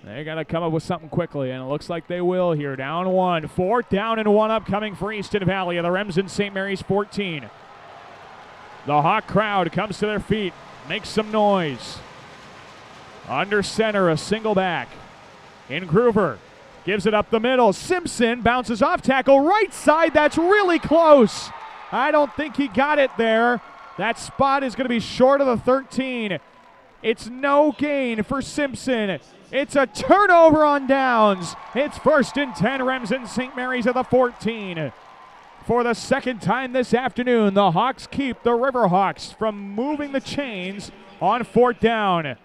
[SPEAKER 5] They got to come up with something quickly, and it looks like they will here. Down 1. 4th down and 1 upcoming for Easton Valley at the Remsen St. Mary's 14. The Hawk crowd comes to their feet, makes some noise. Under center, a single back. In Groover. Gives it up the middle. Simpson bounces off tackle. Right side. That's really close. I don't think he got it there. That spot is going to be short of the 13. It's no gain for Simpson. It's a turnover on downs. It's 1st and 10. Remsen St. Mary's at the 14. For the second time this afternoon, the Hawks keep the Riverhawks from moving the chains on 4th down.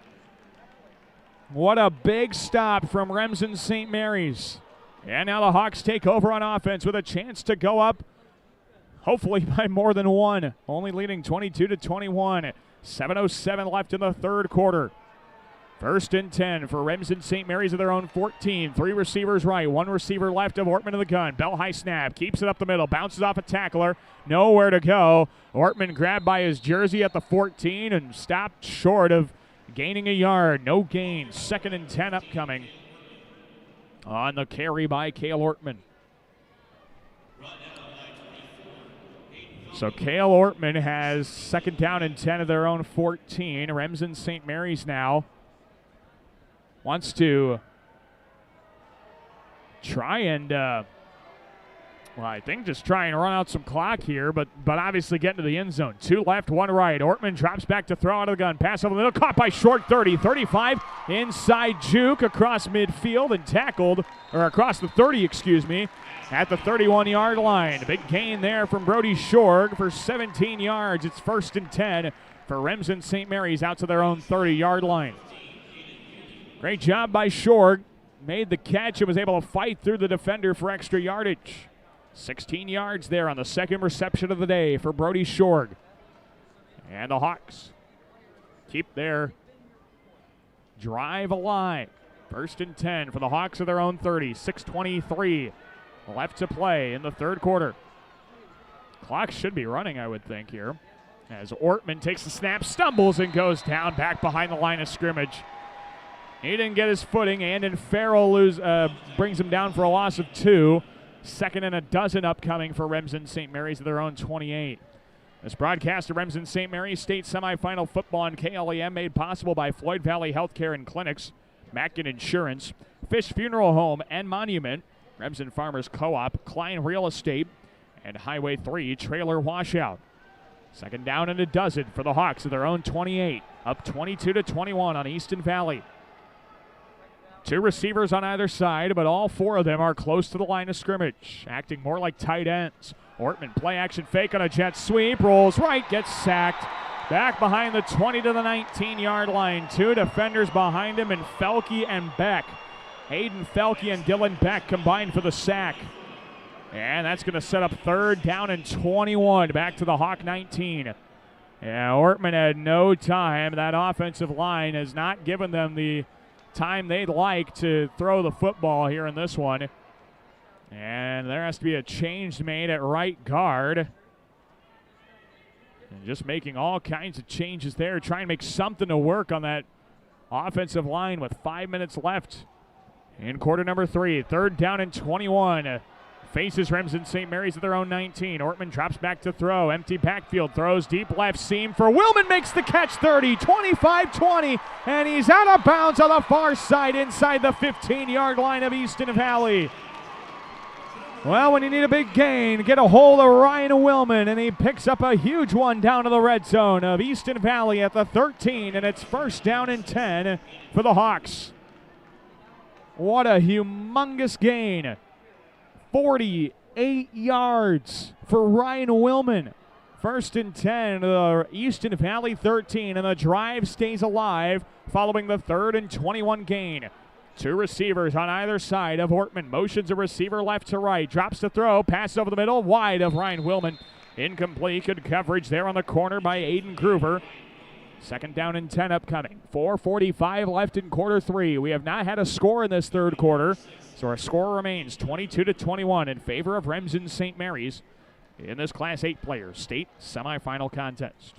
[SPEAKER 5] What a big stop from Remsen St. Mary's. And now the Hawks take over on offense with a chance to go up, hopefully by more than one. Only leading 22-21. 7:07 left in the third quarter. 1st and 10 for Remsen St. Mary's at their own 14. 3 receivers right, 1 receiver left of Ortman in the gun. Bell high snap, keeps it up the middle, bounces off a tackler, nowhere to go. Ortman grabbed by his jersey at the 14 and stopped short of gaining a yard. No gain. 2nd and 10 upcoming on the carry by Cale Ortman. So Cale Ortman has 2nd down and 10 of their own 14. Remsen St. Mary's now wants to try and, I think just try and run out some clock here, but obviously get into the end zone. 2 left, 1 right. Ortman drops back to throw out of the gun. Pass over the middle, caught by short 30. 35, inside juke across midfield and tackled, or across the 30, excuse me, at the 31-yard line. Big gain there from Brody Shorg for 17 yards. It's 1st and 10 for Remsen St. Mary's out to their own 30-yard line. Great job by Shorg. Made the catch and was able to fight through the defender for extra yardage. 16 yards there on the 2nd reception of the day for Brody Shorg. And the Hawks keep their drive alive. 1st and 10 for the Hawks of their own 30. 6:23 left to play in the third quarter. Clock should be running, I would think, here. As Ortman takes the snap, stumbles, and goes down back behind the line of scrimmage. He didn't get his footing, and Farrell brings him down for a loss of 2. 2nd and a dozen upcoming for Remsen St. Mary's at their own 28. This broadcast of Remsen St. Mary's State Semifinal Football on KLEM made possible by Floyd Valley Healthcare and Clinics, Mackin Insurance, Fish Funeral Home and Monument, Remsen Farmers Co-op, Klein Real Estate, and Highway 3 Trailer Washout. 2nd down and a dozen for the Hawks at their own 28, up 22-21 on Easton Valley. 2 receivers on either side, but all 4 of them are close to the line of scrimmage, acting more like tight ends. Ortman play action fake on a jet sweep, rolls right, gets sacked. Back behind the 20 to the 19-yard line. 2 defenders behind him, and Felke and Beck. Hayden Felke and Dylan Beck combined for the sack. And that's going to set up 3rd down and 21, back to the Hawk 19. Yeah, Ortman had no time. That offensive line has not given them the time they'd like to throw the football here in this one. And there has to be a change made at right guard. And just making all kinds of changes there, trying to make something to work on that offensive line with 5 minutes left in quarter number 3. 3rd down and 21. Faces Remsen St. Mary's at their own 19. Ortman drops back to throw. Empty backfield. Throws deep left seam for Willman. Makes the catch. 30, 25-20. And he's out of bounds on the far side inside the 15-yard line of Easton Valley. Well, when you need a big gain, get a hold of Ryan Willman. And he picks up a huge one down to the red zone of Easton Valley at the 13. And it's 1st down and 10 for the Hawks. What a humongous gain. 48 yards for Ryan Willman. 1st and 10, the Easton Valley 13, and the drive stays alive following the 3rd and 21 gain. 2 receivers on either side of Ortman. Motions a receiver left to right. Drops to throw. Pass over the middle. Wide of Ryan Willman. Incomplete. Good coverage there on the corner by Aiden Groover. 2nd down and 10 upcoming. 4:45 left in quarter 3. We have not had a score in this third quarter. So our score remains 22-21 in favor of Remsen St. Mary's in this Class 8 players state semifinal contest.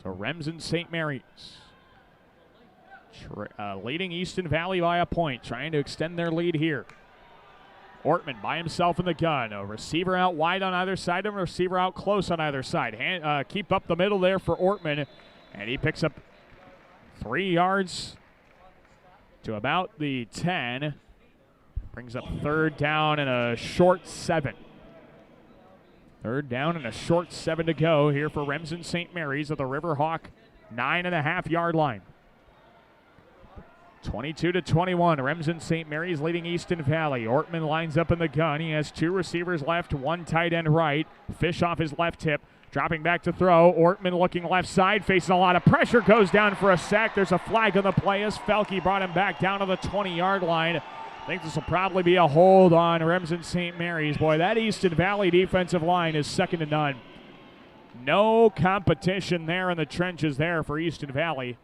[SPEAKER 5] So Remsen St. Mary's leading Easton Valley by a point, trying to extend their lead here. Ortman by himself in the gun. A receiver out wide on either side and a receiver out close on either side. Keep up the middle there for Ortman, and he picks up 3 yards to about the 10. Brings up third down and a short 7. Third down and a short 7 to go here for Remsen St. Mary's at the Riverhawk 9.5-yard line. 22-21. Remsen St. Mary's leading Easton Valley. Ortman lines up in the gun. He has 2 receivers left, 1 tight end right. Fish off his left hip. Dropping back to throw. Ortman looking left side, facing a lot of pressure. Goes down for a sack. There's a flag on the play as Felke brought him back down to the 20-yard line. I think this will probably be a hold on Remsen St. Mary's. Boy, that Easton Valley defensive line is second to none. No competition there in the trenches there for Easton Valley.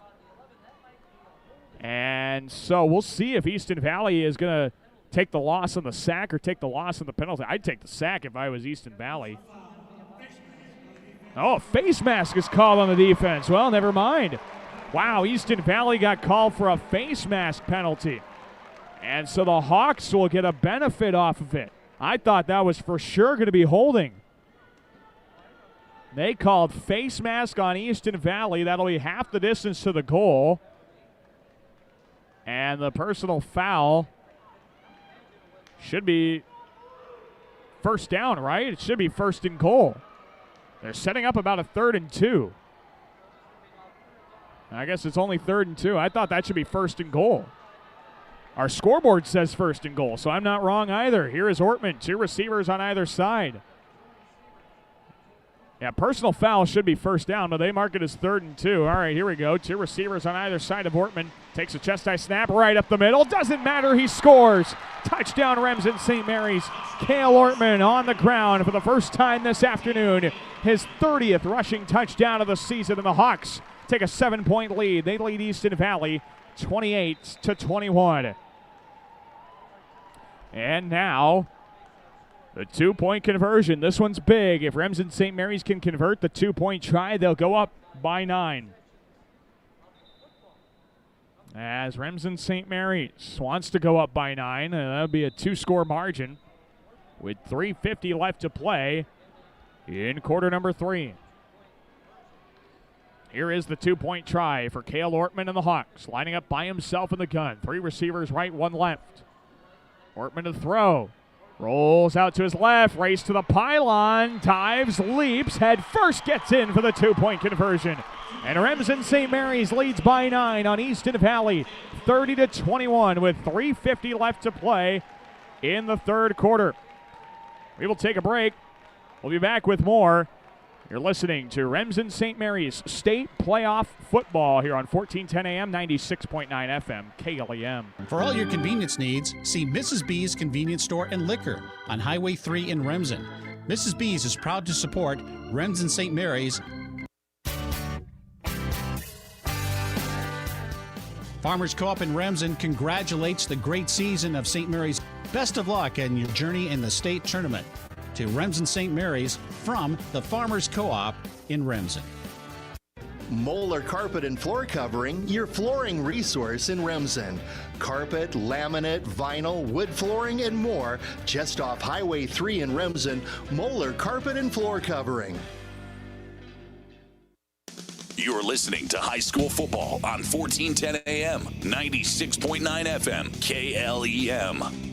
[SPEAKER 5] And so we'll see if Easton Valley is going to take the loss on the sack or take the loss on the penalty. I'd take the sack if I was Easton Valley. Oh, face mask is called on the defense. Well, never mind. Wow, Easton Valley got called for a face mask penalty. And so the Hawks will get a benefit off of it. I thought that was for sure going to be holding. They called face mask on Easton Valley. That'll be half the distance to the goal. And the personal foul should be first down, right? It should be first and goal. They're setting up about a 3rd and 2. I guess it's only 3rd and 2. I thought that should be first and goal. Our scoreboard says first and goal, so I'm not wrong either. Here is Ortman, 2 receivers on either side. Yeah, personal foul should be first down, but they mark it as 3rd and 2. All right, here we go. 2 receivers on either side of Ortman. Takes a chest-high snap right up the middle. Doesn't matter, he scores. Touchdown, Remsen St. Mary's. Cale Ortman on the ground for the first time this afternoon. His 30th rushing touchdown of the season, and the Hawks take a 7-point lead. They lead Easton Valley 28-21. And now the 2-point conversion. This one's big. If Remsen St. Mary's can convert the 2-point try, they'll go up by 9. As Remsen St. Mary's wants to go up by 9, that would be a 2-score margin with 3:50 left to play in quarter number 3. Here is the 2-point try for Cale Ortman and the Hawks, lining up by himself in the gun. 3 receivers right, 1 left. Ortman to throw. Rolls out to his left, race to the pylon, dives, leaps, head first, gets in for the 2-point conversion. And Remsen St. Mary's leads by 9 on Easton Valley, 30-21 with 3:50 left to play in the 3rd quarter. We will take a break. We'll be back with more. You're listening to Remsen St. Mary's State Playoff Football here on 1410 AM, 96.9 FM, KLEM.
[SPEAKER 15] For all your convenience needs, see Mrs. B's Convenience Store and Liquor on Highway 3 in Remsen. Mrs. B's is proud to support Remsen St. Mary's. Farmers Co-op in Remsen congratulates the great season of St. Mary's. Best of luck in your journey in the state tournament. To Remsen St. Mary's from the Farmers Co-op in Remsen.
[SPEAKER 6] Moeller Carpet and Floor Covering, your flooring resource in Remsen. Carpet, laminate, vinyl, wood flooring, and more. Just off Highway 3 in Remsen, Moeller Carpet and Floor Covering.
[SPEAKER 4] You're listening to high school football on 1410 AM, 96.9 FM, KLEM.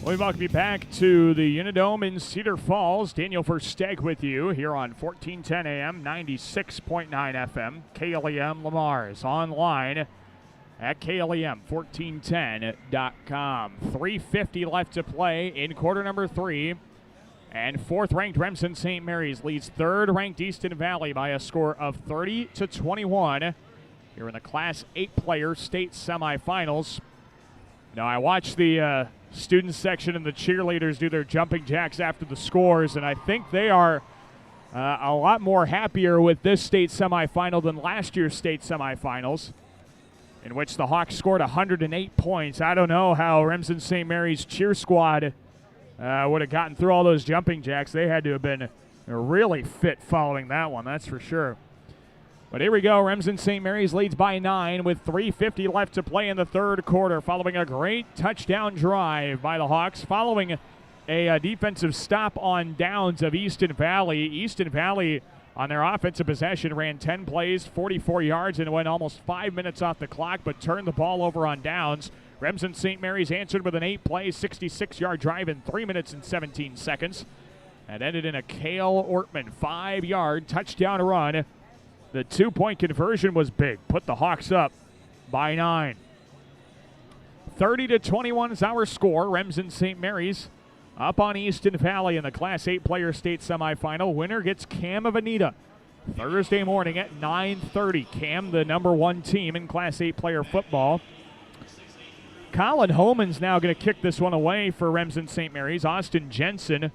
[SPEAKER 5] We welcome you back to the Unidome in Cedar Falls. Daniel Versteg with you here on 1410 AM, 96.9 FM, KLEM Lamar's online at KLEM1410.com. 3:50 left to play in quarter number 3. And 4th-ranked Remsen St. Mary's leads 3rd-ranked Easton Valley by a score of 30-21 here in the Class 8-player state semifinals. Now, I watched the student section and the cheerleaders do their jumping jacks after the scores, and I think they are a lot more happier with this state semifinal than last year's state semifinals, in which the Hawks scored 108 points. I don't know how Remsen St. Mary's cheer squad would have gotten through all those jumping jacks. They had to have been really fit following that one, that's for sure. But here we go. Remsen St. Mary's leads by 9 with 3:50 left to play in the 3rd quarter, following a great touchdown drive by the Hawks, following a defensive stop on downs of Easton Valley. Easton Valley on their offensive possession, ran 10 plays, 44 yards, and went almost 5 minutes off the clock, but turned the ball over on downs. Remsen St. Mary's answered with an 8-play, 66-yard drive in 3 minutes and 17 seconds. That ended in a Cale Ortman 5-yard touchdown run. The 2-point conversion was big. Put the Hawks up by 9. 30-21 is our score. Remsen St. Mary's up on Easton Valley in the Class 8 Player State semifinal. Winner gets Cam of Anita Thursday morning at 9:30. Cam, the number 1 team in Class 8 player football. Colin Holman's now going to kick this one away for Remsen St. Mary's. Austin Jensen,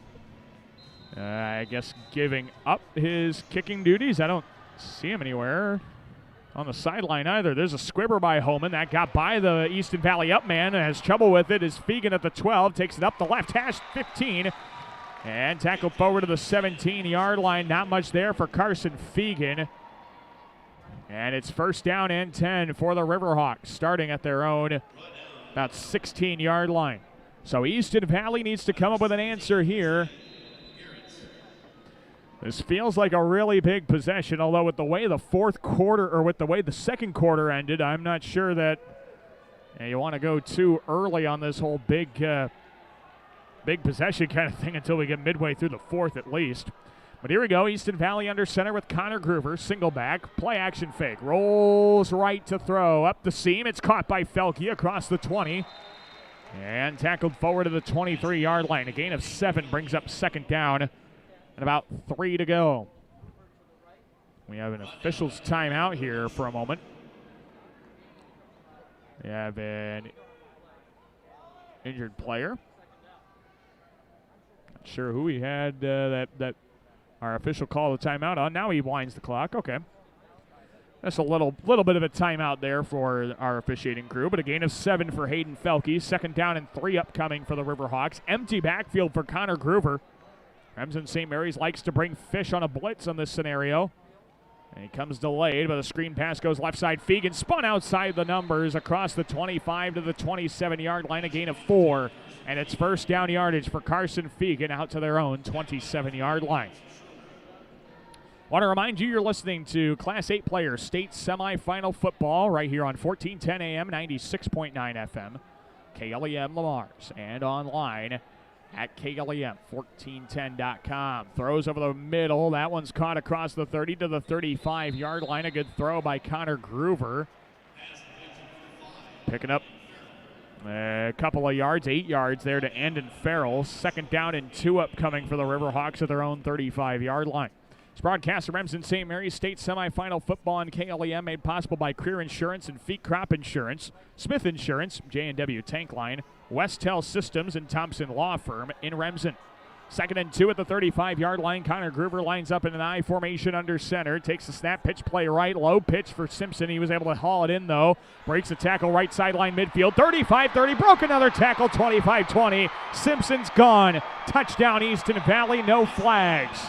[SPEAKER 5] I guess, giving up his kicking duties. I don't see him anywhere on the sideline either. There's a squibber by Holman. That got by the Easton Valley up man and has trouble with it. Is Fegan at the 12. Takes it up the left hash, 15. And tackled forward to the 17-yard line. Not much there for Carson Fegan. And it's first down and 10 for the Riverhawks, starting at their own about 16-yard line. So Easton Valley needs to come up with an answer here. This feels like a really big possession, although with the way the second quarter ended, I'm not sure that you want to go too early on this whole big possession kind of thing until we get midway through the fourth at least. But here we go, Easton Valley under center with Connor Groover, single back, play action fake, rolls right to throw, up the seam, it's caught by Felke across the 20, and tackled forward to the 23-yard line. A gain of 7 brings up second down, and about 3 to go. We have an official's timeout here for a moment. We have an injured player. Not sure who he had that our official called the timeout on. Now he winds the clock. Okay. That's a little bit of a timeout there for our officiating crew, but a gain of 7 for Hayden Felke. Second down and 3 upcoming for the Riverhawks. Empty backfield for Connor Groover. Remsen St. Mary's likes to bring fish on a blitz on this scenario. And he comes delayed, but the screen pass goes left side. Fegan spun outside the numbers across the 25 to the 27-yard line, a gain of 4. And it's first down yardage for Carson Fegan out to their own 27-yard line. Want to remind you, you're listening to Class 8 Player State Semifinal Football right here on 1410 AM, 96.9 FM, KLEM Lamar's, and online at KLEM1410.com. Throws over the middle. That one's caught across the 30 to the 35-yard line. A good throw by Connor Groover. Picking up a couple of yards, 8 yards there to Andon Farrell. Second down and 2 upcoming for the Riverhawks at their own 35-yard line. This broadcast of Remsen St. Mary's State Semifinal Football on KLEM made possible by Creer Insurance and Feet Crop Insurance, Smith Insurance, J&W Tank Line, Westel Systems, and Thompson Law Firm in Remsen. Second and 2 at the 35-yard line. Connor Groover lines up in an I formation under center. Takes the snap, pitch play right. Low pitch for Simpson. He was able to haul it in, though. Breaks the tackle right sideline midfield. 35-30. Broke another tackle. 25-20. Simpson's gone. Touchdown Easton Valley. No flags.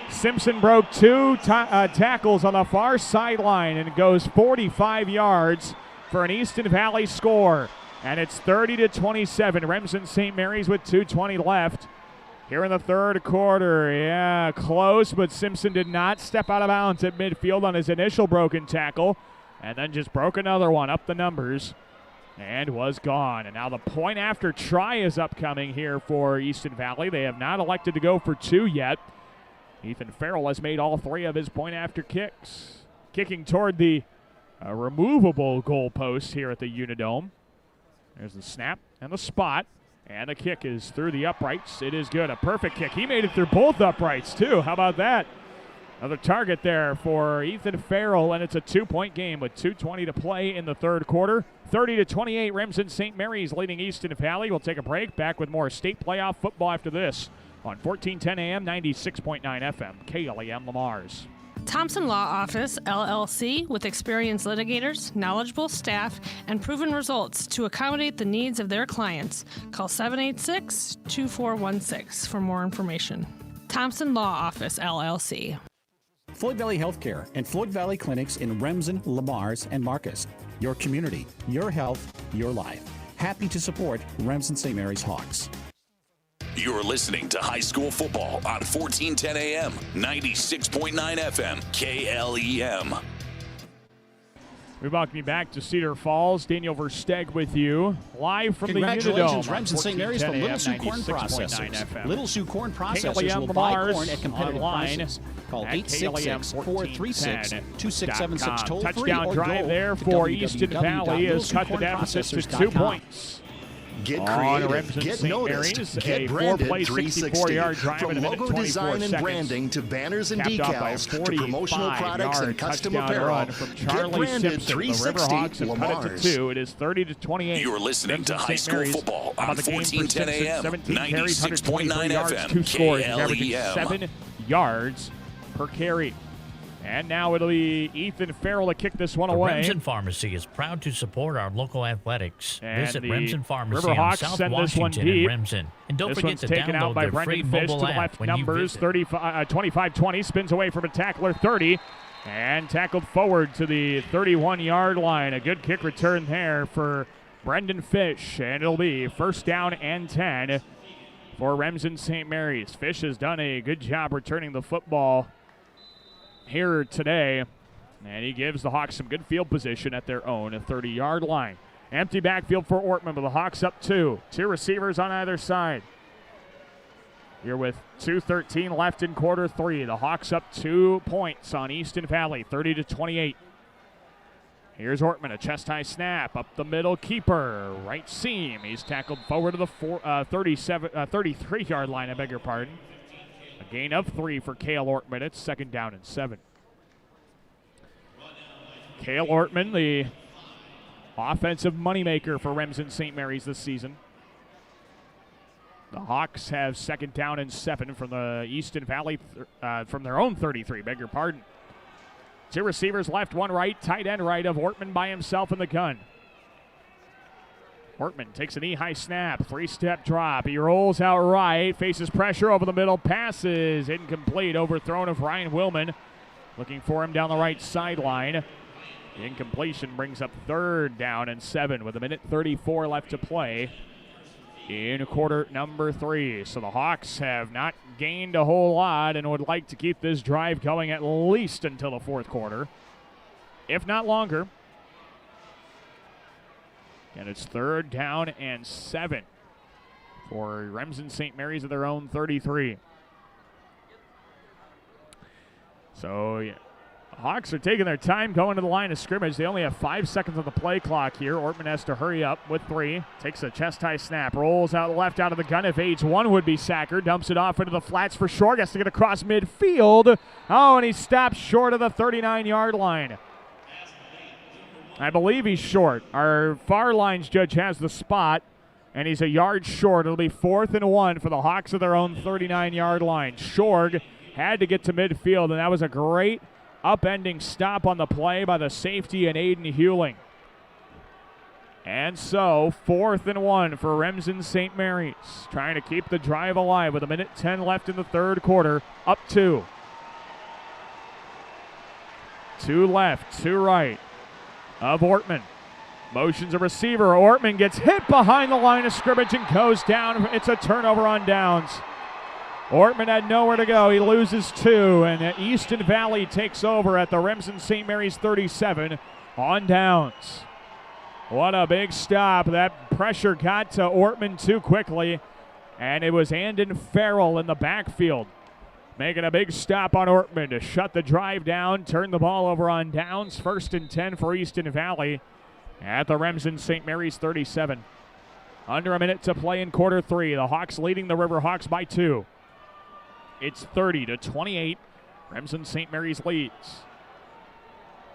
[SPEAKER 5] Simpson broke 2 tackles on the far sideline and goes 45 yards for an Easton Valley score. And it's 30-27. Remsen St. Mary's with 2:20 left here in the third quarter. Yeah, close, but Simpson did not step out of bounds at midfield on his initial broken tackle, and then just broke another one up the numbers and was gone. And now the point after try is upcoming here for Easton Valley. They have not elected to go for 2 yet. Ethan Farrell has made all 3 of his point after kicks. Kicking toward the removable goalpost here at the Unidome. There's the snap and the spot, and the kick is through the uprights. It is good, a perfect kick. He made it through both uprights, too. How about that? Another target there for Ethan Farrell, and it's a 2-point game with 2:20 to play in the third quarter. 30-28, Remsen St. Mary's leading Easton Valley. We'll take a break. Back with more state playoff football after this on 1410 AM, 96.9 FM, KLEM Lamar's.
[SPEAKER 9] Thompson Law Office, LLC, with experienced litigators, knowledgeable staff, and proven results to accommodate the needs of their clients. Call 786-2416 for more information. Thompson Law Office, LLC.
[SPEAKER 16] Floyd Valley Healthcare and Floyd Valley Clinics in Remsen, Lamar's, and Marcus. Your community, your health, your life. Happy to support Remsen St. Mary's Hawks.
[SPEAKER 4] You're listening to high school football on 1410 AM, 96.9 FM, KLEM.
[SPEAKER 5] We welcome you back to Cedar Falls. Daniel Versteg with you, live from the Unidome.
[SPEAKER 15] Congratulations, Remsen St. Mary's from Little Sioux Corn Processors. Little Sioux Corn Processors will buy corn at competitive prices. Call 866-436-2676 toll free
[SPEAKER 5] Touchdown
[SPEAKER 15] or
[SPEAKER 5] drive
[SPEAKER 15] go
[SPEAKER 5] there
[SPEAKER 15] to
[SPEAKER 5] for Easton Valley has cut the deficit to 2 points.
[SPEAKER 6] Get creative, get noticed, get branded. 360. From logo design and branding to banners and decals to promotional products and custom apparel, get branded 360 Lamar's.
[SPEAKER 5] It is 30-28.
[SPEAKER 4] You're listening to high school football on 1410 AM, 96.9 FM,
[SPEAKER 5] 2 scores, averaging
[SPEAKER 4] KLEM.
[SPEAKER 5] 7 yards per carry. And now it'll be Ethan Farrell to kick this one away.
[SPEAKER 10] Remsen Pharmacy is proud to support our local athletics.
[SPEAKER 5] And
[SPEAKER 10] Visit Remsen Pharmacy
[SPEAKER 5] Riverhawks
[SPEAKER 10] on South
[SPEAKER 5] send this one
[SPEAKER 10] Washington
[SPEAKER 5] deep.
[SPEAKER 10] and Remsen. And don't
[SPEAKER 5] this
[SPEAKER 10] forget
[SPEAKER 5] one's
[SPEAKER 10] to
[SPEAKER 5] taken out
[SPEAKER 10] download
[SPEAKER 5] by
[SPEAKER 10] their free
[SPEAKER 5] Brendan Fish to
[SPEAKER 10] mobile
[SPEAKER 5] the
[SPEAKER 10] app
[SPEAKER 5] left
[SPEAKER 10] when you
[SPEAKER 5] numbers.
[SPEAKER 10] visit.
[SPEAKER 5] 25-20, spins away from a tackler, 30, and tackled forward to the 31-yard line. A good kick return there for Brendan Fish, and it'll be first down and 10 for Remsen St. Mary's. Fish has done a good job returning the football here today, and he gives the Hawks some good field position at their own 30-yard line. Empty backfield for Ortman, but the Hawks up 2. 2 receivers on either side. Here with 2:13 left in quarter 3. The Hawks up 2 points on Easton Valley, 30-28. Here's Ortman, a chest-high snap, up the middle, keeper, right seam. He's tackled forward to the 33-yard line, I beg your pardon. A gain of 3 for Cale Ortman. It's second down and 7. Cale Ortman, the offensive moneymaker for Remsen St. Mary's this season. The Hawks have second down and 7 from the Easton Valley, from their own 33, beg your pardon. 2 receivers left, 1 right, tight end right of Ortman by himself in the gun. Ortman takes a knee-high snap, 3-step drop. He rolls out right, faces pressure over the middle, passes incomplete, overthrown of Ryan Willman. Looking for him down the right sideline. The incompletion brings up third down and 7 with 1:34 left to play in quarter number 3. So the Hawks have not gained a whole lot and would like to keep this drive going at least until the fourth quarter, if not longer. And it's third down and 7 for Remsen St. Mary's at their own 33. So yeah, the Hawks are taking their time going to the line of scrimmage. They only have 5 seconds on the play clock here. Ortman has to hurry up with 3. Takes a chest-high snap, rolls out left out of the gun. Evades one would-be sacker, dumps it off into the flats for Short. Has to get across midfield. Oh, and he stops short of the 39-yard line. I believe he's short. Our far lines judge has the spot, and he's a yard short. It'll be 4th and 1 for the Hawks at their own 39-yard line. Shorg had to get to midfield, and that was a great upending stop on the play by the safety and Aiden Hewling. And so, 4th and 1 for Remsen St. Mary's, trying to keep the drive alive with 1:10 left in the third quarter. Up 2. 2 left, 2 right of Ortman. Motions a receiver. Ortman gets hit behind the line of scrimmage and goes down. It's a turnover on downs. Ortman had nowhere to go. He loses 2, and Easton Valley takes over at the Remsen St. Mary's 37 on downs. What a big stop. That pressure got to Ortman too quickly, and it was Andon Farrell in the backfield making a big stop on Ortman to shut the drive down, turn the ball over on downs. 1st and 10 for Easton Valley at the Remsen St. Mary's 37. Under a minute to play in quarter 3. The Hawks leading the Riverhawks by 2. It's 30-28. Remsen St. Mary's leads.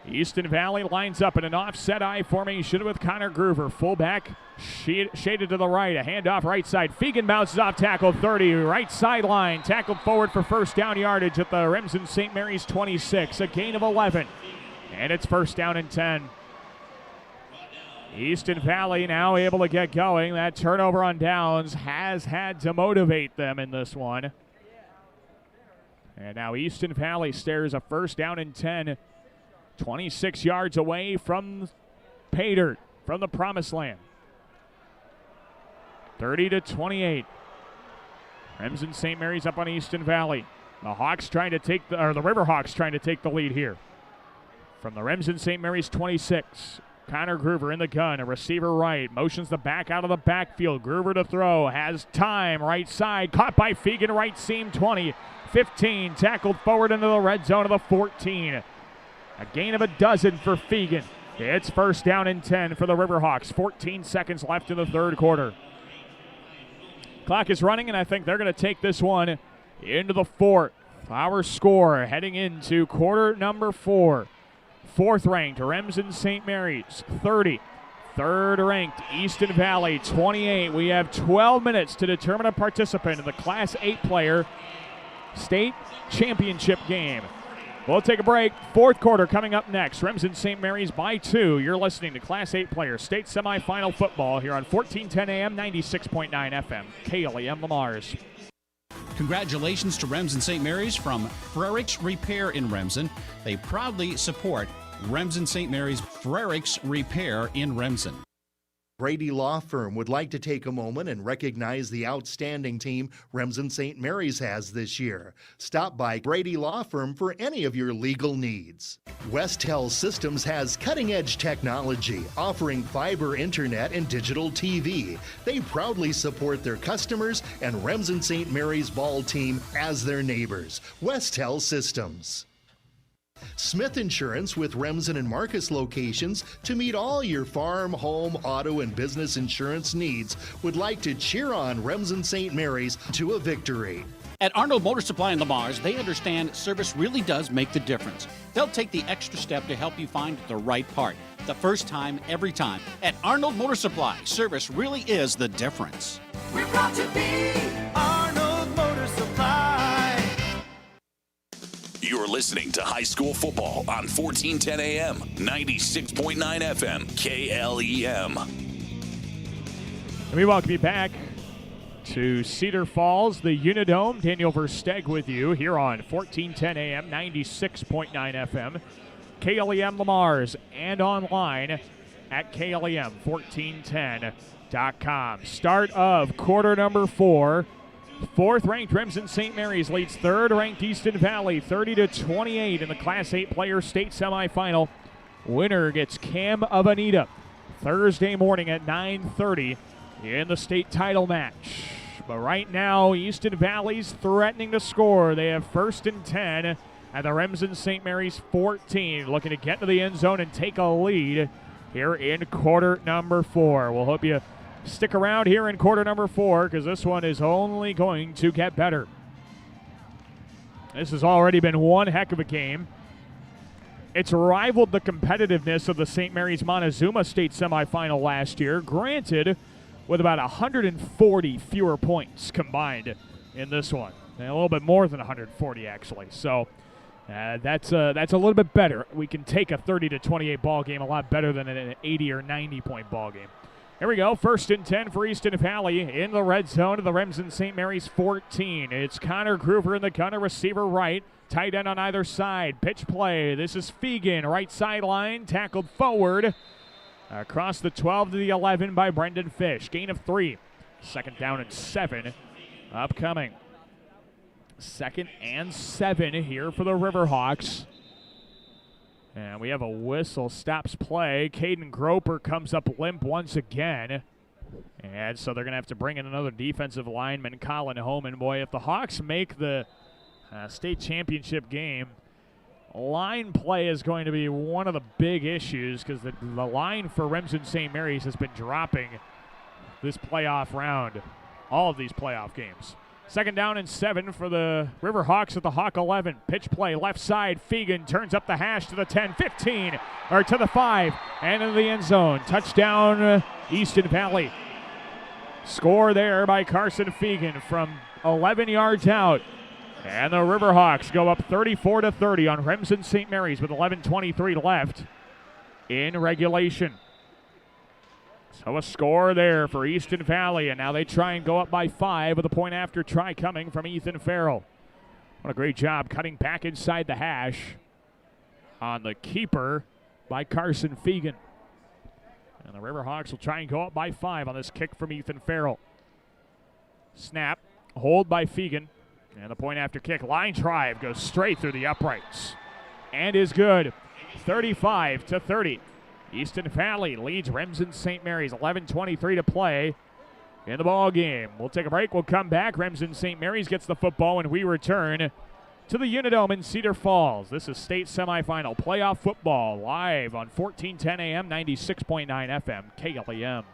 [SPEAKER 5] Easton Valley lines up in an offset I formation with Connor Groover. Fullback shaded to the right. A handoff right side. Fegan bounces off tackle 30. Right sideline. Tackled forward for first down yardage at the Remsen St. Mary's 26. A gain of 11. And it's first down and 10. Easton Valley now able to get going. That turnover on downs has had to motivate them in this one. And now Easton Valley stares a first down and 10. 26 yards away from pay dirt, from the promised land. 30-28. Remsen St. Mary's up on Easton Valley. The Hawks trying to take the River Hawks trying to take the lead here. From the Remsen St. Mary's 26, Connor Groover in the gun, a receiver right, motions the back out of the backfield. Groover to throw, has time, right side, caught by Fegan, right seam, 20, 15, tackled forward into the red zone of the 14. A gain of a dozen for Fegan. It's first down and 10 for the Riverhawks. 14 seconds left in the third quarter. Clock is running, and I think they're going to take this one into the fourth. Our score heading into quarter number 4. Fourth-ranked Remsen St. Mary's, 30. Third-ranked Easton Valley, 28. We have 12 minutes to determine a participant in the Class 8 player state championship game. We'll take a break. Fourth quarter coming up next. Remsen St. Mary's by 2. You're listening to Class 8 Players State Semifinal Football here on 1410 AM, 96.9 FM, KLEM Lamars.
[SPEAKER 8] Congratulations to Remsen St. Mary's from Frericks Repair in Remsen. They proudly support Remsen St. Mary's Frericks Repair in Remsen.
[SPEAKER 6] Brady Law Firm would like to take a moment and recognize the outstanding team Remsen St. Mary's has this year. Stop by Brady Law Firm for any of your legal needs. Westel Systems has cutting-edge technology, offering fiber internet and digital TV. They proudly support their customers and Remsen St. Mary's ball team as their neighbors. Westel Systems. Smith Insurance with Remsen and Marcus locations to meet all your farm, home, auto, and business insurance needs would like to cheer on Remsen St. Mary's to a victory.
[SPEAKER 15] At Arnold Motor Supply in Lamars, they understand service really does make the difference. They'll take the extra step to help you find the right part. The first time, every time. At Arnold Motor Supply, service really is the difference.
[SPEAKER 11] We're proud to be Arnold Motor Supply.
[SPEAKER 4] You're listening to high school football on 1410 AM, 96.9 FM, KLEM.
[SPEAKER 5] And we welcome you back to Cedar Falls, the Unidome. Daniel Versteg with you here on 1410 AM, 96.9 FM, KLEM Lamars, and online at KLEM1410.com. Start of quarter number 4. Fourth-ranked Remsen St. Mary's leads third-ranked Easton Valley 30-28 in the Class 8 Player State Semifinal. Winner gets Cam of Anita Thursday morning at 9:30 in the state title match. But right now, Easton Valley's threatening to score. They have first and 10 at the Remsen St. Mary's 14, looking to get to the end zone and take a lead here in quarter number 4. We'll hope you stick around here in quarter number 4 because this one is only going to get better. This has already been one heck of a game. It's rivaled the competitiveness of the St. Mary's Montezuma State semifinal last year, granted with about 140 fewer points combined in this one. And a little bit more than 140 actually. So that's a little bit better. We can take a 30-28 ball game a lot better than an 80 or 90 point ball game. Here we go, first and 10 for Easton Valley in the red zone of the Remsen St. Mary's 14. It's Connor Groover in the gun, a receiver right, tight end on either side. Pitch play, this is Fegan, right sideline, tackled forward across the 12 to the 11 by Brendan Fish. Gain of 3, second down and 7 upcoming. Second and 7 here for the Riverhawks. And we have a whistle, stops play. Caden Groper comes up limp once again. And so they're going to have to bring in another defensive lineman, Colin Homan. Boy, if the Hawks make the state championship game, line play is going to be one of the big issues because the line for Remsen St. Mary's has been dropping this playoff round, all of these playoff games. Second down and 7 for the Riverhawks at the Hawk 11. Pitch play, left side. Fegan turns up the hash to the 10, 15, or to the 5, and into the end zone. Touchdown, Easton Valley. Score there by Carson Fegan from 11 yards out. And the Riverhawks go up 34-30 on Remsen St. Mary's with 11:23 left in regulation. So a score there for Easton Valley, and now they try and go up by 5 with a point after try coming from Ethan Farrell. What a great job cutting back inside the hash on the keeper by Carson Fegan. And the Riverhawks will try and go up by 5 on this kick from Ethan Farrell. Snap, hold by Fegan. And the point after kick line drive goes straight through the uprights and is good. 35-30. Easton Valley leads Remsen St. Mary's. 11:23 to play in the ball game. We'll take a break. We'll come back. Remsen St. Mary's gets the football when we return to the Unidome in Cedar Falls. This is state semifinal playoff football live on 1410 AM, 96.9 FM, KLEM.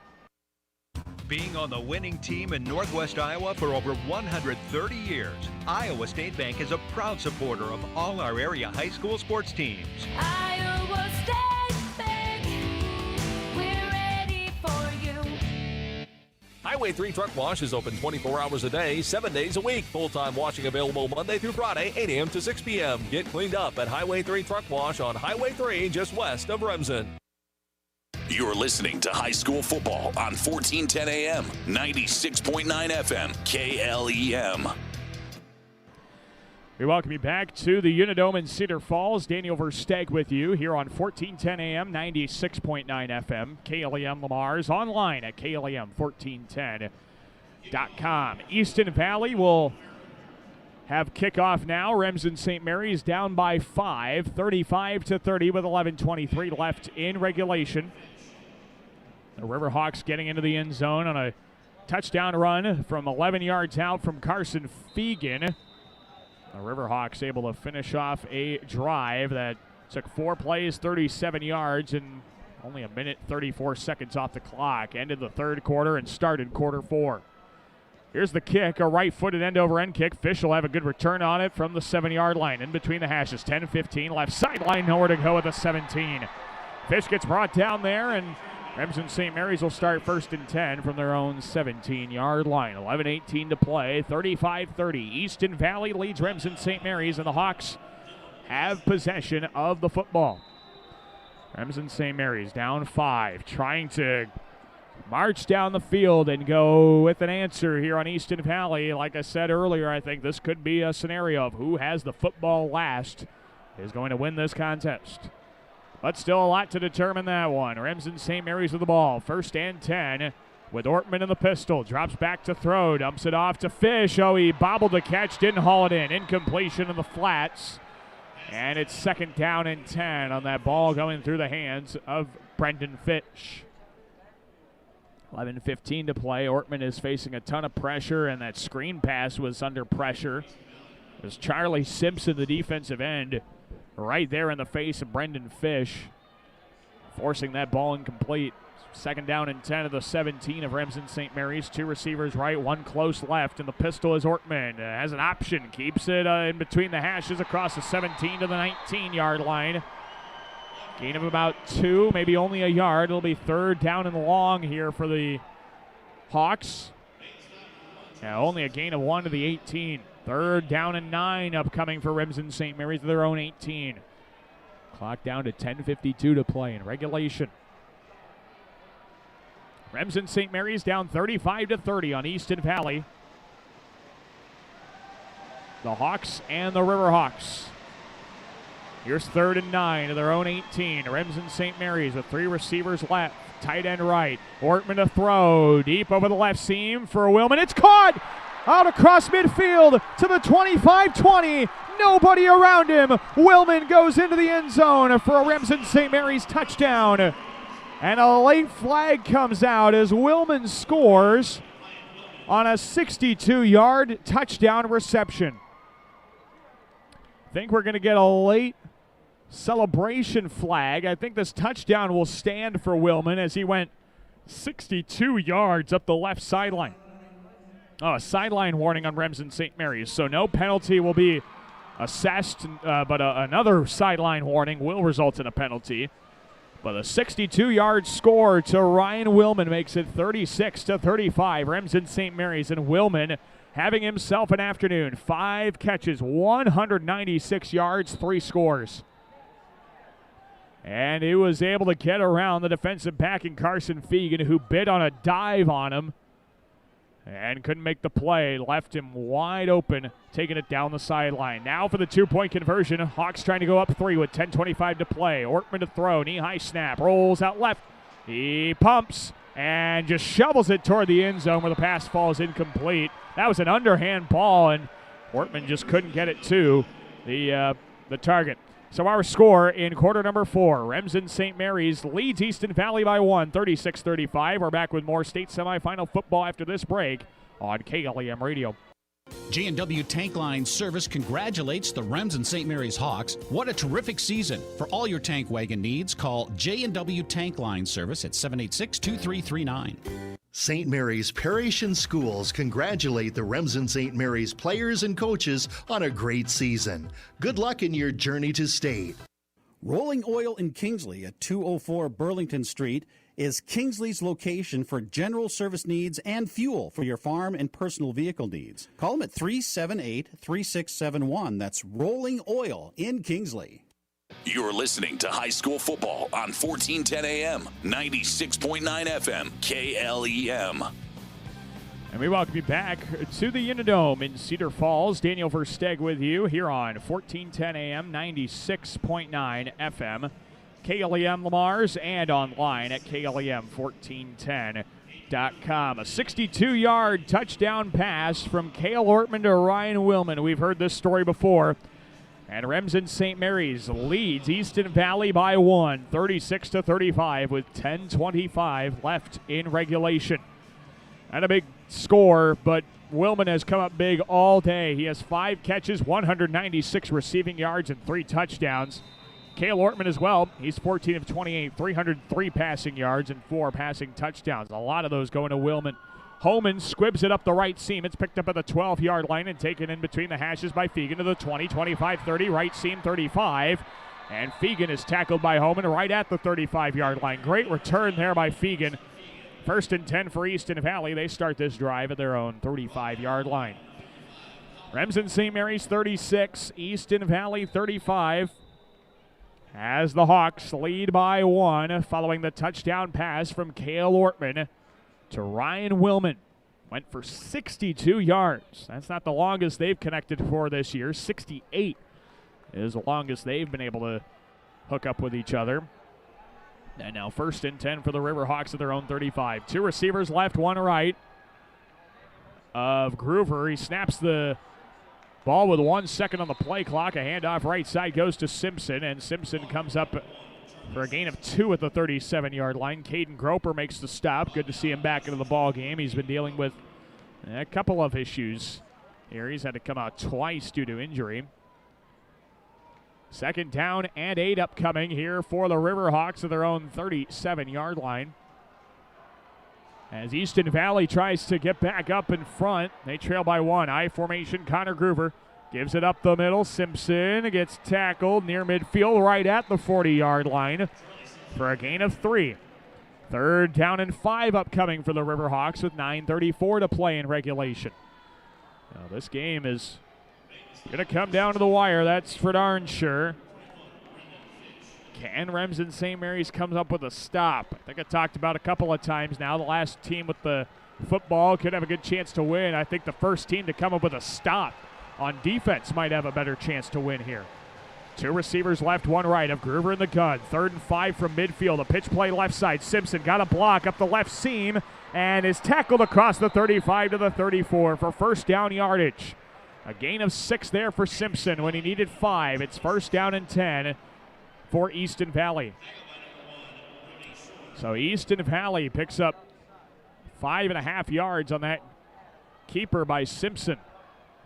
[SPEAKER 12] Being on the winning team in Northwest Iowa for over 130 years, Iowa State Bank is a proud supporter of all our area high school sports teams.
[SPEAKER 11] Iowa State Bank, we're ready for you.
[SPEAKER 13] Highway 3 Truck Wash is open 24 hours a day, 7 days a week. Full-time washing available Monday through Friday, 8 a.m. to 6 p.m. Get cleaned up at Highway 3 Truck Wash on Highway 3 just west of Remsen.
[SPEAKER 4] You're listening to high school football on 1410 AM, 96.9 FM, KLEM.
[SPEAKER 5] We welcome you back to the Unidome in Cedar Falls. Daniel Versteg with you here on 1410 AM, 96.9 FM, KLEM Lamar's, online at KLEM1410.com. Easton Valley will have kickoff now. Remsen St. Mary's down by 5, 35-30 with 11:23 left in regulation. The Riverhawks getting into the end zone on a touchdown run from 11 yards out from Carson Fegan. The Riverhawks able to finish off a drive that took 4 plays, 37 yards, and only a minute 34 seconds off the clock. Ended the third quarter and started quarter 4. Here's the kick, a right-footed end-over-end kick. Fish will have a good return on it from the 7-yard line. In between the hashes, 10-15, left sideline, nowhere to go at the 17. Fish gets brought down there, and Remsen St. Mary's will start 1st and 10 from their own 17-yard line. 11:18 to play, 35-30. Easton Valley leads Remsen St. Mary's, and the Hawks have possession of the football. Remsen St. Mary's down 5, trying to march down the field and go with an answer here on Easton Valley. Like I said earlier, I think this could be a scenario of who has the football last is going to win this contest. But still a lot to determine that one. Remsen St. Mary's with the ball. 1st and 10 with Ortman in the pistol. Drops back to throw. Dumps it off to Fish. Oh, he bobbled the catch. Didn't haul it in. Incompletion in the flats. And it's 2nd down and 10 on that ball going through the hands of Brendan Fish. 11:15 to play. Ortman is facing a ton of pressure, and that screen pass was under pressure. It was Charlie Simpson, the defensive end, right there in the face of Brendan Fish, forcing that ball incomplete. 2nd down and 10 of the 17 of Remsen St. Mary's. 2 receivers right, 1 close left, and the pistol is Ortman. Has an option, keeps it in between the hashes across the 17 to the 19-yard line. Gain of about 2, maybe only a yard. It'll be 3rd down and long here for the Hawks. Only a gain of 1 to the 18. 3rd down and 9 upcoming for Remsen St. Mary's to their own 18. Clock down to 10:52 to play in regulation. Remsen St. Mary's down 35-30 on Easton Valley. The Hawks and the Riverhawks. Here's 3rd and 9 to their own 18. Remsen St. Mary's with 3 receivers left. Tight end right. Ortman to throw. Deep over the left seam for Willman. It's caught! Out across midfield to the 25-20. Nobody around him. Willman goes into the end zone for a Remsen St. Mary's touchdown. And a late flag comes out as Willman scores on a 62-yard touchdown reception. I think we're going to get a late celebration flag. I think this touchdown will stand for Willman as he went 62 yards up the left sideline. Oh, a sideline warning on Remsen St. Mary's. So no penalty will be assessed, but another sideline warning will result in a penalty. But a 62-yard score to Ryan Willman makes it 36-35. Remsen St. Mary's, and Willman having himself an afternoon. 5 catches, 196 yards, 3 scores. And he was able to get around the defensive back in Carson Fegan, who bit on a dive on him and couldn't make the play. Left him wide open, taking it down the sideline. Now for the 2-point conversion. Hawks trying to go up 3 with 10:25 to play. Ortman to throw, knee-high snap, rolls out left. He pumps, and just shovels it toward the end zone where the pass falls incomplete. That was an underhand ball, and Wortman just couldn't get it to the target. So our score in quarter number 4, Remsen St. Mary's leads Easton Valley by 1, 36-35. We're back with more state semifinal football after this break on KLEM Radio.
[SPEAKER 8] J&W Tank Line Service congratulates the Remsen St. Mary's Hawks. What a terrific season. For all your tank wagon needs, call J&W Tank Line Service at 786-2339.
[SPEAKER 6] St. Mary's Parish and Schools congratulate the Remsen St. Mary's players and coaches on a great season. Good luck in your journey to state.
[SPEAKER 16] Rolling Oil in Kingsley at 204 Burlington Street is Kingsley's location for general service needs and fuel for your farm and personal vehicle needs. Call them at 378-3671. That's Rolling Oil in Kingsley.
[SPEAKER 4] You're listening to high school football on 1410 AM, 96.9 FM, KLEM.
[SPEAKER 5] And we welcome you back to the Unidome in Cedar Falls. Daniel Versteg with you here on 1410 AM, 96.9 FM, KLEM Lamar's, and online at KLEM1410.com. A 62-yard touchdown pass from Cale Ortman to Ryan Willman. We've heard this story before. And Remsen St. Mary's leads Easton Valley by 1, 36-35 with 10:25 left in regulation. Not a big score, but Willman has come up big all day. He has 5 catches, 196 receiving yards, and 3 touchdowns. Cale Ortman as well. He's 14 of 28, 303 passing yards and 4 passing touchdowns. A lot of those going to Willman. Holman squibs it up the right seam. It's picked up at the 12-yard line and taken in between the hashes by Fegan to the 20, 25, 30, right seam 35. And Fegan is tackled by Holman right at the 35-yard line. Great return there by Fegan. 1st and 10 for Easton Valley. They start this drive at their own 35-yard line. Remsen St. Mary's 36, Easton Valley 35. As the Hawks lead by 1 following the touchdown pass from Cale Ortman to Ryan Willman. Went for 62 yards. That's not the longest they've connected for this year. 68 is the longest they've been able to hook up with each other. And now 1st and 10 for the Riverhawks at their own 35. 2 receivers left, 1 right of Groover. He snaps the ball with 1 second on the play clock. A handoff right side goes to Simpson, and Simpson comes up for a gain of 2 at the 37-yard line. Caden Groper makes the stop. Good to see him back into the ball game. He's been dealing with a couple of issues here. He's had to come out twice due to injury. 2nd down and 8 upcoming here for the Riverhawks at their own 37-yard line. As Easton Valley tries to get back up in front, they trail by 1. I formation, Connor Groover gives it up the middle. Simpson gets tackled near midfield right at the 40-yard line for a gain of 3. 3rd down and 5 upcoming for the Riverhawks with 9:34 to play in regulation. Now this game is going to come down to the wire, that's for darn sure. Can Remsen St. Mary's comes up with a stop? I think I talked about a couple of times now. The last team with the football could have a good chance to win. I think the first team to come up with a stop on defense might have a better chance to win here. 2 receivers left, 1 right of Groover in the gun. 3rd and 5 from midfield. A pitch play left side. Simpson got a block up the left seam and is tackled across the 35 to the 34 for 1st down yardage. A gain of 6 there for Simpson when he needed 5. It's 1st down and 10 for Easton Valley. So Easton Valley picks up 5.5 yards on that keeper by Simpson.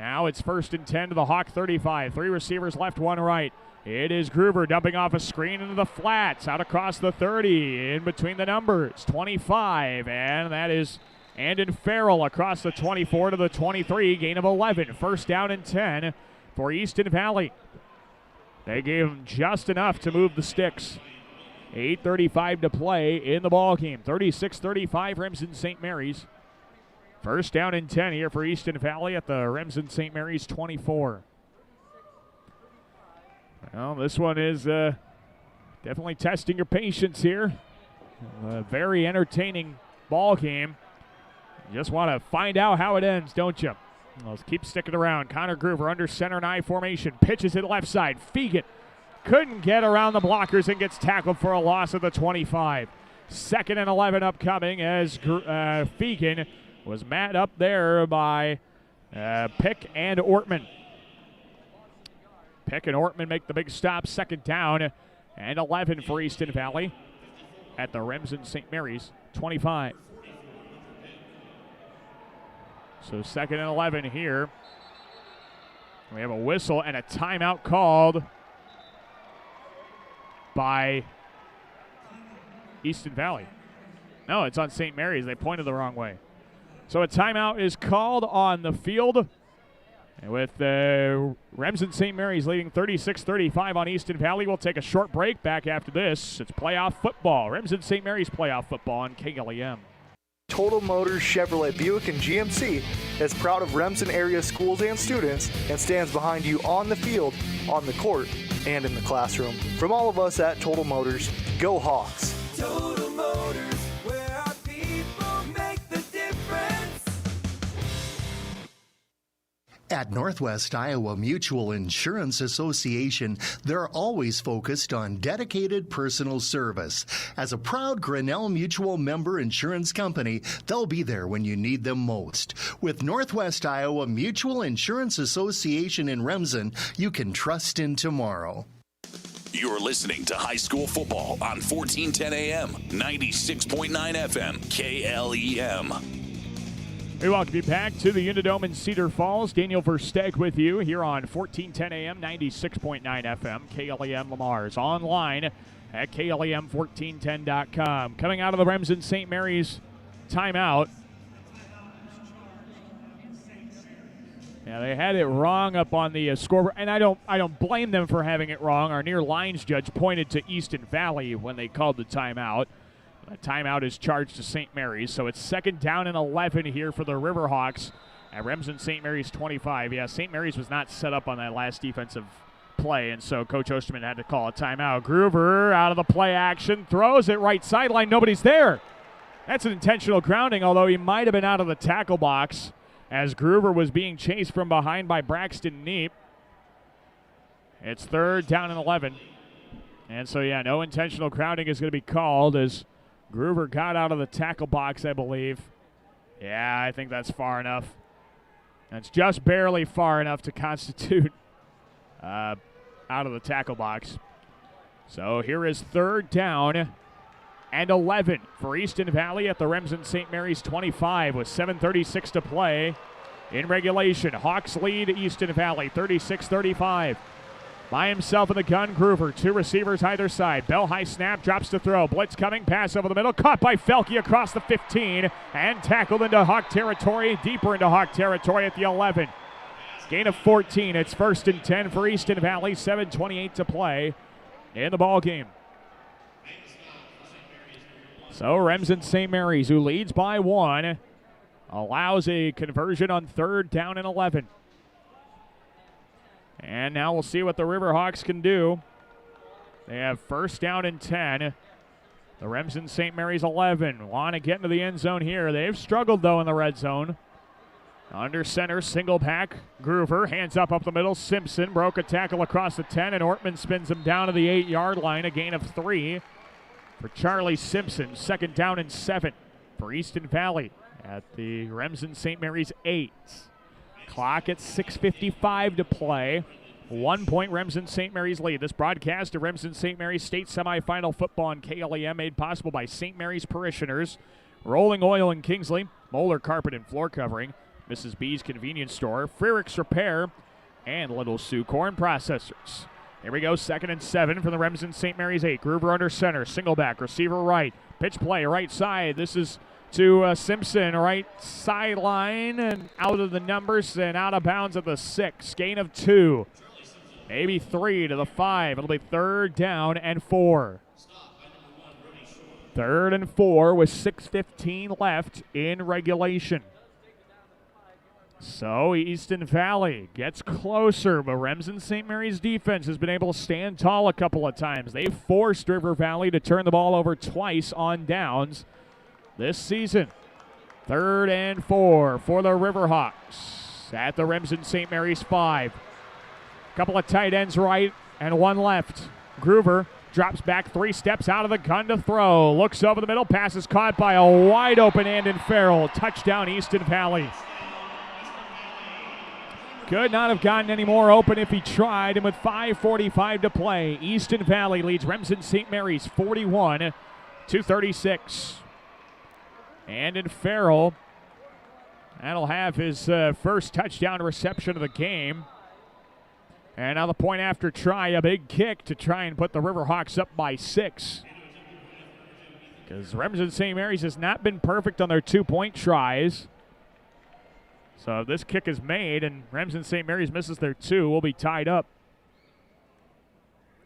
[SPEAKER 5] Now it's 1st and 10 to the Hawk 35. 3 receivers left, 1 right. It is Groover dumping off a screen into the flats, out across the 30, in between the numbers, 25, and that is Andon Farrell across the 24 to the 23, gain of 11. 1st down and 10 for Easton Valley. They gave him just enough to move the sticks. 8:35 to play in the ball game. 36-35 Remsen St. Mary's. 1st down and 10 here for Easton Valley at the Remsen St. Mary's 24. Well, this one is definitely testing your patience here. A very entertaining ball game. You just want to find out how it ends, don't you? Let's keep sticking around. Connor Groover under center and I formation. Pitches it left side. Fegan couldn't get around the blockers and gets tackled for a loss of the 25. 2nd and 11 upcoming as Fegan was met up there by Pick and Ortman. Pick and Ortman make the big stop. 2nd down and 11 for Easton Valley at the Remsen St. Mary's 25. So 2nd and 11 here. We have a whistle and a timeout called by Easton Valley. No, it's on St. Mary's. They pointed the wrong way. So a timeout is called on the field. And with Remsen St. Mary's leading 36-35 on Easton Valley, we'll take a short break. Back after this, it's playoff football. Remsen St. Mary's playoff football on KLEM.
[SPEAKER 14] Total Motors Chevrolet Buick and GMC is proud of Remsen area schools and students and stands behind you on the field, on the court, and in the classroom. From all of us at Total Motors, go Hawks!
[SPEAKER 11] Total Motors, where our people make the difference.
[SPEAKER 6] At Northwest Iowa Mutual Insurance Association, they're always focused on dedicated personal service. As a proud Grinnell Mutual member insurance company, they'll be there when you need them most. With Northwest Iowa Mutual Insurance Association in Remsen, you can trust in tomorrow.
[SPEAKER 4] You're listening to high school football on 1410 AM, 96.9 FM, KLEM.
[SPEAKER 5] We welcome you back to the Unidome in Cedar Falls. Daniel Versteg with you here on 1410 AM, 96.9 FM, KLEM Lamar's. Online at KLEM1410.com. Coming out of the Remsen St. Mary's timeout. Yeah, they had it wrong up on the scoreboard, and I don't blame them for having it wrong. Our near lines judge pointed to Easton Valley when they called the timeout. The timeout is charged to St. Mary's, so it's 2nd down and 11 here for the Riverhawks at Remsen St. Mary's 25. Yeah, St. Mary's was not set up on that last defensive play, and so Coach Osterman had to call a timeout. Groover out of the play action, throws it right sideline. Nobody's there. That's an intentional grounding, although he might have been out of the tackle box as Groover was being chased from behind by Braxton Neep. It's 3rd down and 11. And so, yeah, no intentional grounding is going to be called as Groover got out of the tackle box, I believe. Yeah, I think that's far enough. That's just barely far enough to constitute out of the tackle box. So here is 3rd down and 11 for Easton Valley at the Remsen St. Mary's 25 with 7:36 to play in regulation. Hawks lead Easton Valley 36-35. By himself in the gun, Groover. 2 receivers either side. Bell high snap, drops to throw. Blitz coming, pass over the middle. Caught by Felke across the 15 and tackled into Hawk territory, deeper into Hawk territory at the 11. Gain of 14. It's 1st and 10 for Easton Valley. 7:28 to play in the ball game. So Remsen St. Mary's, who leads by 1, allows a conversion on 3rd down and 11. And now we'll see what the Riverhawks can do. They have 1st down and 10. The Remsen St. Mary's 11 want to get into the end zone here. They've struggled, though, in the red zone. Under center, single pack. Groover, hands up the middle. Simpson broke a tackle across the 10, and Ortman spins him down to the 8-yard line. A gain of 3 for Charlie Simpson. 2nd down and 7 for Easton Valley at the Remsen St. Mary's 8. Clock at 6:55 to play. 1 point Remsen St. Mary's lead. This broadcast of Remsen St. Mary's State Semifinal Football on KLEM made possible by St. Mary's Parishioners, Rolling Oil in Kingsley, Moeller Carpet and Floor Covering, Mrs. B's Convenience Store, Frerich's Repair, and Little Sioux Corn Processors. Here we go, 2nd and 7 from the Remsen St. Mary's 8. Groover under center, single back, receiver right, pitch play right side. This is to Simpson, right sideline, and out of the numbers and out of bounds at the 6. Gain of 2, maybe 3 to the 5. It'll be 3rd down and 4. 3rd and 4 with 6:15 left in regulation. So Easton Valley gets closer, but Remsen St. Mary's defense has been able to stand tall a couple of times. They've forced River Valley to turn the ball over twice on downs this season. 3rd and 4 for the Riverhawks at the Remsen St. Mary's 5. Couple of tight ends right and 1 left. Groover drops back 3 steps out of the gun to throw. Looks over the middle, pass is caught by a wide open Andon Farrell. Touchdown, Easton Valley. Could not have gotten any more open if he tried, and with 5:45 to play, Easton Valley leads Remsen St. Mary's 41-36. Andon Farrell, that'll have his first touchdown reception of the game. And now the point after try, a big kick to try and put the Riverhawks up by 6. Because Remsen St. Mary's has not been perfect on their 2-point tries. So this kick is made, and Remsen St. Mary's misses their 2. We'll be tied up.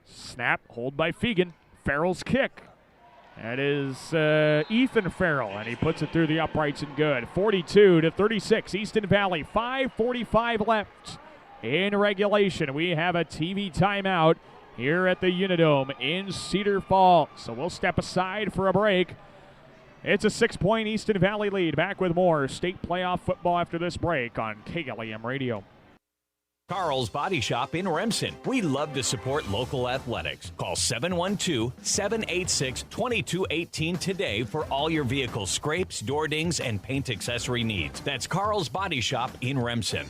[SPEAKER 5] Snap, hold by Fegan. Farrell's kick. That is Ethan Farrell, and he puts it through the uprights and good. 42-36, Easton Valley. 5:45 left in regulation. We have a TV timeout here at the Unidome in Cedar Falls. So we'll step aside for a break. It's a 6-point Easton Valley lead. Back with more state playoff football after this break on KLEM Radio.
[SPEAKER 3] Carl's Body Shop in Remsen. We love to support local athletics. Call 712-786-2218 today for all your vehicle scrapes, door dings, and paint accessory needs. That's Carl's Body Shop in Remsen.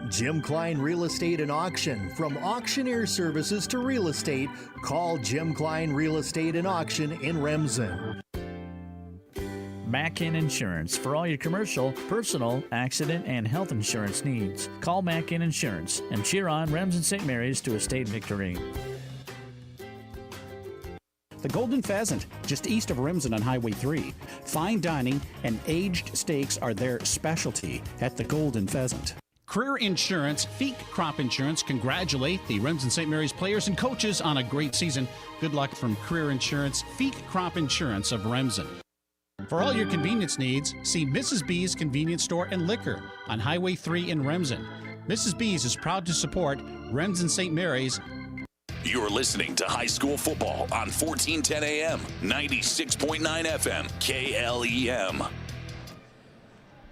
[SPEAKER 6] Jim Klein Real Estate and Auction. From auctioneer services to real estate, call Jim Klein Real Estate and Auction in Remsen.
[SPEAKER 7] Mackin Insurance for all your commercial, personal, accident, and health insurance needs. Call Mackin Insurance and cheer on Remsen St. Mary's to a state victory.
[SPEAKER 16] The Golden Pheasant, just east of Remsen on Highway 3. Fine dining and aged steaks are their specialty at the Golden Pheasant.
[SPEAKER 8] Career Insurance, Feek Crop Insurance congratulate the Remsen St. Mary's players and coaches on a great season. Good luck from Career Insurance, Feek Crop Insurance of Remsen. For all your convenience needs, see Mrs. B's Convenience Store and Liquor on Highway 3 in Remsen. Mrs. B's is proud to support Remsen St. Mary's.
[SPEAKER 4] You're listening to high school football on 1410 AM, 96.9 FM, KLEM.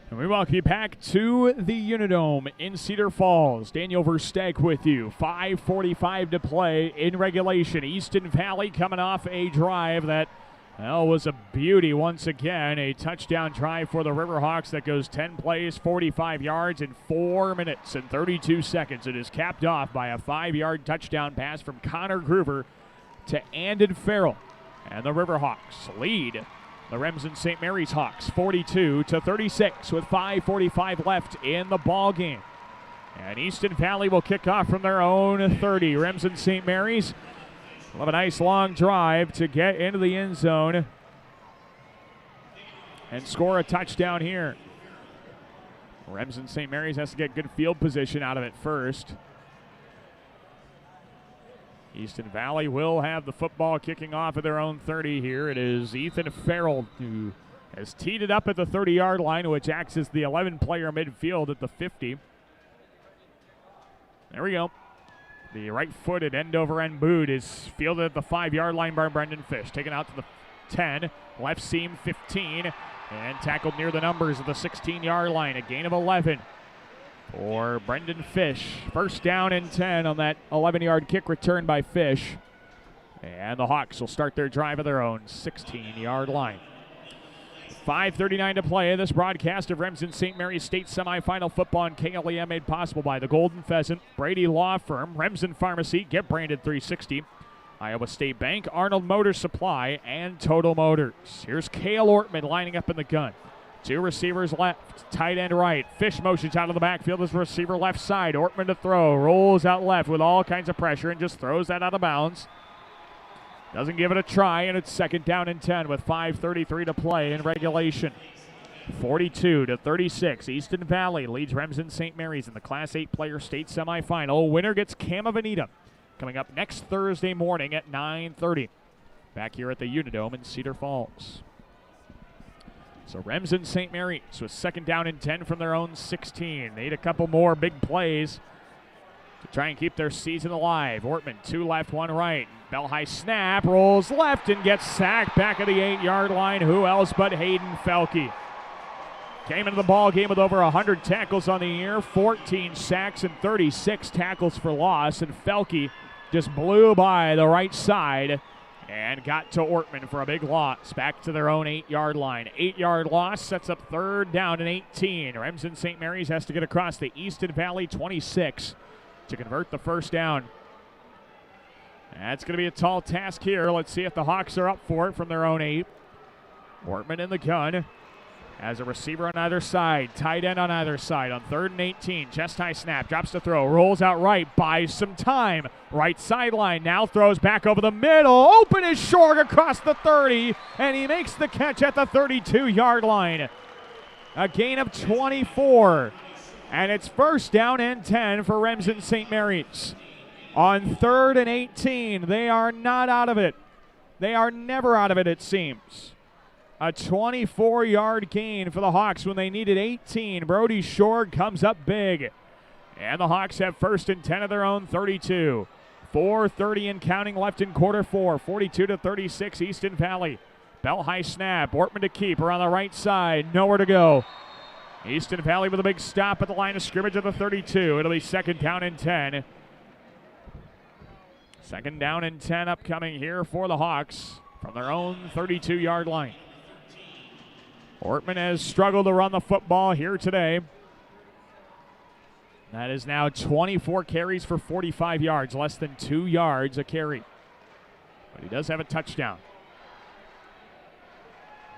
[SPEAKER 5] And we welcome you back to the Unidome in Cedar Falls. Daniel Versteg with you. 5:45 to play in regulation. Easton Valley coming off a drive that was a beauty once again. A touchdown drive for the Riverhawks that goes 10 plays, 45 yards in 4 minutes and 32 seconds. It is capped off by a 5-yard touchdown pass from Connor Groover to Andon Farrell. And the Riverhawks lead the Remsen St. Mary's Hawks 42-36 with 5:45 left in the ball game. And Easton Valley will kick off from their own 30. Remsen St. Mary's will have a nice long drive to get into the end zone and score a touchdown here. Remsen St. Mary's has to get good field position out of it first. Easton Valley will have the football kicking off at their own 30 here. It is Ethan Farrell who has teed it up at the 30-yard line, which acts as the 11-player midfield at the 50. There we go. The right-footed end-over-end boot is fielded at the 5-yard line by Brendan Fish. Taken out to the 10, left seam 15, and tackled near the numbers at the 16-yard line. A gain of 11 for Brendan Fish. First down and 10 on that 11-yard kick return by Fish. And the Hawks will start their drive of their own 16-yard line. 5:39 to play. This broadcast of Remsen St. Mary's State Semifinal Football on KLEM made possible by the Golden Pheasant, Brady Law Firm, Remsen Pharmacy, Get Branded 360, Iowa State Bank, Arnold Motor Supply, and Total Motors. Here's Cale Ortman lining up in the gun. 2 receivers left, tight end right. Fish motions out of the backfield as receiver left side. Ortman to throw, rolls out left with all kinds of pressure and just throws that out of bounds. Doesn't give it a try, and it's second down and 10 with 5:33 to play in regulation. 42-36, Easton Valley leads Remsen St. Mary's in the Class 8 Player State Semifinal. Winner gets Cam of Anita coming up next Thursday morning at 9:30. Back here at the Unidome in Cedar Falls. So Remsen St. Mary's with second down and 10 from their own 16. They need a couple more big plays to try and keep their season alive. Ortman, 2 left, 1 right. Bell high snap, rolls left and gets sacked back at the 8-yard line. Who else but Hayden Felke? Came into the ball game with over 100 tackles on the year, 14 sacks and 36 tackles for loss. And Felke just blew by the right side And got to Ortman for a big loss. Back to their own 8-yard line. 8-yard loss sets up 3rd down and 18. Remsen St. Mary's has to get across the Easton Valley 26 to convert the first down. That's going to be a tall task here. Let's see if the Hawks are up for it from their own 8. Ortman in the gun. As a receiver on either side, tight end on either side on 3rd and 18. Chest high snap, drops to throw, rolls out right, buys some time. Right sideline, now throws back over the middle. Open is short across the 30, and he makes the catch at the 32-yard line. A gain of 24, and it's 1st down and 10 for Remsen St. Mary's. On 3rd and 18, they are not out of it. They are never out of it, it seems. A 24-yard gain for the Hawks when they needed 18. Brody Shore comes up big. And the Hawks have 1st and 10 of their own 32. 4:30 and counting left in quarter 4. 42-36 Easton Valley. Bell high snap. Ortman to keep. Around the right side. Nowhere to go. Easton Valley with a big stop at the line of scrimmage at the 32. It'll be 2nd down and 10. 2nd down and 10 upcoming here for the Hawks from their own 32-yard line. Ortman has struggled to run the football here today. That is now 24 carries for 45 yards, less than 2 yards a carry. But he does have a touchdown.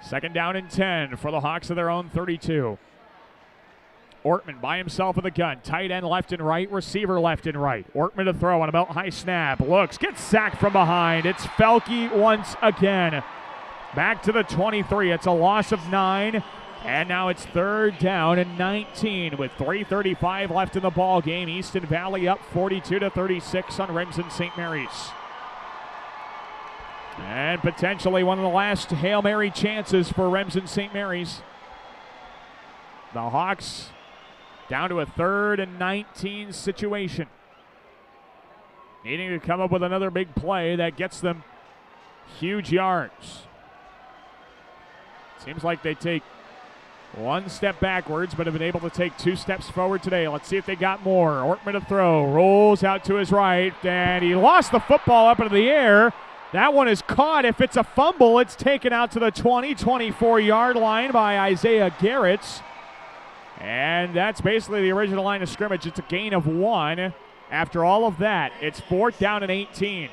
[SPEAKER 5] 2nd down and 10 for the Hawks of their own 32. Ortman by himself with a gun. Tight end left and right, receiver left and right. Ortman to throw on a belt high snap. Looks, gets sacked from behind. It's Felke once again. Back to the 23. It's a loss of 9. And now it's 3rd down and 19 with 3:35 left in the ball game. Easton Valley up 42-36 on Remsen St. Mary's. And potentially one of the last Hail Mary chances for Remsen St. Mary's. The Hawks down to a 3rd and 19 situation. Needing to come up with another big play that gets them huge yards. Seems like they take 1 step backwards, but have been able to take 2 steps forward today. Let's see if they got more. Ortman to throw. Rolls out to his right, and he lost the football up into the air. That one is caught. If it's a fumble, it's taken out to the 24-yard line by Isaiah Garrett. And that's basically the original line of scrimmage. It's a gain of 1. After all of that, it's 4th down and 18.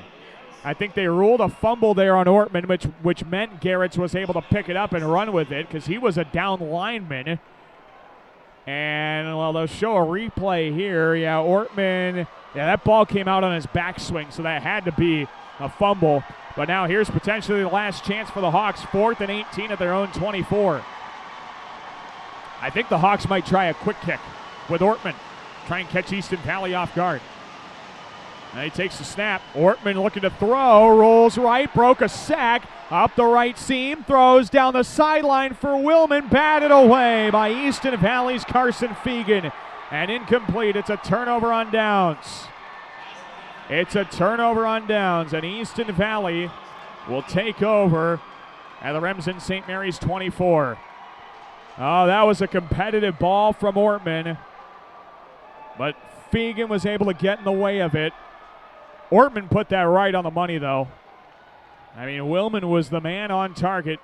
[SPEAKER 5] I think they ruled a fumble there on Ortman, which meant Garrett was able to pick it up and run with it because he was a down lineman. And, well, they'll show a replay here. Yeah, Ortman, that ball came out on his backswing, so that had to be a fumble. But now here's potentially the last chance for the Hawks, 4th and 18 at their own 24. I think the Hawks might try a quick kick with Ortman, try and catch Easton Valley off guard. And he takes the snap. Ortman looking to throw, rolls right, broke a sack, up the right seam, throws down the sideline for Willman, batted away by Easton Valley's Carson Fegan. And incomplete. It's a turnover on downs. It's a turnover on downs, and Easton Valley will take over at the Remsen St. Mary's 24. Oh, that was a competitive ball from Ortman, but Fegan was able to get in the way of it. Ortman put that right on the money, though. I mean, Willman was the man on target.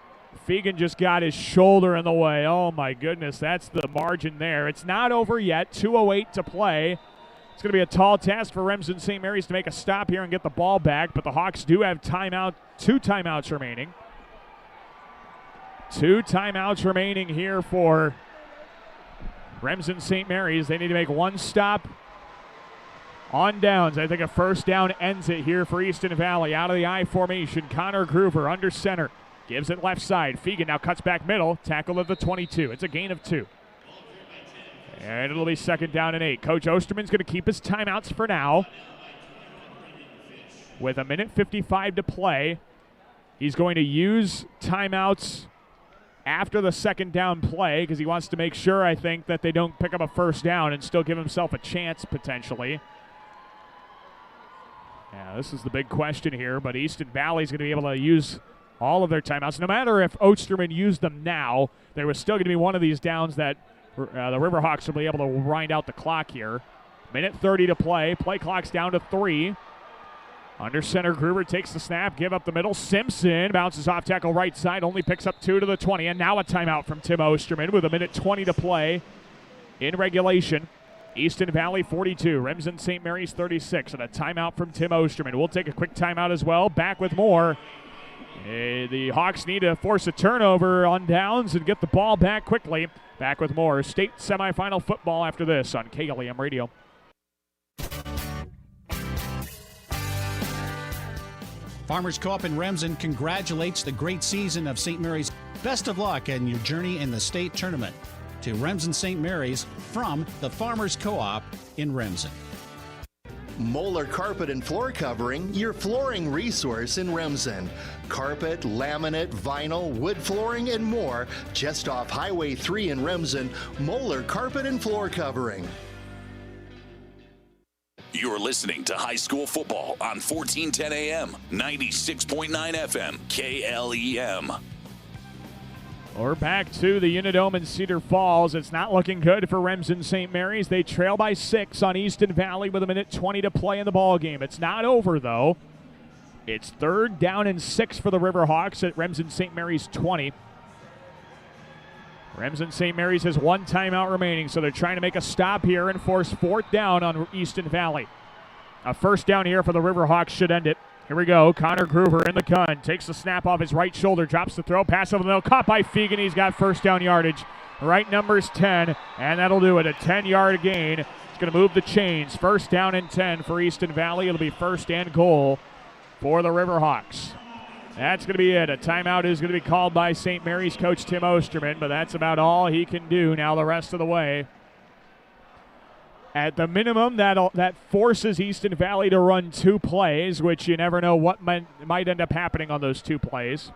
[SPEAKER 5] Fegan just got his shoulder in the way. Oh, my goodness, that's the margin there. It's not over yet. 2:08 to play. It's going to be a tall task for Remsen St. Mary's to make a stop here and get the ball back, but the Hawks do have 2 timeouts remaining. 2 timeouts remaining here for Remsen St. Mary's. They need to make 1 stop on downs. I think a 1st down ends it here for Easton Valley. Out of the I formation, Connor Groover under center. Gives it left side. Fegan now cuts back middle. Tackle at the 22. It's a gain of 2. And it'll be 2nd down and 8. Coach Osterman's going to keep his timeouts for now. With 1:55 to play, he's going to use timeouts after the 2nd down play because he wants to make sure, I think, that they don't pick up a 1st down and still give himself a chance potentially. Yeah, this is the big question here, but Easton Valley's going to be able to use all of their timeouts. No matter if Osterman used them now, there was still going to be one of these downs that the Riverhawks will be able to wind out the clock here. 1:30 to play. Play clock's down to 3. Under center, Gruber takes the snap, give up the middle. Simpson bounces off tackle right side, only picks up 2 to the 20. And now a timeout from Tim Osterman with 1:20 to play in regulation. Easton Valley 42, Remsen St. Mary's 36, and a timeout from Tim Osterman. We'll take a quick timeout as well. Back with more. The Hawks need to force a turnover on downs and get the ball back quickly. Back with more state semifinal football after this on KLEM Radio.
[SPEAKER 8] Farmers Co-op in Remsen congratulates the great season of St. Mary's. Best of luck in your journey in the state tournament. To Remsen St. Mary's from the Farmers Co-op in Remsen.
[SPEAKER 6] Moeller Carpet and Floor Covering, your flooring resource in Remsen. Carpet, laminate, vinyl, wood flooring, and more. Just off Highway 3 in Remsen, Moeller Carpet and Floor Covering.
[SPEAKER 4] You're listening to high school football on 1410 AM, 96.9 FM, KLEM.
[SPEAKER 5] We're back to the Unidome in Cedar Falls. It's not looking good for Remsen St. Mary's. They trail by 6 on Easton Valley with 1:20 to play in the ball game. It's not over, though. It's 3rd down and 6 for the Riverhawks at Remsen St. Mary's 20. Remsen St. Mary's has 1 timeout remaining, so they're trying to make a stop here and force 4th down on Easton Valley. A 1st down here for the Riverhawks should end it. Here we go. Connor Gruber in the gun. Takes the snap off his right shoulder. Drops the throw. Pass over the middle. Caught by Fegan. He's got 1st down yardage. Right number's 10, and that'll do it. A 10-yard gain. It's going to move the chains. 1st down and 10 for Easton Valley. It'll be 1st and goal for the Riverhawks. That's going to be it. A timeout is going to be called by St. Mary's coach Tim Osterman, but that's about all he can do now the rest of the way. At the minimum, that forces Easton Valley to run 2 plays, which you never know what might end up happening on those 2 plays.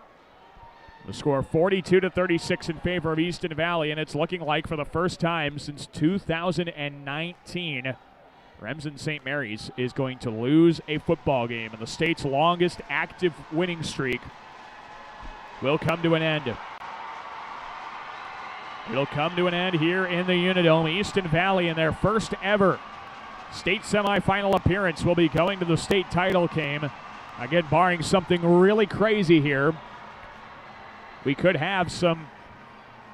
[SPEAKER 5] The score 42-36 in favor of Easton Valley, and it's looking like for the first time since 2019, Remsen St. Mary's is going to lose a football game, and the state's longest active winning streak will come to an end. It'll come to an end here in the Unidome. Easton Valley, in their first ever state semifinal appearance, will be going to the state title game. Again, barring something really crazy here, we could have some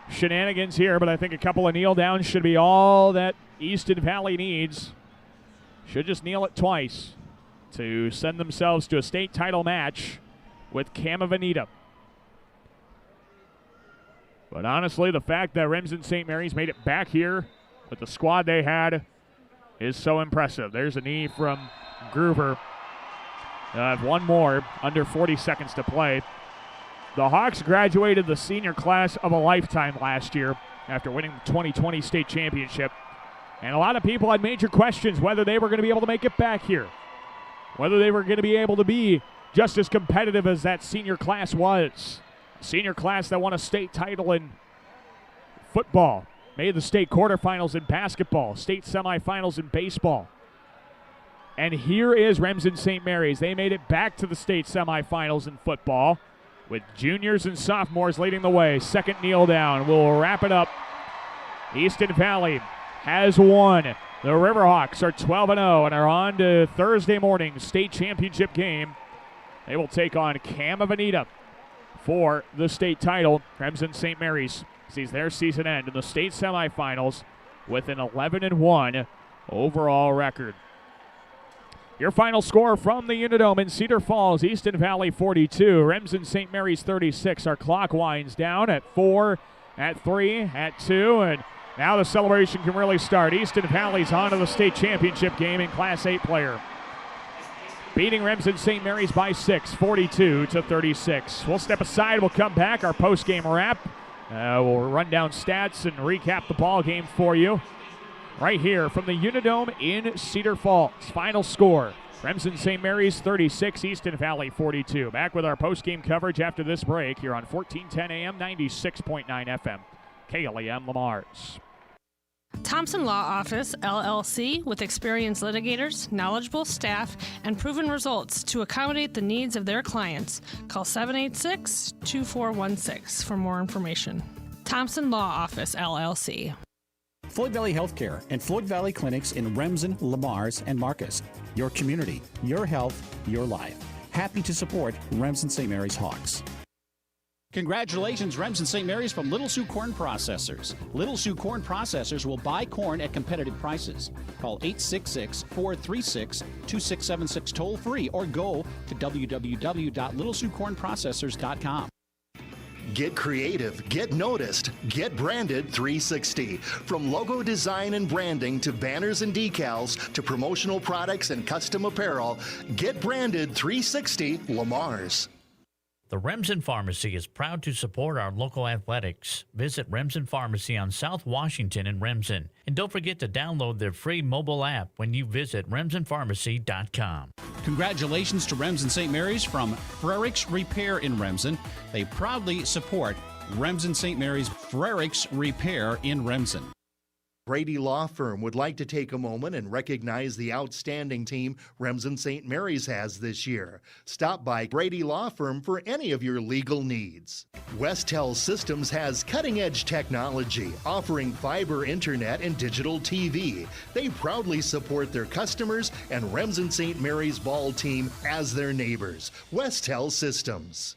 [SPEAKER 5] shenanigans here, but I think a couple of kneel downs should be all that Easton Valley needs. Should just kneel it twice to send themselves to a state title match with Camavanita. But honestly, the fact that Remsen St. Mary's made it back here with the squad they had is so impressive. There's a knee from Gruber. One more, under 40 seconds to play. The Hawks graduated the senior class of a lifetime last year after winning the 2020 state championship. And a lot of people had major questions whether they were going to be able to make it back here, whether they were going to be able to be just as competitive as that senior class was. Senior class that won a state title in football, made the state quarterfinals in basketball, state semifinals in baseball. And here is Remsen St. Mary's. They made it back to the state semifinals in football with juniors and sophomores leading the way. 2nd kneel down. We'll wrap it up. Easton Valley has won. The Riverhawks are 12-0 and are on to Thursday morning's state championship game. They will take on Camavanita for the state title. Remsen St. Mary's sees their season end in the state semifinals with an 11-1 overall record. Your final score from the Unidome in Cedar Falls: Easton Valley 42, Remsen St. Mary's 36. Our clock winds down at 4, at 3, at 2, and now the celebration can really start. Easton Valley's on to the state championship game in Class 8 player, beating Remsen St. Mary's by 6, 42-36. We'll step aside. We'll come back. Our post-game wrap. We'll run down stats and recap the ball game for you right here from the Unidome in Cedar Falls. Final score: Remsen St. Mary's 36, Easton Valley 42. Back with our post-game coverage after this break here on 1410 AM, 96.9 FM, KLEM Lamar's.
[SPEAKER 9] Thompson Law Office, LLC, with experienced litigators, knowledgeable staff, and proven results to accommodate the needs of their clients. Call 786-2416 for more information. Thompson Law Office, LLC.
[SPEAKER 16] Floyd Valley Healthcare and Floyd Valley Clinics in Remsen, Lamars, and Marcus. Your community, your health, your life. Happy to support Remsen St. Mary's Hawks.
[SPEAKER 15] Congratulations, Remsen St. Mary's from Little Sioux Corn Processors. Little Sioux Corn Processors will buy corn at competitive prices. Call 866-436-2676 toll free or go to www.littlesiouxcornprocessors.com.
[SPEAKER 6] Get creative, get noticed, get branded 360. From logo design and branding to banners and decals to promotional products and custom apparel, get branded 360 Lamars.
[SPEAKER 10] The Remsen Pharmacy is proud to support our local athletics. Visit Remsen Pharmacy on South Washington in Remsen. And don't forget to download their free mobile app when you visit remsenpharmacy.com.
[SPEAKER 15] Congratulations to Remsen St. Mary's from Frericks Repair in Remsen. They proudly support Remsen St. Mary's Frericks Repair in Remsen.
[SPEAKER 6] Brady Law Firm would like to take a moment and recognize the outstanding team Remsen St. Mary's has this year. Stop by Brady Law Firm for any of your legal needs. Westel Systems has cutting-edge technology, offering fiber internet and digital TV. They proudly support their customers and Remsen St. Mary's ball team as their neighbors. Westel Systems.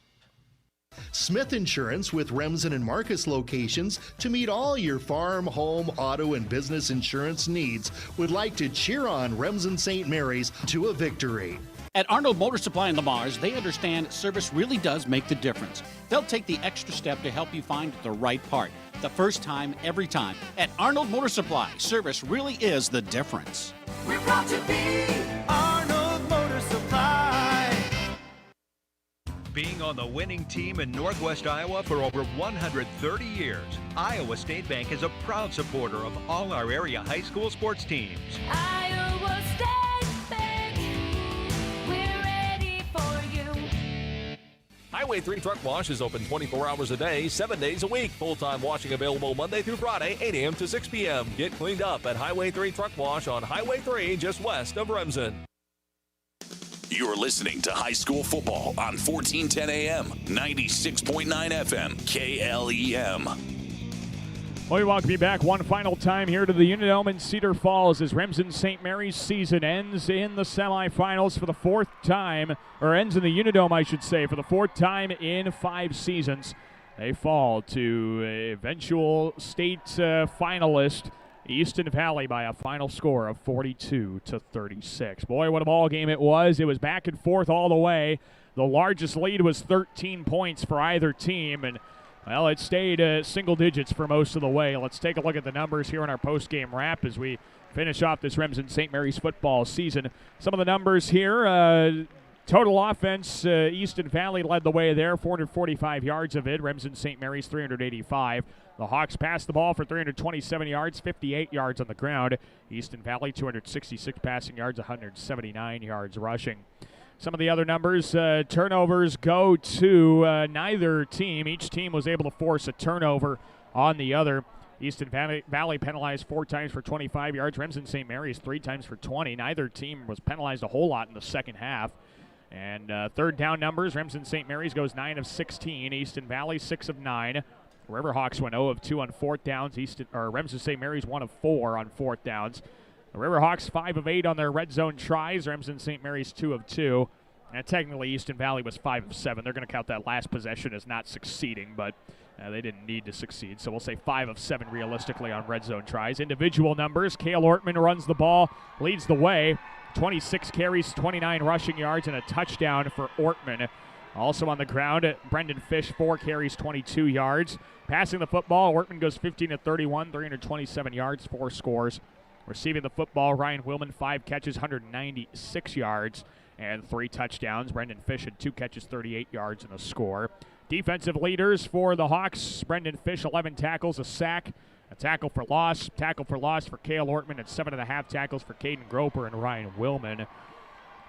[SPEAKER 6] Smith Insurance with Remsen and Marcus locations to meet all your farm, home, auto, and business insurance needs would like to cheer on Remsen St. Mary's to a victory.
[SPEAKER 15] At Arnold Motor Supply in Lamars, they understand service really does make the difference. They'll take the extra step to help you find the right part. The first time, every time. At Arnold Motor Supply, service really is the difference.
[SPEAKER 11] We're proud to be Arnold Motor Supply.
[SPEAKER 12] Being on the winning team in Northwest Iowa for over 130 years, Iowa State Bank is a proud supporter of all our area high school sports teams.
[SPEAKER 11] Iowa State Bank, we're ready for you.
[SPEAKER 13] Highway 3 Truck Wash is open 24 hours a day, 7 days a week. Full-time washing available Monday through Friday, 8 a.m. to 6 p.m. Get cleaned up at Highway 3 Truck Wash on Highway 3 just west of Remsen.
[SPEAKER 4] You're listening to high school football on 1410 AM, 96.9 FM, KLEM.
[SPEAKER 5] Well, we welcome you back one final time here to the Unidome in Cedar Falls as Remsen St. Mary's season ends in the semifinals for the fourth time, or ends in the Unidome, I should say, for the fourth time in 5 seasons. They fall to eventual state finalist Easton Valley by a final score of 42-36. Boy, what a ball game it was. It was back and forth all the way. The largest lead was 13 points for either team, and, well, it stayed single digits for most of the way. Let's take a look at the numbers here in our post-game wrap as we finish off this Remsen St. Mary's football season. Some of the numbers here. Total offense, Easton Valley led the way there, 445 yards of it. Remsen St. Mary's 385. The Hawks passed the ball for 327 yards, 58 yards on the ground. Easton Valley 266 passing yards, 179 yards rushing. Some of the other numbers, turnovers go to neither team. Each team was able to force a turnover on the other. Easton Valley penalized 4 times for 25 yards. Remsen St. Mary's 3 times for 20. Neither team was penalized a whole lot in the second half. And third down numbers, Remsen St. Mary's goes 9 of 16. Easton Valley 6 of 9. Riverhawks went 0 of 2 on 4th downs. Remsen St. Mary's 1 of 4 on 4th downs. The Riverhawks 5 of 8 on their red zone tries. Remsen St. Mary's 2 of 2. And technically Easton Valley was 5 of 7. They're going to count that last possession as not succeeding, but they didn't need to succeed. So we'll say 5 of 7 realistically on red zone tries. Individual numbers, Cale Ortman runs the ball, leads the way. 26 carries, 29 rushing yards, and a touchdown for Ortman. Also on the ground, Brendan Fish, 4 carries, 22 yards. Passing the football, Ortman goes 15 of 31, 327 yards, 4 scores. Receiving the football, Ryan Willman, 5 catches, 196 yards, and 3 touchdowns. Brendan Fish had 2 catches, 38 yards, and a score. Defensive leaders for the Hawks, Brendan Fish, 11 tackles, a sack, a tackle for loss for Cale Ortman, and 7.5 tackles for Caden Groper and Ryan Willman.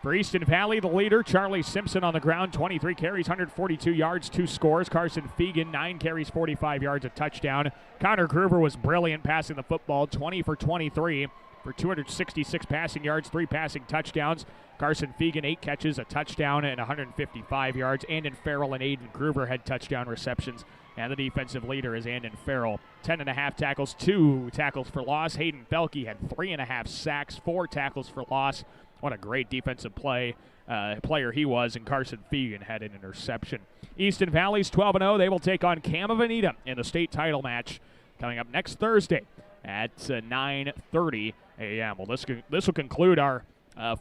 [SPEAKER 5] For Easton Valley, the leader, Charlie Simpson on the ground, 23 carries, 142 yards, 2 scores. Carson Fegan, 9 carries, 45 yards, a touchdown. Connor Groover was brilliant passing the football, 20 for 23 for 266 passing yards, 3 passing touchdowns. Carson Fegan, 8 catches, a touchdown, and 155 yards. Andon Farrell and Aiden Groover had touchdown receptions And the defensive leader is Andon Farrell. 10.5 tackles, 2 tackles for loss. Hayden Felke had 3.5 sacks, 4 tackles for loss. What a great defensive player he was, and Carson Fegan had an interception. Easton Valley's 12-0. They will take on Camavanita in the state title match coming up next Thursday at 9:30 a.m. Well, this will conclude our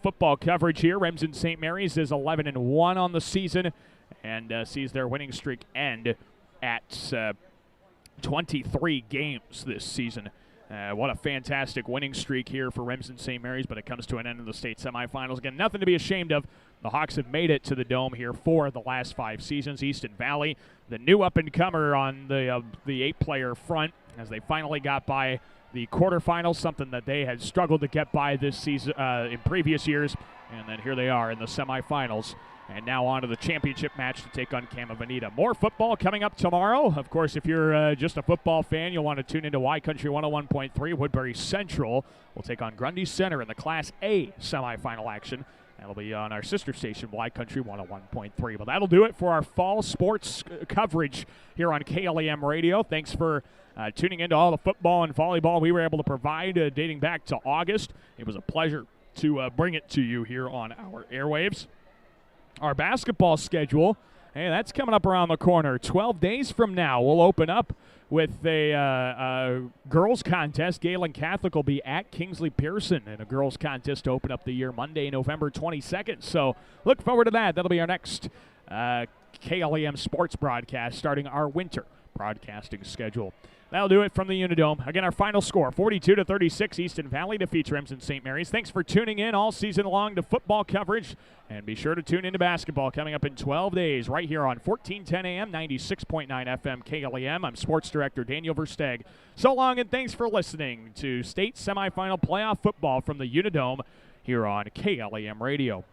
[SPEAKER 5] football coverage here. Remsen St. Mary's is 11-1 on the season and sees their winning streak end at 23 games this season. What a fantastic winning streak here for Remsen St. Mary's, but it comes to an end in the state semifinals. Again, nothing to be ashamed of. The Hawks have made it to the Dome here for the last 5 seasons. Easton Valley, the new up-and-comer on the 8-player front, as they finally got by the quarterfinals, something that they had struggled to get by this season in previous years. And then here they are in the semifinals. And now on to the championship match to take on Camavanita. More football coming up tomorrow. Of course, if you're just a football fan, you'll want to tune into Y Country 101.3. Woodbury Central will take on Grundy Center in the Class A semifinal action. That'll be on our sister station, Y Country 101.3. But that'll do it for our fall sports coverage here on KLEM Radio. Thanks for tuning into all the football and volleyball we were able to provide dating back to August. It was a pleasure to bring it to you here on our airwaves. Our basketball schedule, hey, that's coming up around the corner. 12 days from now, we'll open up with a girls contest. Galen Catholic will be at Kingsley Pearson in a girls contest to open up the year Monday, November 22nd. So look forward to that. That'll be our next KLEM sports broadcast starting our winter broadcasting schedule. That'll do it from the Unidome. Again, our final score, 42-36, Easton Valley defeats Remsen St. Mary's. Thanks for tuning in all season long to football coverage. And be sure to tune into basketball coming up in 12 days right here on 1410 AM, 96.9 FM KLEM. I'm Sports Director Daniel Versteg. So long, and thanks for listening to state semifinal playoff football from the Unidome here on KLEM Radio.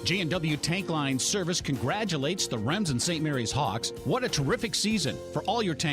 [SPEAKER 15] J&W Tank Line Service congratulates the Remsen St. Mary's Hawks. What a terrific season for all your tank